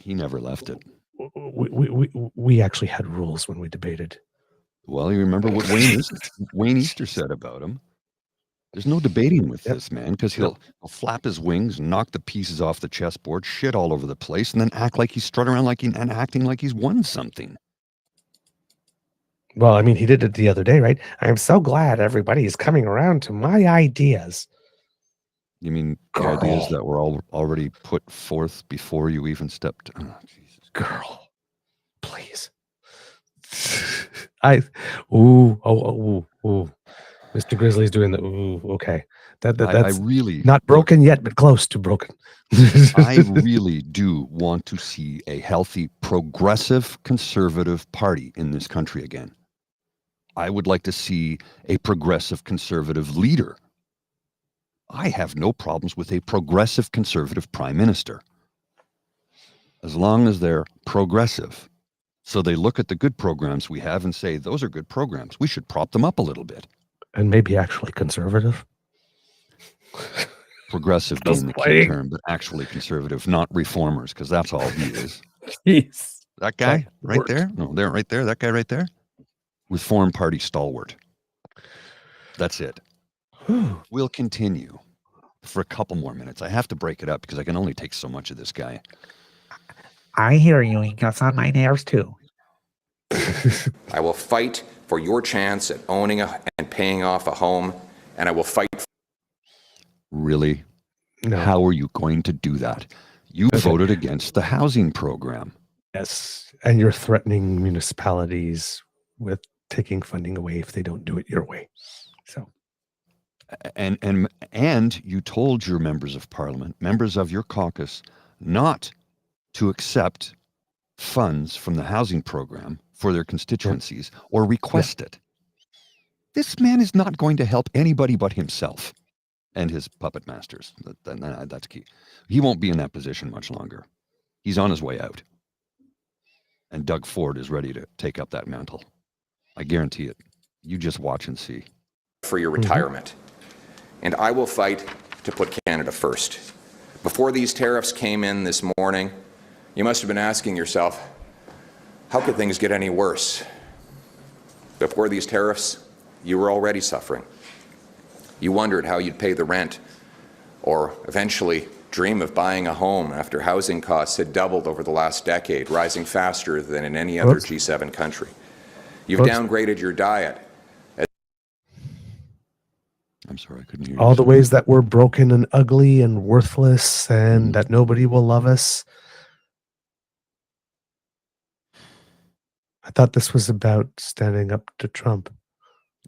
He never left it. We actually had rules when we debated. Well, you remember what Wayne Easter said about him. There's no debating with this man because he'll flap his wings and knock the pieces off the chessboard, shit all over the place, and then act like he's strutting around and acting like he's won something. Well, I mean, he did it the other day, right? I'm so glad everybody's coming around to my ideas. You mean the ideas that were already put forth before you even stepped? Oh, Jesus. Girl, please. Mr. Grizzly's doing the okay. That's I really not broken yet, but close to broken. I really do want to see a healthy, progressive, conservative party in this country again. I would like to see a progressive, conservative leader. I have no problems with a progressive, conservative prime minister, as long as they're progressive. So they look at the good programs we have and say, those are good programs. We should prop them up a little bit. And maybe actually conservative. Progressive being the key term, but actually conservative, not reformers, because that's all he is. Jeez. That guy right there? No, there, right there. That guy right there? Reform Party stalwart. That's it. We'll continue for a couple more minutes. I have to break it up because I can only take so much of this guy. I hear you. He gets on my nerves too. I will fight for your chance at owning and paying off a home, and I will fight. Really? No. How are you going to do that? You voted against the housing program. Yes, and you're threatening municipalities with taking funding away if they don't do it your way. So, and you told your members of parliament, members of your caucus, not to accept funds from the housing program for their constituencies or request it. This man is not going to help anybody but himself and his puppet masters. That's key. He won't be in that position much longer. He's on his way out. And Doug Ford is ready to take up that mantle. I guarantee it. You just watch and see. For your retirement. And I will fight to put Canada first. Before these tariffs came in this morning, you must have been asking yourself, how could things get any worse? Before these tariffs, you were already suffering. You wondered how you'd pay the rent, or eventually dream of buying a home after housing costs had doubled over the last decade, rising faster than in any other G7 country. You've downgraded your diet. I'm sorry, I couldn't hear you. All the ways that we're broken and ugly and worthless and that nobody will love us. I thought this was about standing up to Trump.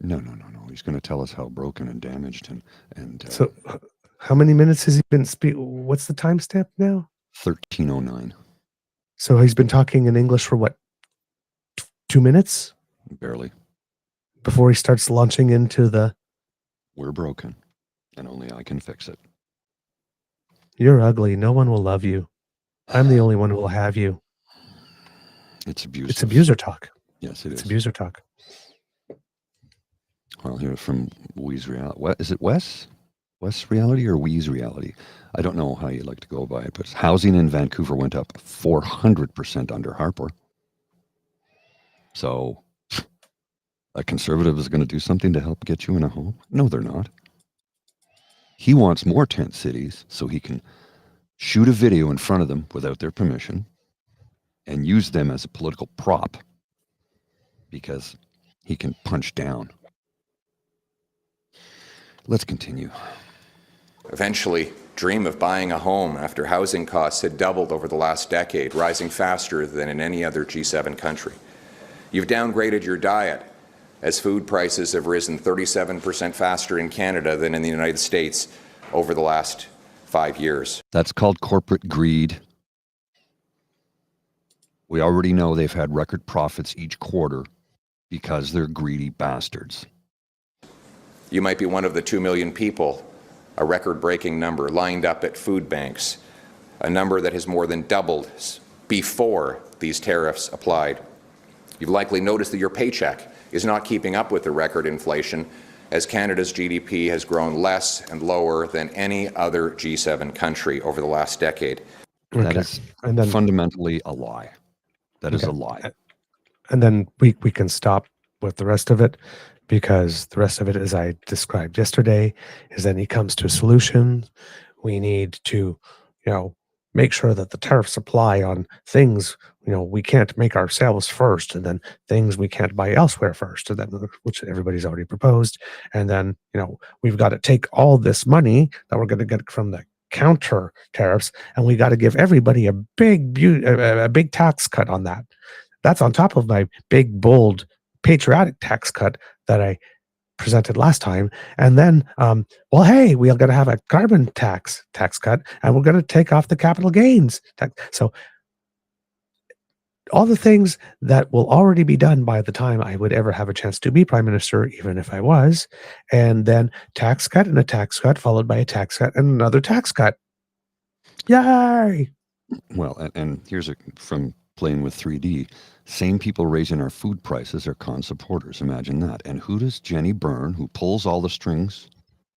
No. He's going to tell us how broken and damaged and so how many minutes has he been speaking? What's the timestamp now? 13:09. So he's been talking in English for what? 2 minutes? Barely. Before he starts launching into the... We're broken. and only I can fix it. You're ugly. No one will love you. I'm the only one who will have you. It's abusive. It's abuser talk. Yes, it is. It's abuser talk. Well, here from Wheeze Reality. What is it, Wes? Wes Reality or Wheeze Reality? I don't know how you like to go by it, but housing in Vancouver went up 400% under Harper. So a conservative is going to do something to help get you in a home? No, they're not. He wants more tent cities so he can shoot a video in front of them without their permission and use them as a political prop because he can punch down. Let's continue. Eventually dream of buying a home after housing costs had doubled over the last decade, rising faster than in any other G7 country. You've downgraded your diet as food prices have risen 37% faster in Canada than in the United States over the last 5 years. That's called corporate greed. We already know they've had record profits each quarter because they're greedy bastards. You might be one of the 2 million people, a record-breaking number, lined up at food banks, a number that has more than doubled before these tariffs applied. You've likely noticed that your paycheck is not keeping up with the record inflation, as Canada's GDP has grown less and lower than any other G7 country over the last decade. Okay. That is and then, fundamentally a lie. That is a lie. And then we can stop with the rest of it, because the rest of it, as I described yesterday, is then he comes to a solution. We need to, make sure that the tariffs apply on things, we can't make ourselves first, and then things we can't buy elsewhere first, and then, which everybody's already proposed. And then, we've got to take all this money that we're going to get from the counter tariffs, and we got to give everybody a big tax cut on that. That's on top of my big, bold, patriotic tax cut that I presented last time. And then, hey, we are going to have a carbon tax cut, and we're going to take off the capital gains tax. So all the things that will already be done by the time I would ever have a chance to be prime minister, even if I was, and then tax cut and a tax cut followed by a tax cut and another tax cut. Yay! Well, and here's from playing with 3D. Same people raising our food prices are Con supporters. Imagine that. And who does Jenny Byrne, who pulls all the strings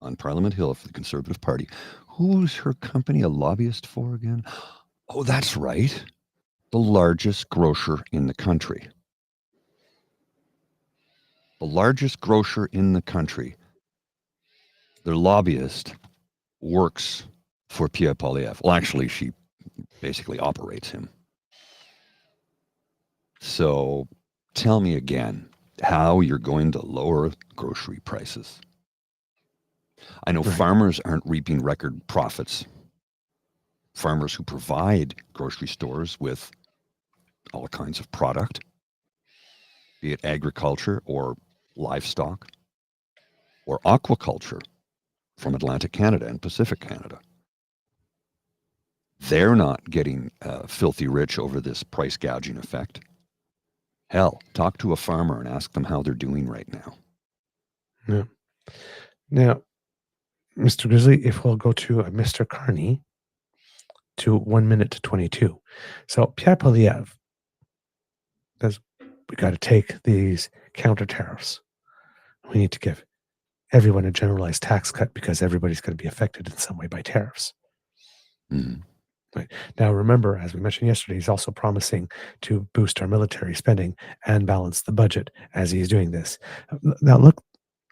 on Parliament Hill for the Conservative Party, who's her company a lobbyist for again? Oh, that's right. The largest grocer in the country. The largest grocer in the country. Their lobbyist works for Pierre Poilievre. Well, actually, she basically operates him. So tell me again how you're going to lower grocery prices. I know farmers aren't reaping record profits. Farmers who provide grocery stores with all kinds of product, be it agriculture or livestock or aquaculture from Atlantic Canada and Pacific Canada. They're not getting filthy rich over this price gouging effect. Hell, talk to a farmer and ask them how they're doing right now. Yeah. Now, Mr. Grizzly, if we'll go to Mr. Carney to 1 minute to 22. So Pierre Poilievre says we got to take these counter tariffs. We need to give everyone a generalized tax cut because everybody's going to be affected in some way by tariffs. Mm-hmm. Right. Now, remember, as we mentioned yesterday, he's also promising to boost our military spending and balance the budget as he's doing this. Now, look,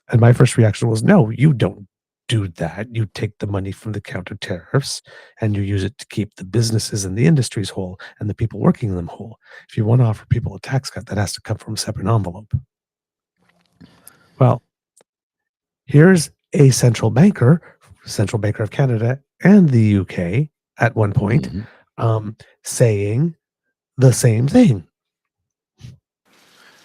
and my first reaction was, no, you don't do that. You take the money from the counter tariffs and you use it to keep the businesses and the industries whole and the people working in them whole. If you want to offer people a tax cut, that has to come from a separate envelope. Well, here's a central banker of Canada and the UK, at one point, saying the same thing.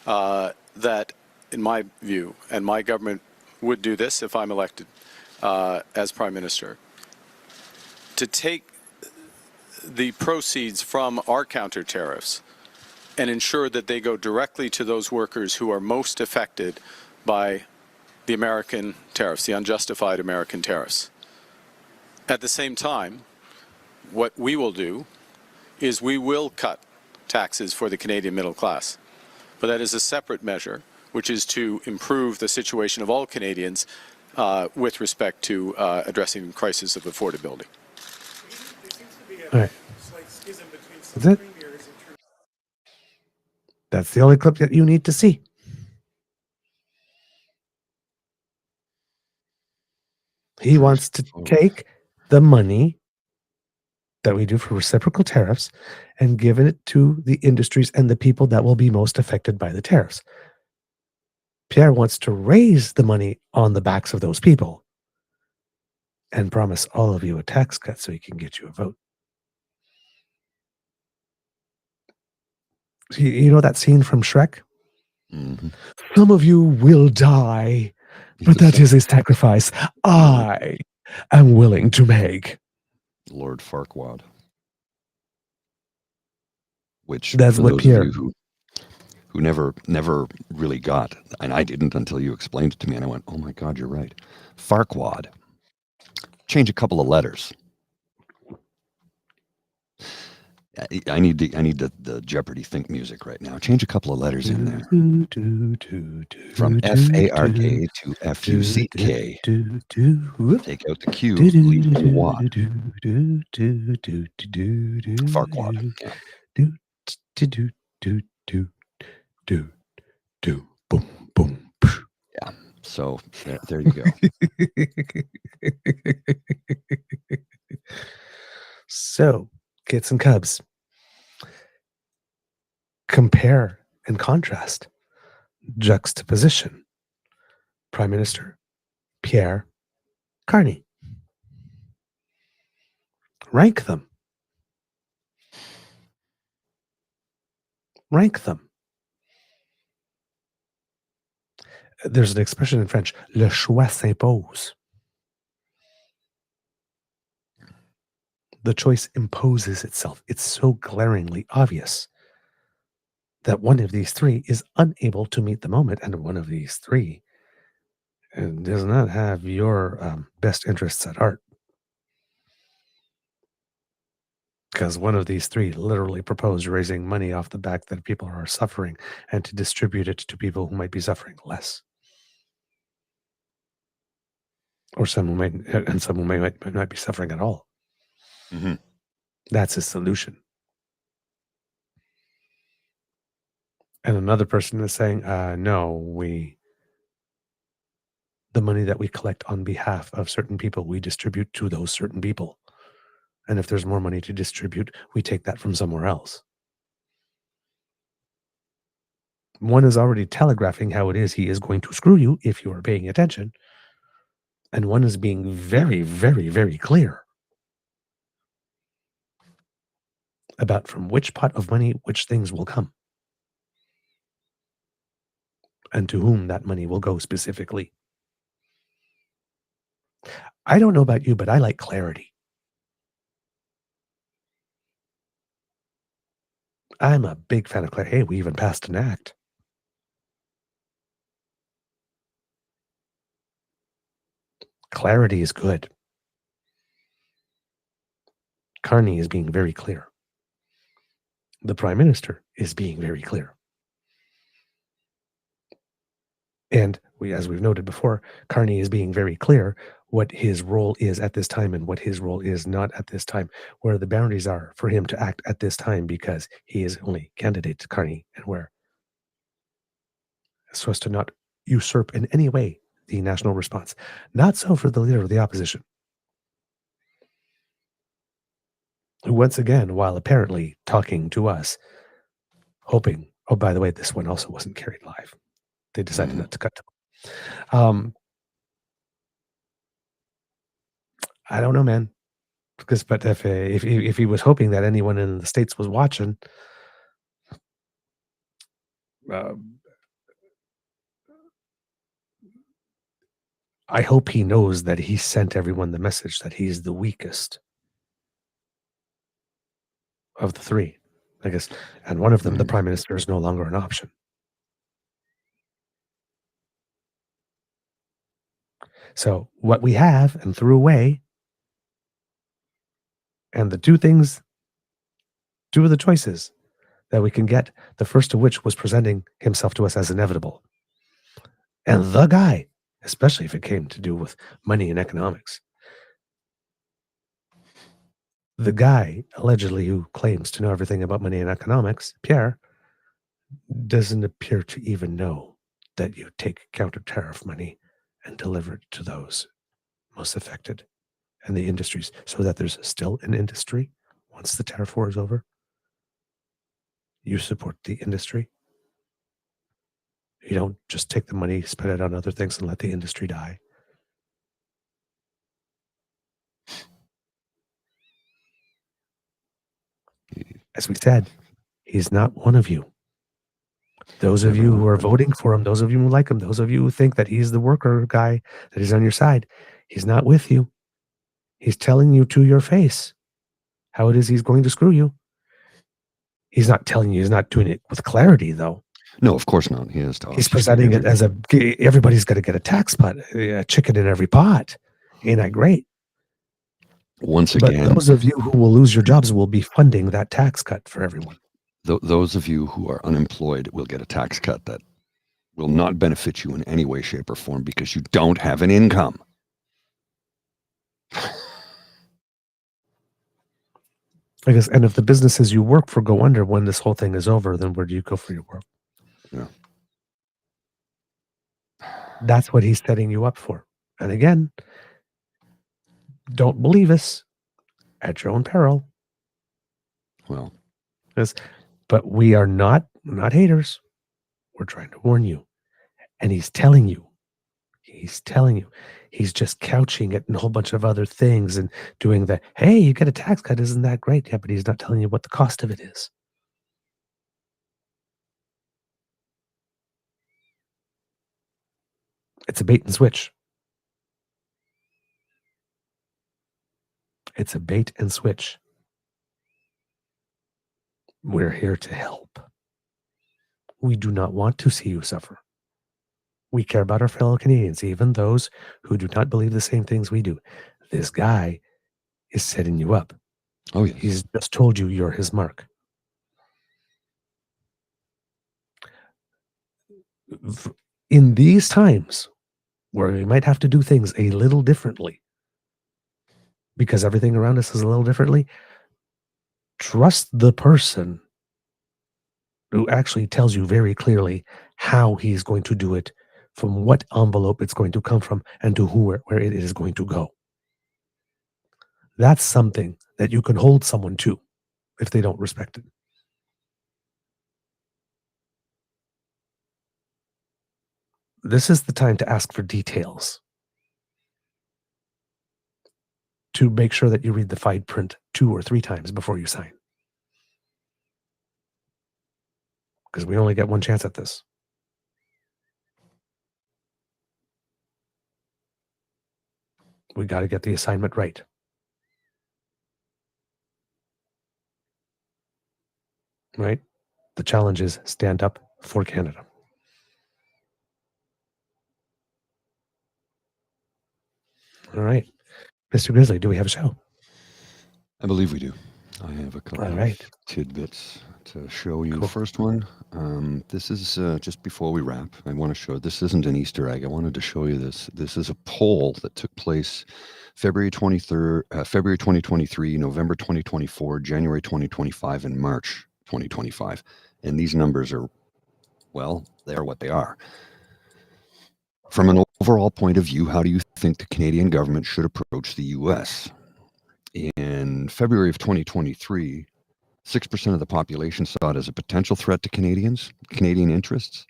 That, in my view, and my government would do this if I'm elected as Prime Minister, to take the proceeds from our counter tariffs and ensure that they go directly to those workers who are most affected by the American tariffs, the unjustified American tariffs. At the same time, what we will do is we will cut taxes for the Canadian middle class. But that is a separate measure, which is to improve the situation of all Canadians with respect to addressing the crisis of affordability. All right. That's it. That's the only clip that you need to see. He wants to take the money that we do for reciprocal tariffs and give it to the industries and the people that will be most affected by the tariffs. Pierre wants to raise the money on the backs of those people and promise all of you a tax cut so he can get you a vote. You know that scene from Shrek? Mm-hmm. Some of you will die, but that is a sacrifice I am willing to make. Lord Farquaad. Which, that's for what those Pierre. of you who never really got, and I didn't until you explained it to me, and I went, oh my God, you're right. Farquaad. Change a couple of letters. I need the Jeopardy think music right now. Change a couple of letters in there. From F-A-R-K to F-U-C-K. Take out the Q, leave the wad. Farquaad. Yeah. So there you go. So, kids and cubs, compare and contrast, juxtaposition. Prime Minister Pierre Carney. Rank them. Rank them. There's an expression in French, le choix s'impose. The choice imposes itself. It's so glaringly obvious that one of these three is unable to meet the moment, and one of these three does not have your best interests at heart. Because one of these three literally proposed raising money off the back that people are suffering and to distribute it to people who might be suffering less. Or some who might not be suffering at all. Mm-hmm. That's his solution. And another person is saying, no, the money that we collect on behalf of certain people, we distribute to those certain people. And if there's more money to distribute, we take that from somewhere else. One is already telegraphing how it is he is going to screw you if you are paying attention. And one is being very, very, very clear about from which pot of money which things will come. And to whom that money will go specifically. I don't know about you, but I like clarity. I'm a big fan of clarity. Hey, we even passed an act. Clarity is good. Carney is being very clear. The Prime Minister is being very clear. And as we've noted before, Carney is being very clear what his role is at this time and what his role is not at this time, where the boundaries are for him to act at this time because he is only candidate to Carney, and where, so as to not usurp in any way the national response. Not so for the leader of the opposition, who once again, while apparently talking to us, hoping, oh, by the way, this one also wasn't carried live. They decided not to cut to I don't know, man. But if he was hoping that anyone in the States was watching, I hope he knows that he sent everyone the message that he's the weakest of the three, I guess. And one of them, the Prime Minister, is no longer an option. So what we have and threw away, and the two of the choices that we can get, the first of which was presenting himself to us as inevitable. And the guy, especially if it came to do with money and economics, the guy allegedly who claims to know everything about money and economics, Pierre, doesn't appear to even know that you take counter tariff money and deliver it to those most affected and the industries, so that there's still an industry once the tariff war is over. You support the industry. You don't just take the money, spend it on other things, and let the industry die. As we said, he's not one of you. Those of you who are voting for him, those of you who like him, those of you who think that he's the worker guy, that he's on your side, he's not with you. He's telling you to your face how it is he's going to screw you. He's not telling you, he's not doing it with clarity, though. No, of course not. He is. He's presenting it as everybody's got to get a tax pot, a chicken in every pot. Ain't that great? Once again, but those of you who will lose your jobs will be funding that tax cut for everyone. Those of you who are unemployed will get a tax cut that will not benefit you in any way, shape, or form because you don't have an income. I guess, and if the businesses you work for go under when this whole thing is over, then where do you go for your work? Yeah. That's what he's setting you up for. And again, don't believe us at your own peril. Well, but we are not haters. We're trying to warn you. And he's telling you. He's just couching it in a whole bunch of other things and doing the, hey, you get a tax cut, isn't that great? Yeah, but he's not telling you what the cost of it is. It's a bait and switch. It's a bait and switch. We're here to help. We do not want to see you suffer. We care about our fellow Canadians, even those who do not believe the same things we do. This guy is setting you up. Oh, yes. He's just told you you're his mark. In these times where we might have to do things a little differently, because everything around us is a little differently, trust the person who actually tells you very clearly how he's going to do it, from what envelope it's going to come from, and to where it is going to go. That's something that you can hold someone to if they don't respect it. This is the time to ask for details, to make sure that you read the fine print 2 or 3 times before you sign. Because we only get one chance at this. We got to get the assignment right. Right? The challenge is stand up for Canada. All right. Mr. Grizzly, do we have a show? I believe we do. I have a couple of tidbits to show you. Cool. First one, this is just before we wrap. I want to show, this isn't an Easter egg. I wanted to show you this. This is a poll that took place February 2023, November 2024, January 2025, and March 2025. And these numbers are, well, they are what they are. From an overall point of view, how do you think the Canadian government should approach the U.S.? In February of 2023, 6% of the population saw it as a potential threat to Canadian interests.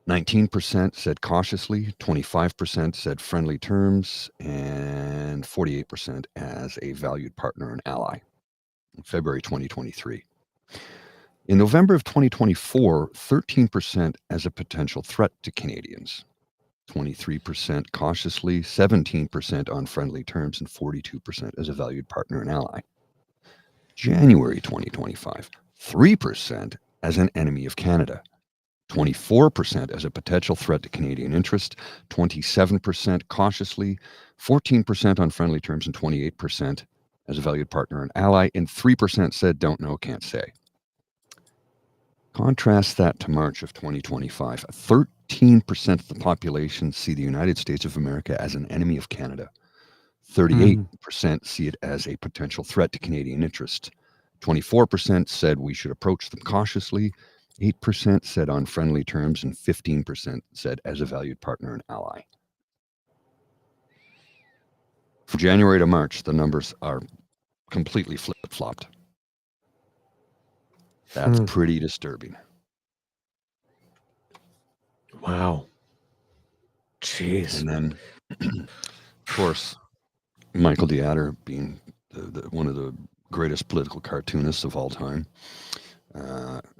19% said cautiously, 25% said friendly terms, and 48% as a valued partner and ally. In February 2023. In November of 2024, 13% as a potential threat to Canadians. 23% cautiously, 17% on friendly terms, and 42% as a valued partner and ally. January 2025, 3% as an enemy of Canada, 24% as a potential threat to Canadian interest, 27% cautiously, 14% on friendly terms, and 28% as a valued partner and ally, and 3% said don't know, can't say. Contrast that to March of 2025. 13% of the population see the United States of America as an enemy of Canada. 38% see it as a potential threat to Canadian interest. 24% said we should approach them cautiously. 8% said on friendly terms, and 15% said as a valued partner and ally. From January to March, the numbers are completely flip-flopped. That's pretty disturbing. Wow. Jeez. And then, of course, Michael DeAtter, being one of the greatest political cartoonists of all time,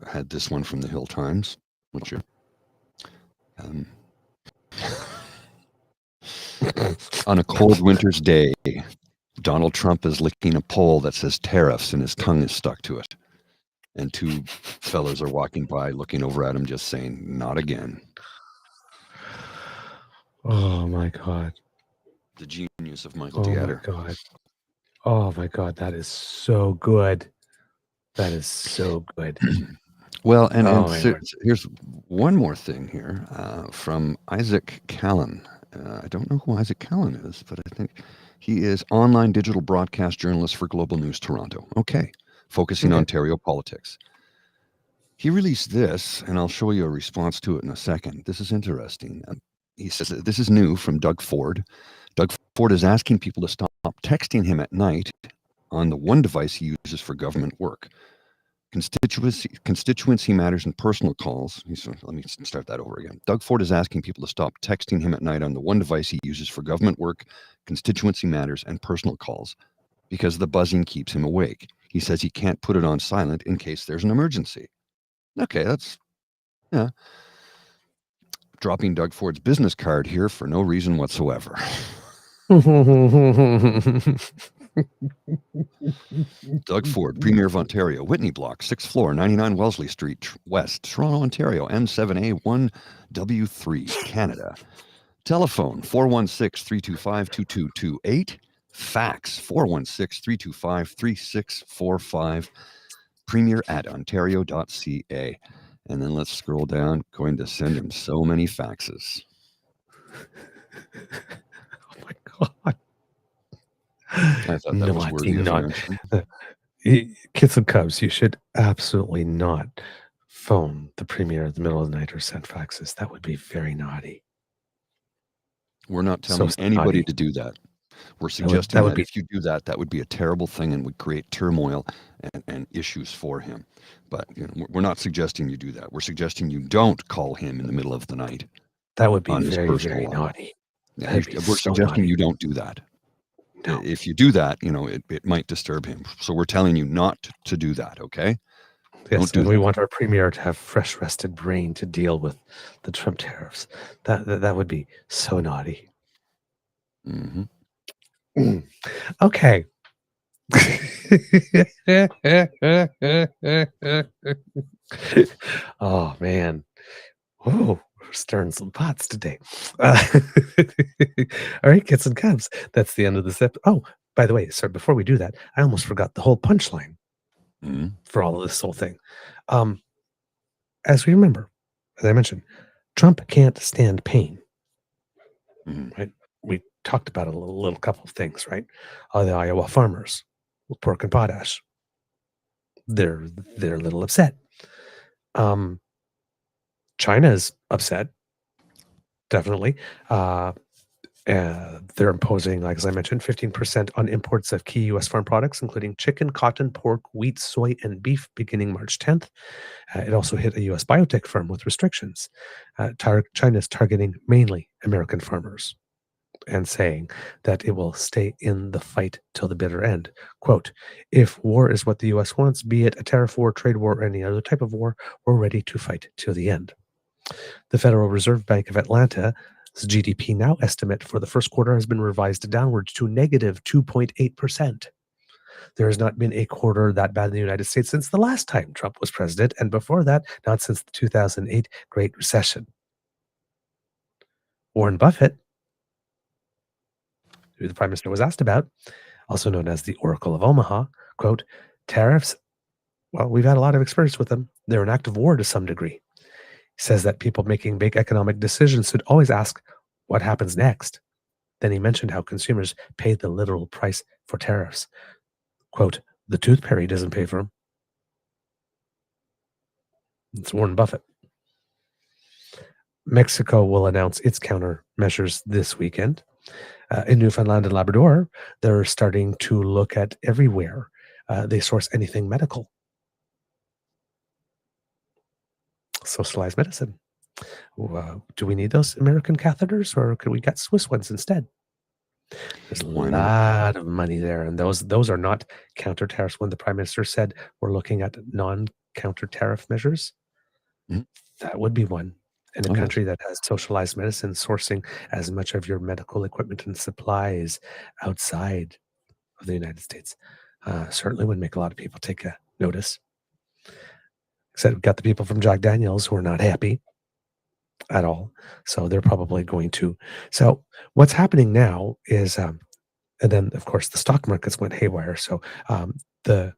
had this one from the Hill Times, which on a cold winter's day, Donald Trump is licking a pole that says tariffs and his tongue is stuck to it. And two fellows are walking by looking over at him just saying, not again. Oh my God. The genius of Michael DeAtter. Oh my God. Oh my God. That is so good. That is so good. Well, and here's one more thing here from Isaac Callan. I don't know who Isaac Callan is, but I think he is online digital broadcast journalist for Global News Toronto. Okay. Focusing on Ontario politics. He released this, and I'll show you a response to it in a second. This is interesting. He says that this is new from Doug Ford. Doug Ford is asking people to stop texting him at night on the one device he uses for government work. Constituency matters and personal calls. Let me start that over again. Doug Ford is asking people to stop texting him at night on the one device he uses for government work, constituency matters, and personal calls because the buzzing keeps him awake. He says he can't put it on silent in case there's an emergency. Okay, yeah. Dropping Doug Ford's business card here for no reason whatsoever. Doug Ford, Premier of Ontario, Whitney Block, 6th floor, 99 Wellesley Street, West, Toronto, Ontario, M7A1W3, Canada. Telephone 416-325-2228. Fax 416-325-3645. premier@ontario.ca. And then let's scroll down. Going to send him so many faxes. Oh my God. I thought that was worthy of mention. Kids and Cubs, you should absolutely not phone the premier in the middle of the night or send faxes. That would be very naughty. We're not telling anybody to do that. We're suggesting that if you do that, that would be a terrible thing and would create turmoil and issues for him. But we're not suggesting you do that. We're suggesting you don't call him in the middle of the night. That would be very, very naughty. Yeah, we're suggesting you don't do that. No. If you do that, it might disturb him. So we're telling you not to do that, okay? Yes, we want our premier to have fresh, rested brain to deal with the Trump tariffs. That would be so naughty. Mm-hmm. Okay. Oh man. Whoa, we're stirring some pots today. All right, kids and cubs. That's the end of this episode. Oh, by the way, sorry, before we do that, I almost forgot the whole punchline for all of this whole thing. As we remember, as I mentioned, Trump can't stand pain. Right? We talked about a little couple of things, right? The Iowa farmers with pork and potash. They're a little upset. China's upset, definitely. They're imposing, like as I mentioned, 15% on imports of key U.S. farm products, including chicken, cotton, pork, wheat, soy, and beef, beginning March 10th. It also hit a U.S. biotech firm with restrictions. China's targeting mainly American farmers and saying that it will stay in the fight till the bitter end. Quote, if war is what the U.S. wants, be it a tariff war, trade war, or any other type of war, we're ready to fight till the end. The Federal Reserve Bank of Atlanta's GDP now estimate for the first quarter has been revised downwards to negative 2.8%. There has not been a quarter that bad in the United States since the last time Trump was president, and before that, not since the 2008 Great Recession. Warren Buffett, who the Prime Minister was asked about, also known as the Oracle of Omaha, quote, tariffs, well, we've had a lot of experience with them. They're an act of war to some degree. He says that people making big economic decisions should always ask what happens next. Then he mentioned how consumers pay the literal price for tariffs. Quote, the tooth fairy doesn't pay for them. It's Warren Buffett. Mexico will announce its countermeasures this weekend. In Newfoundland and Labrador, they're starting to look at everywhere they source anything medical. Socialized medicine. Do we need those American catheters, or could we get Swiss ones instead? There's a lot of money there, and those are not counter tariffs. When the Prime Minister said we're looking at non-counter tariff measures, that would be one. In a country that has socialized medicine, sourcing as much of your medical equipment and supplies outside of the United States certainly would make a lot of people take a notice. Except we've got the people from Jack Daniels who are not happy at all. So they're probably going to. So what's happening now is, and then of course the stock markets went haywire. So the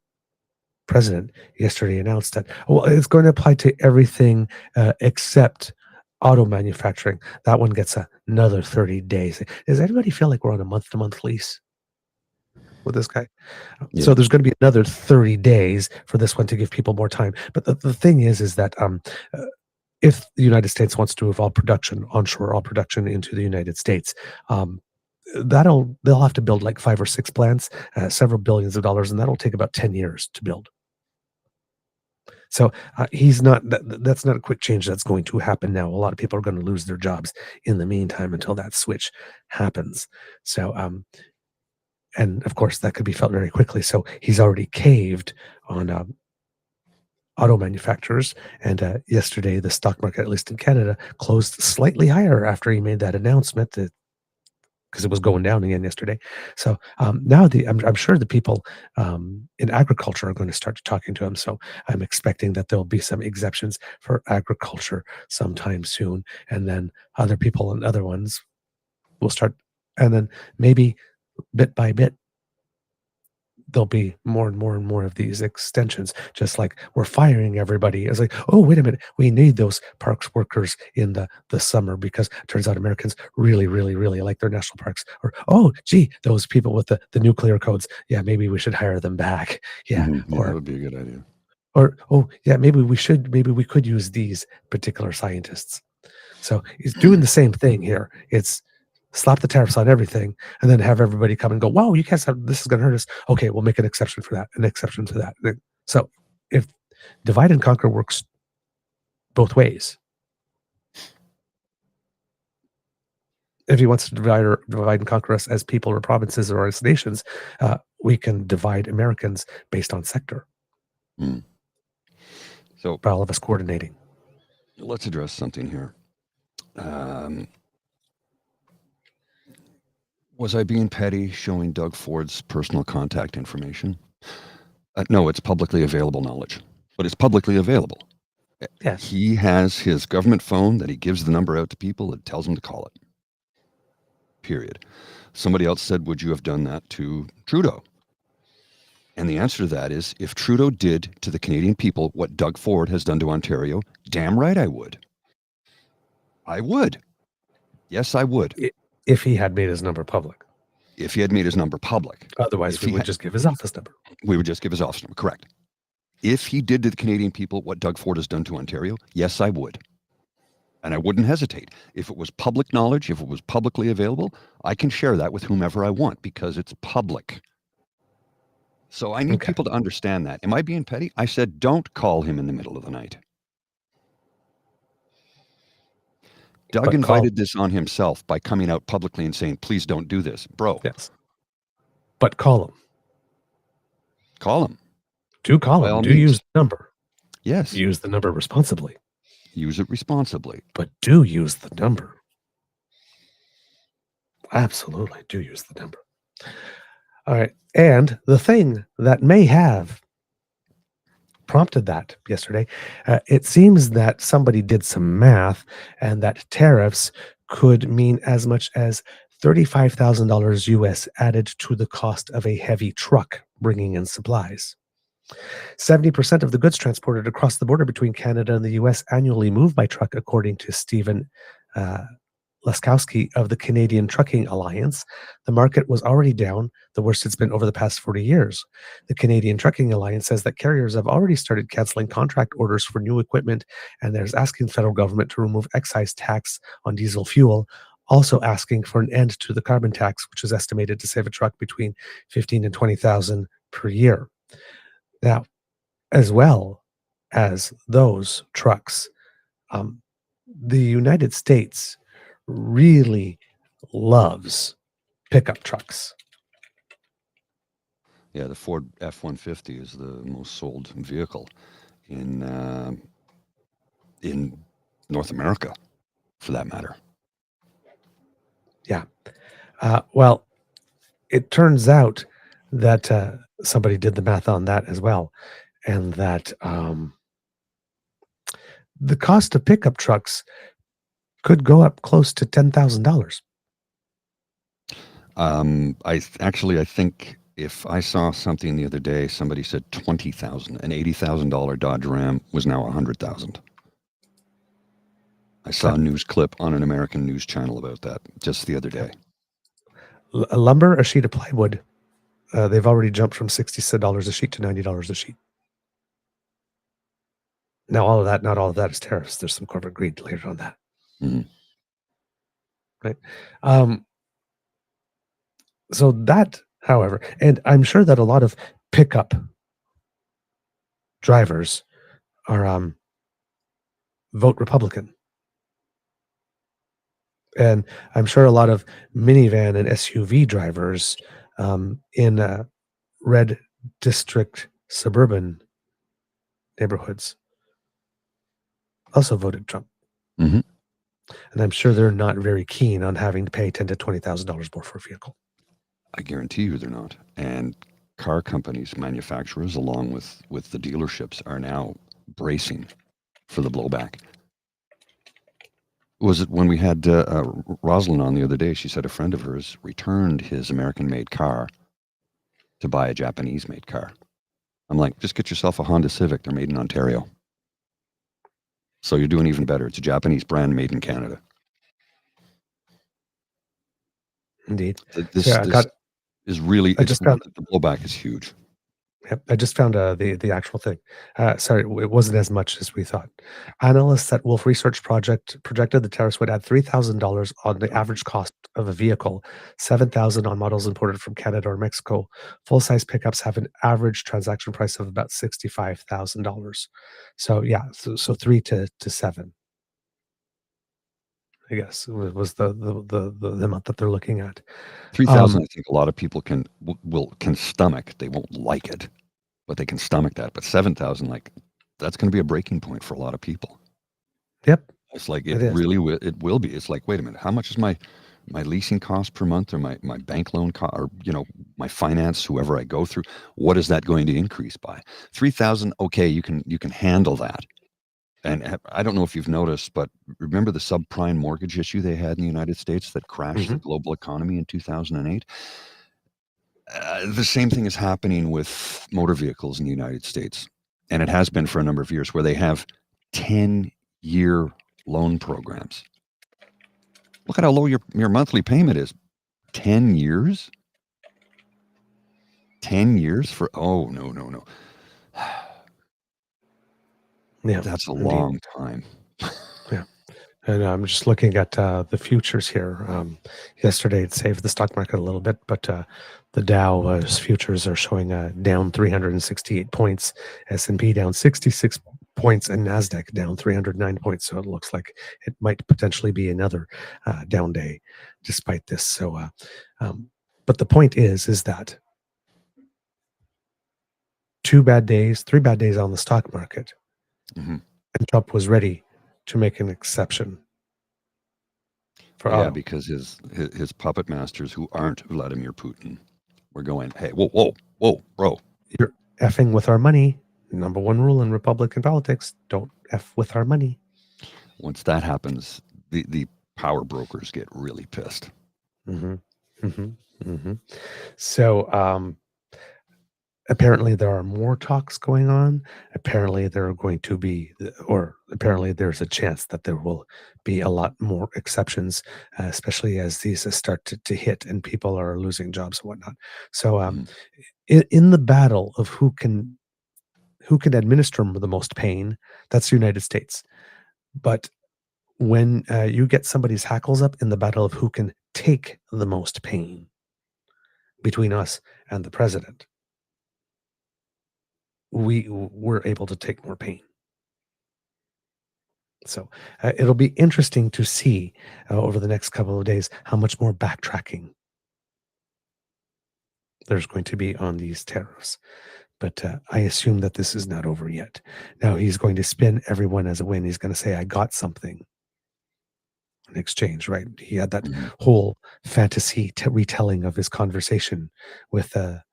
president yesterday announced that, well, it's going to apply to everything except auto manufacturing. That one gets another 30 days. Does anybody feel like we're on a month-to-month lease with this guy? Yeah. So there's going to be another 30 days for this one to give people more time. But the thing is that if the United States wants to move all production, onshore all production into the United States, they'll have to build like 5 or 6 plants, several billions of dollars, and that'll take about 10 years to build. So that's not a quick change that's going to happen now. A lot of people are going to lose their jobs in the meantime until that switch happens. So, and of course that could be felt very quickly. So he's already caved on auto manufacturers. And yesterday, the stock market, at least in Canada, closed slightly higher after he made that announcement because it was going down again yesterday. So now I'm sure the people in agriculture are going to start talking to him. So I'm expecting that there'll be some exemptions for agriculture sometime soon. And then other people and other ones will start. And then maybe bit by bit, there'll be more and more and more of these extensions, just like we're firing everybody. It's like, oh, wait a minute, we need those parks workers in the summer because it turns out Americans really, really, really like their national parks. Or, oh, gee, those people with the nuclear codes, yeah, maybe we should hire them back. Yeah, or that would be a good idea. Or, oh, yeah, maybe we could use these particular scientists. So it's doing the same thing here. It's slap the tariffs on everything, and then have everybody come and go, wow, you can't have, this is going to hurt us. Okay, we'll make an exception for that, an exception to that. So if divide and conquer works both ways, if he wants to divide and conquer us as people or provinces or as nations, we can divide Americans based on sector. So by all of us coordinating. Let's address something here. Was I being petty showing Doug Ford's personal contact information? No, it's publicly available knowledge, but it's publicly available. Yes. He has his government phone that he gives the number out to people that tells them to call it. Period. Somebody else said, would you have done that to Trudeau? And the answer to that is, if Trudeau did to the Canadian people what Doug Ford has done to Ontario, damn right I would. I would. Yes, I would. If he had made his number public. If he had made his number public. Otherwise, we would just give his office number. We would just give his office number, correct. If he did to the Canadian people what Doug Ford has done to Ontario, yes, I would. And I wouldn't hesitate. If it was public knowledge, if it was publicly available, I can share that with whomever I want because it's public. So I need people to understand that. Am I being petty? I said, don't call him in the middle of the night. Doug invited this on himself by coming out publicly and saying, please don't do this. Bro. Yes. But call him. Call him. Do call him. Do use the number. Yes. Use the number responsibly. Use it responsibly. But do use the number. Absolutely. Do use the number. All right. And the thing that may have prompted that yesterday, it seems that somebody did some math and that tariffs could mean as much as $35,000 US added to the cost of a heavy truck bringing in supplies. 70% of the goods transported across the border between Canada and the US annually move by truck, according to Stephen Laskowski of the Canadian Trucking Alliance. The market was already down, the worst it's been over the past 40 years. The Canadian Trucking Alliance says that carriers have already started canceling contract orders for new equipment, and there's asking the federal government to remove excise tax on diesel fuel, also asking for an end to the carbon tax, which is estimated to save a truck between $15,000 and $20,000 per year. Now, as well as those trucks, the United States really loves pickup trucks. Yeah, the Ford F-150 is the most sold vehicle in North America, for that matter. Yeah. Well, it turns out that somebody did the math on that as well, and that the cost of pickup trucks could go up close to $10,000. I think if I saw something the other day, somebody said $20,000, an $80,000 Dodge Ram was now $100,000. I saw a news clip on an American news channel about that just the other day. Lumber, a sheet of plywood, they've already jumped from $60 a sheet to $90 a sheet. Now, not all of that is tariffs. There's some corporate greed later on that. Mm-hmm. Right. So that, however, and I'm sure that a lot of pickup drivers are vote Republican. And I'm sure a lot of minivan and SUV drivers in red district suburban neighborhoods also voted Trump. Mm-hmm. And I'm sure they're not very keen on having to pay $10,000 to $20,000 more for a vehicle. I guarantee you they're not. And car companies, manufacturers, along with the dealerships, are now bracing for the blowback. Was it when we had Rosalind on the other day? She said a friend of hers returned his American-made car to buy a Japanese-made car. I'm like, just get yourself a Honda Civic. They're made in Ontario. So you're doing even better. It's a Japanese brand made in Canada. Indeed. This is really, the blowback is huge. Yep, I just found the actual thing. Sorry, it wasn't as much as we thought. Analysts at Wolf Research projected the tariffs would add $3,000 on the average cost of a vehicle, $7,000 on models imported from Canada or Mexico. Full-size pickups have an average transaction price of about $65,000. So yeah, so 3 to 7, I guess, was the amount that they're looking at. 3,000, I think a lot of people can stomach. They won't like it, but they can stomach that. But 7,000, that's going to be a breaking point for a lot of people. Yep. It's like it will be. It's like, wait a minute, how much is my leasing cost per month, or my bank loan cost, or my finance, whoever I go through? What is that going to increase by? 3,000. Okay, you can handle that. And I don't know if you've noticed, but remember the subprime mortgage issue they had in the United States that crashed the global economy in 2008? The same thing is happening with motor vehicles in the United States. And it has been for a number of years, where they have 10-year loan programs. Look at how low your monthly payment is. 10 years? 10 years for, oh, no. Yeah, that's a long time. Yeah, and I'm just looking at the futures here. Yesterday it saved the stock market a little bit, but the Dow futures are showing down 368 points, S&P down 66 points, and NASDAQ down 309 points. So it looks like it might potentially be another down day despite this. So, but the point is that 3 bad days on the stock market. Mm-hmm. And Trump was ready to make an exception for auto. Because his puppet masters, who aren't Vladimir Putin, We're going, hey, whoa, bro. You're effing with our money. Number one rule in Republican politics, don't F with our money. Once that happens, the power brokers get really pissed. Mm-hmm. Mm-hmm. Mm-hmm. So apparently there are more talks going on. Apparently there are going to be, or apparently there's a chance that there will be a lot more exceptions, especially as these start to hit and people are losing jobs and whatnot. So in the battle of who can administer the most pain, that's the United States. But when you get somebody's hackles up in the battle of who can take the most pain between us and the president, we're able to take more pain. So it'll be interesting to see over the next couple of days how much more backtracking there's going to be on these tariffs. But I assume that this is not over yet. Now he's going to spin everyone as a win. He's going to say, I got something in exchange, right? He had that whole fantasy retelling of his conversation with the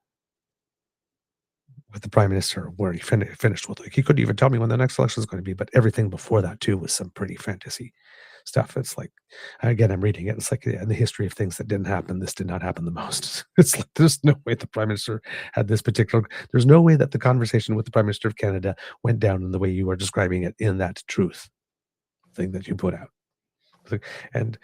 prime minister, where he finished with, like, he couldn't even tell me when the next election is going to be, but everything before that too was some pretty fantasy stuff. It's like, again, I'm reading it. It's like in the history of things that didn't happen, this did not happen the most. It's like there's no way the prime minister had this particular. There's no way that the conversation with the prime minister of Canada went down in the way you are describing it in that truth thing that you put out. And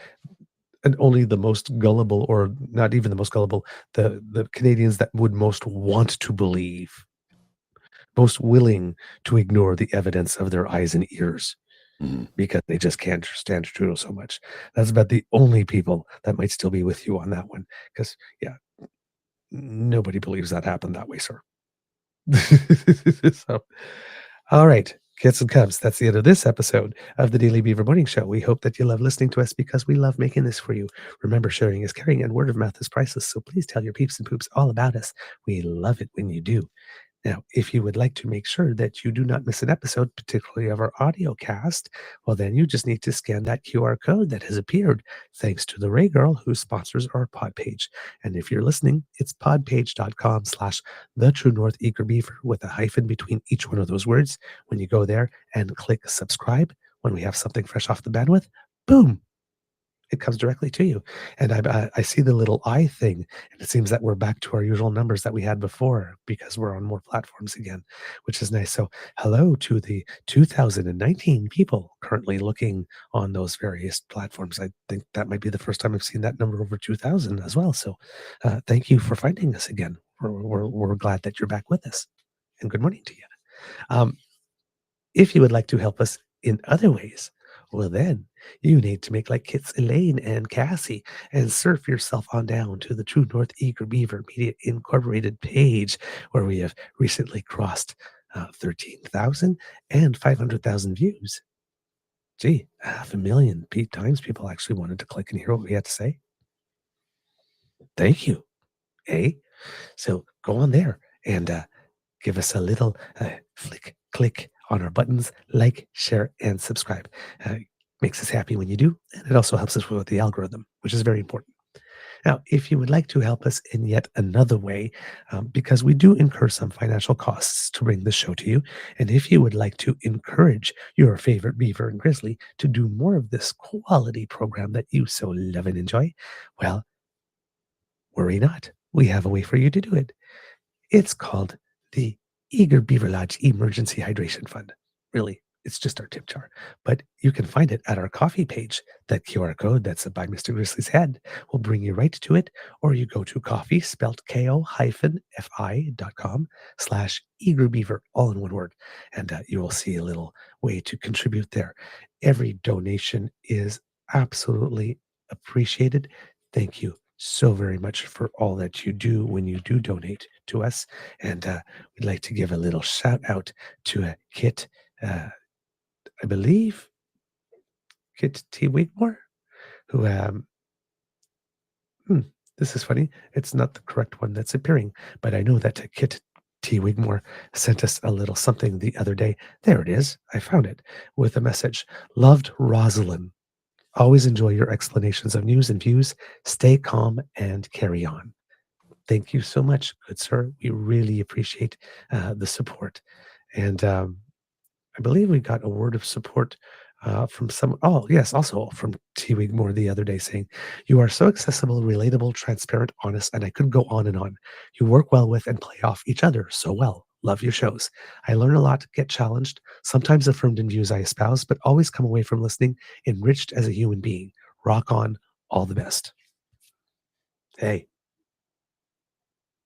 only the most gullible, or not even the most gullible, the Canadians that would most want to believe, most willing to ignore the evidence of their eyes and ears because they just can't stand Trudeau so much. That's about the only people that might still be with you on that one. Because, yeah, nobody believes that happened that way, sir. So, all right, kids and cubs, that's the end of this episode of the Daily Beaver Morning Show. We hope that you love listening to us because we love making this for you. Remember, sharing is caring and word of mouth is priceless. So please tell your peeps and poops all about us. We love it when you do. Now, if you would like to make sure that you do not miss an episode, particularly of our audio cast, well, then you just need to scan that QR code that has appeared thanks to the Ray Girl who sponsors our pod page. And if you're listening, it's podpage.com/The True North Eager Beaver with a hyphen between each one of those words. When you go there and click subscribe, when we have something fresh off the bandwidth, boom, it comes directly to you. And I see the little eye thing, and it seems that we're back to our usual numbers that we had before because we're on more platforms again, which is nice. So hello to the 2019 people currently looking on those various platforms. I think that might be the first time I've seen that number over 2,000 as well. So thank you for finding us again. We're glad that you're back with us, and good morning to you. If you would like to help us in other ways, well, then you need to make like Kits, Elaine, and Cassie and surf yourself on down to the True North Eager Beaver Media Incorporated page, where we have recently crossed 13,000 and 500,000 views. Gee, 500,000 times people actually wanted to click and hear what we had to say. Thank you. So go on there and give us a little click on our buttons, like, share, and subscribe. Makes us happy when you do, and it also helps us with the algorithm, which is very important. Now, if you would like to help us in yet another way, because we do incur some financial costs to bring this show to you, and if you would like to encourage your favorite beaver and grizzly to do more of this quality program that you so love and enjoy, well, worry not. We have a way for you to do it. It's called the Eager Beaver Lodge Emergency Hydration Fund. Really, it's just our tip jar. But you can find it at our coffee page. That QR code that's by Mr. Grizzly's head will bring you right to it. Or you go to coffee, spelled ko-fi.com/eagerbeaver, all in one word. And you will see a little way to contribute there. Every donation is absolutely appreciated. Thank you so very much for all that you do when you do donate to us. And we'd like to give a little shout out to Kit, I believe, Kit T. Wigmore, who, this is funny. It's not the correct one that's appearing, but I know that Kit T. Wigmore sent us a little something the other day. There it is. I found it with a message. Loved Rosalind. Always enjoy your explanations of news and views. Stay calm and carry on. thank you so much, good sir. We really appreciate the support. And I believe we got a word of support from some. Oh, yes, also from T. Wigmore the other day saying, "You are so accessible, relatable, transparent, honest, and I could go on and on. You work well with and play off each other so well. Love your shows. I learn a lot, get challenged, sometimes affirmed in views I espouse, but always come away from listening enriched as a human being. Rock on, all the best." Hey,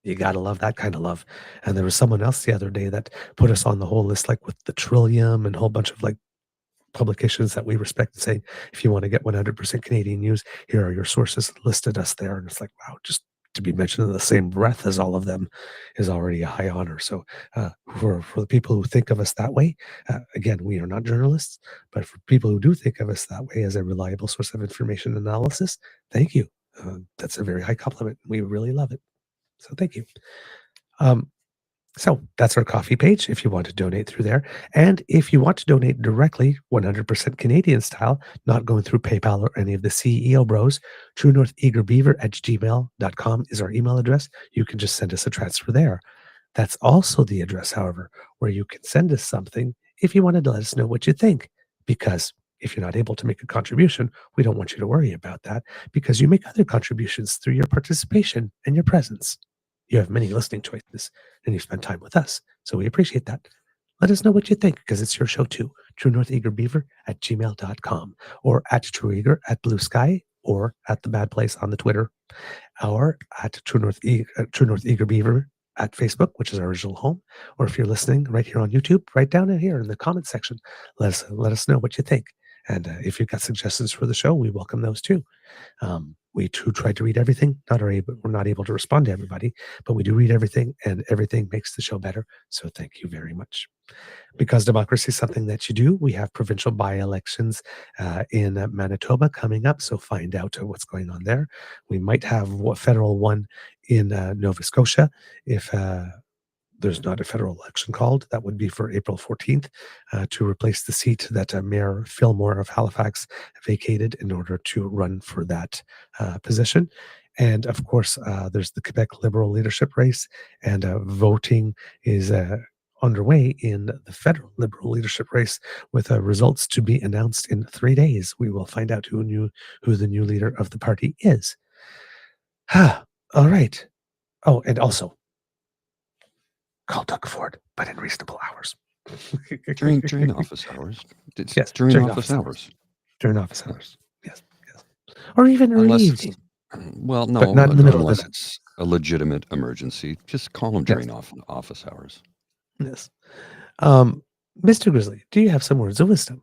you gotta love that kind of love. And there was someone else the other day that put us on the whole list, like with the Trillium and a whole bunch of like publications that we respect, and saying, if you want to get 100% Canadian news, here are your sources, listed us there. And it's like, wow, just to be mentioned in the same breath as all of them is already a high honor. So for the people who think of us that way, again, we are not journalists, but for people who do think of us that way as a reliable source of information analysis, thank you. That's a very high compliment. We really love it. So thank you. So that's our coffee page if you want to donate through there. And if you want to donate directly, 100% Canadian style, not going through PayPal or any of the CEO bros, truenortheagerbeaver@gmail.com is our email address. You can just send us a transfer there. That's also the address, however, where you can send us something if you wanted to let us know what you think. Because if you're not able to make a contribution, we don't want you to worry about that, because you make other contributions through your participation and your presence. You have many listening choices, and you spend time with us. So we appreciate that. Let us know what you think, because it's your show too. truenortheagerbeaver@gmail.com, or @trueeager at Blue Sky, or at The Bad Place on the Twitter, or at True North Eager Beaver at Facebook, which is our original home. Or if you're listening right here on YouTube, right down in here in the comment section, let us know what you think. And if you've got suggestions for the show, we welcome those too. We try to read everything. We're not able to respond to everybody, but we do read everything, and everything makes the show better. So thank you very much. Because democracy is something that you do, we have provincial by-elections in Manitoba coming up. So find out what's going on there. We might have a federal one in Nova Scotia if there's not a federal election called. That would be for April 14th to replace the seat that Mayor Fillmore of Halifax vacated in order to run for that position. And of course, there's the Quebec Liberal leadership race, and voting is underway in the federal Liberal leadership race, with results to be announced in 3 days. We will find out who the new leader of the party is. All right. Oh, and also, call Doug Ford, but in reasonable hours. during office hours. Yes, during office hours. During office hours. Yes. Or even early evening. Well, no, but not in the middle unless of the it's a legitimate emergency. Just call them during office hours. Yes. Mr. Grizzly, do you have some words of wisdom?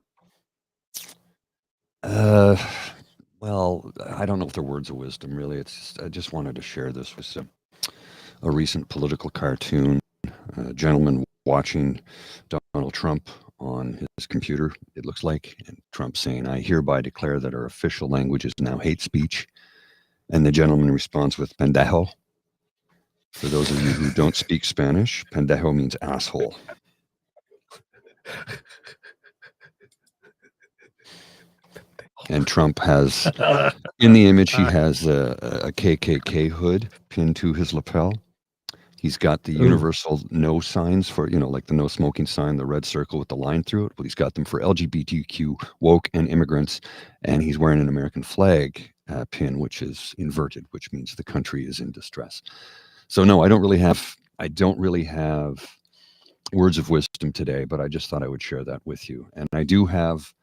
Well, I don't know if they're words of wisdom, really. I just wanted to share this with a recent political cartoon. A gentleman watching Donald Trump on his computer, it looks like, and Trump saying, "I hereby declare that our official language is now hate speech." And the gentleman responds with pendejo. For those of you who don't speak Spanish, pendejo means asshole. And Trump has, in the image, he has a KKK hood pinned to his lapel. He's got the universal no signs for, like the no smoking sign, the red circle with the line through it. But he's got them for LGBTQ, woke, and immigrants. And he's wearing an American flag pin, which is inverted, which means the country is in distress. So no, I don't really have words of wisdom today, but I just thought I would share that with you. And I do have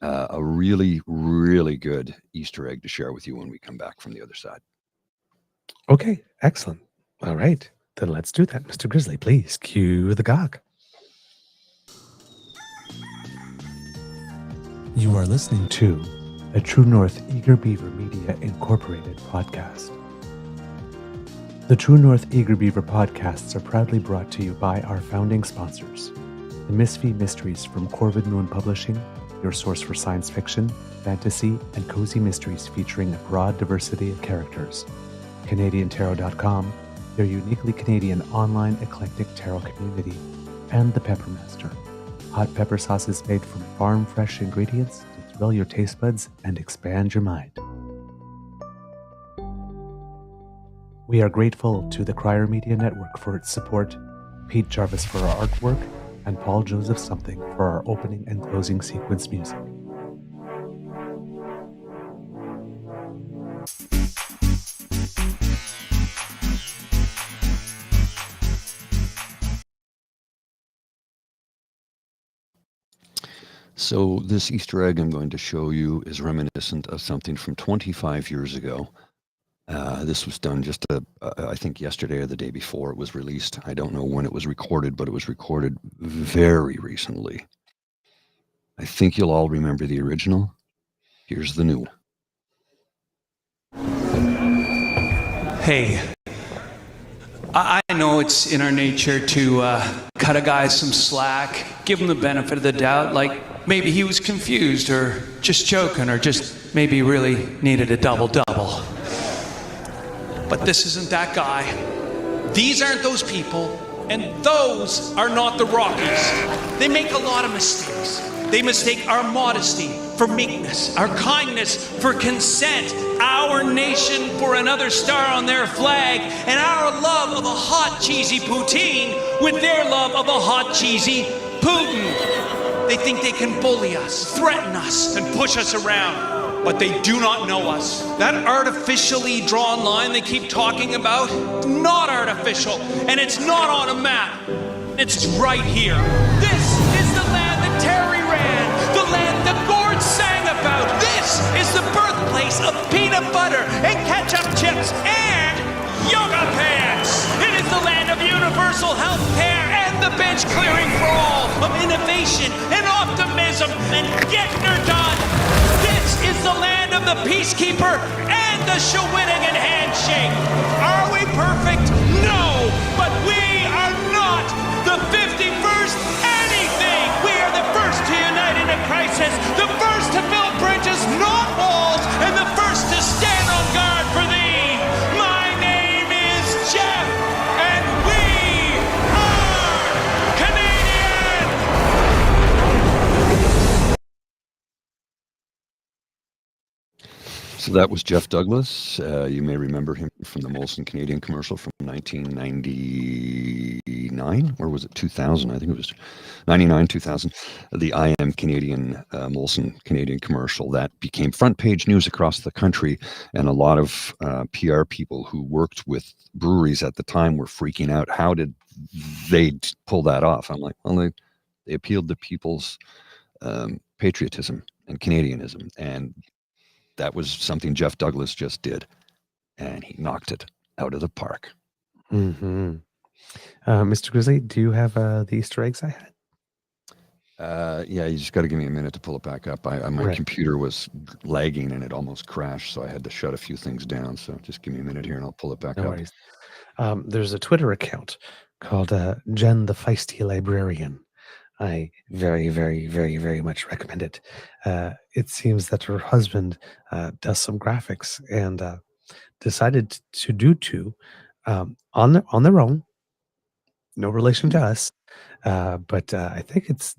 a really, really good Easter egg to share with you when we come back from the other side. Okay, excellent. All right, then let's do that. Mr. Grizzly, please cue the gog. You are listening to a True North Eager Beaver Media Incorporated podcast. The True North Eager Beaver podcasts are proudly brought to you by our founding sponsors, the Misfit Mysteries from Corvid Moon Publishing, your source for science fiction, fantasy, and cozy mysteries featuring a broad diversity of characters. CanadianTarot.com, their uniquely Canadian online eclectic tarot community, and The Peppermaster, hot pepper sauces made from farm-fresh ingredients to thrill your taste buds and expand your mind. We are grateful to the Crier Media Network for its support, Pete Jarvis for our artwork, and Paul Joseph Something for our opening and closing sequence music. So this Easter egg I'm going to show you is reminiscent of something from 25 years ago. This was done just, I think yesterday or the day before it was released. I don't know when it was recorded, but it was recorded very recently. I think you'll all remember the original. Here's the new one. Hey, I know it's in our nature to cut a guy some slack, give him the benefit of the doubt, like maybe he was confused or just joking or just maybe really needed a double-double. But this isn't that guy. These aren't those people, and those are not the Rockies. They make a lot of mistakes. They mistake our modesty for meekness, our kindness for consent, our nation for another star on their flag, and our love of a hot, cheesy poutine with their love of a hot, cheesy Putin. They think they can bully us, threaten us, and push us around, but they do not know us. That artificially drawn line they keep talking about, not artificial, and it's not on a map. It's right here. This is the land that Terry ran, the land that Gord sang about. This is the birthplace of peanut butter and ketchup chips and yoga pants. It is the land of universal health care and the bench clearing for all, of innovation and optimism and getting her done. This is the land of the peacekeeper and the Shawinigan handshake. Are we perfect? No, but we are not the 51st anything. We are the first to unite in a crisis, the first to build bridges, not walls, and the first to stand on guard for thee. My name is Jeff, and we are Canadian. So that was Jeff Douglas. You may remember him from the Molson Canadian commercial from 1999, or was it 2000? I think it was 99, 2000. The I Am Canadian Molson Canadian commercial that became front page news across the country, and a lot of PR people who worked with breweries at the time were freaking out. How did they pull that off? I'm like, well, they appealed to people's patriotism and Canadianism, and that was something Jeff Douglas just did, and he knocked it out of the park. Mm-hmm. Mr. Grizzly, do you have the Easter eggs I had? Yeah, you just got to give me a minute to pull it back up. My computer was lagging and it almost crashed, so I had to shut a few things down. So just give me a minute here and I'll pull it back up. No worries. There's a Twitter account called Jen the Feisty Librarian. I very, very, very, very much recommend it. It seems that her husband does some graphics and decided to do two on their own. No relation to us, but I think it's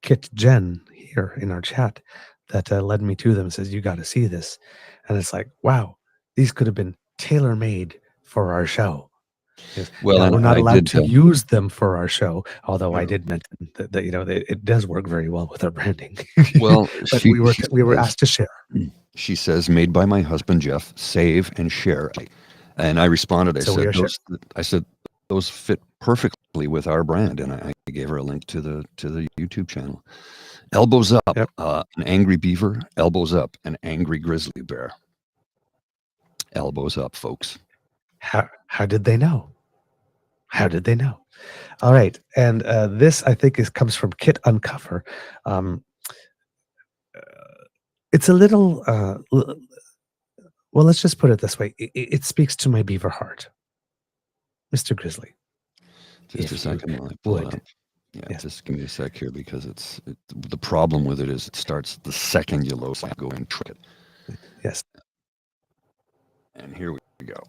Kit Jen here in our chat that led me to them. Says you got to see this, and it's like, wow, these could have been tailor-made for our show. Well, we're not allowed to use them for our show, although I did mention that it does work very well with our branding. Well, but we were asked to share. She says, "Made by my husband Jeff. Save and share." And I responded. I said, those fit perfectly with our brand, and I gave her a link to the YouTube channel. Elbows up, an angry beaver. Elbows up, an angry grizzly bear. Elbows up, folks. How did they know? How did they know? All right, and this I think comes from Kit Uncover. It's a little. Well, let's just put it this way. It speaks to my beaver heart, Mr. Grizzly. Just a second while I pull it up. Yeah, just give me a sec here because the problem with it is it starts the second you load it, go and trick it. Yes. And here we go.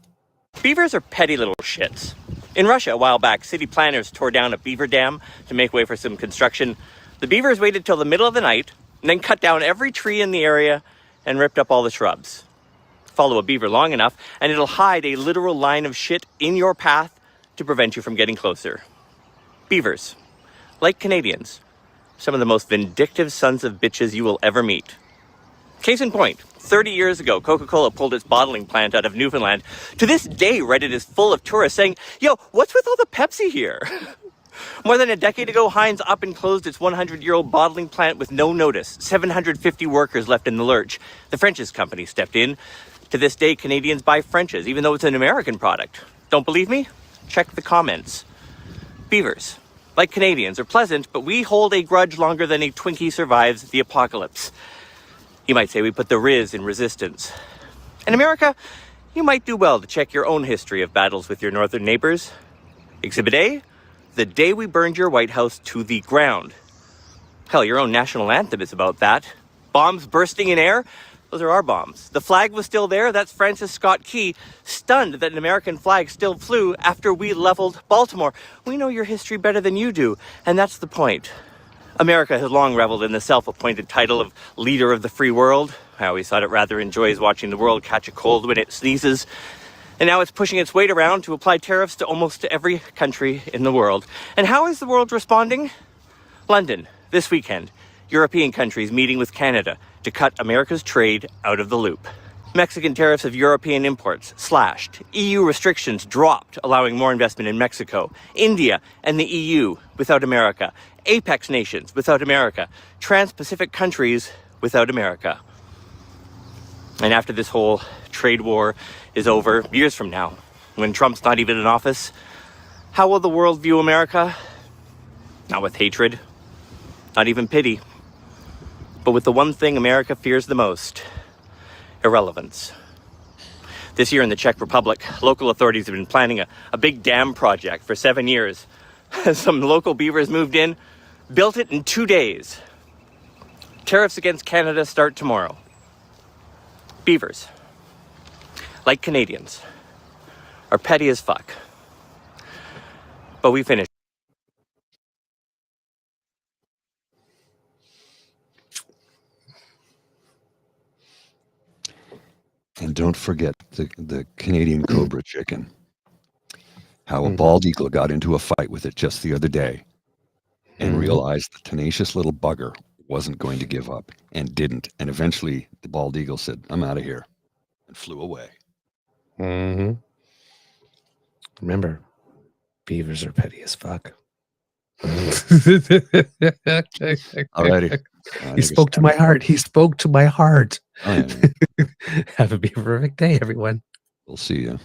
Beavers are petty little shits. In Russia, a while back, city planners tore down a beaver dam to make way for some construction. The beavers waited till the middle of the night and then cut down every tree in the area and ripped up all the shrubs. Follow a beaver long enough, and it'll hide a literal line of shit in your path to prevent you from getting closer. Beavers, like Canadians, some of the most vindictive sons of bitches you will ever meet. Case in point, 30 years ago, Coca-Cola pulled its bottling plant out of Newfoundland. To this day, Reddit is full of tourists saying, yo, what's with all the Pepsi here? More than a decade ago, Heinz up and closed its 100-year-old bottling plant with no notice. 750 workers left in the lurch. The French's company stepped in. To this day, Canadians buy French's, even though it's an American product. Don't believe me? Check the comments. Beavers, like Canadians, are pleasant, but we hold a grudge longer than a Twinkie survives the apocalypse. You might say we put the Riz in resistance. In America, you might do well to check your own history of battles with your northern neighbors. Exhibit A, the day we burned your White House to the ground. Hell, your own national anthem is about that. Bombs bursting in air, those are our bombs. The flag was still there, that's Francis Scott Key, stunned that an American flag still flew after we leveled Baltimore. We know your history better than you do, and that's the point. America has long reveled in the self-appointed title of leader of the free world. I always thought it rather enjoys watching the world catch a cold when it sneezes. And now it's pushing its weight around to apply tariffs to almost every country in the world. And how is the world responding? London, this weekend. European countries meeting with Canada to cut America's trade out of the loop. Mexican tariffs of European imports slashed. EU restrictions dropped, allowing more investment in Mexico. India and the EU without America. Apex nations without America. Trans-Pacific countries without America. And after this whole trade war is over, years from now, when Trump's not even in office, how will the world view America? Not with hatred, not even pity, but with the one thing America fears the most: irrelevance. This year in the Czech Republic, local authorities have been planning a big dam project for 7 years. Some local beavers moved in, built it in 2 days. Tariffs against Canada start tomorrow. Beavers, like Canadians, are petty as fuck. But we finished. And don't forget the Canadian Cobra chicken. How a bald eagle got into a fight with it just the other day and realized the tenacious little bugger wasn't going to give up and didn't. And eventually the bald eagle said, I'm out of here, and flew away. Remember, beavers are petty as fuck. Alrighty. He spoke to my heart. He spoke to my heart. Oh, yeah. Have a beaver-perfect day, everyone. We'll see you.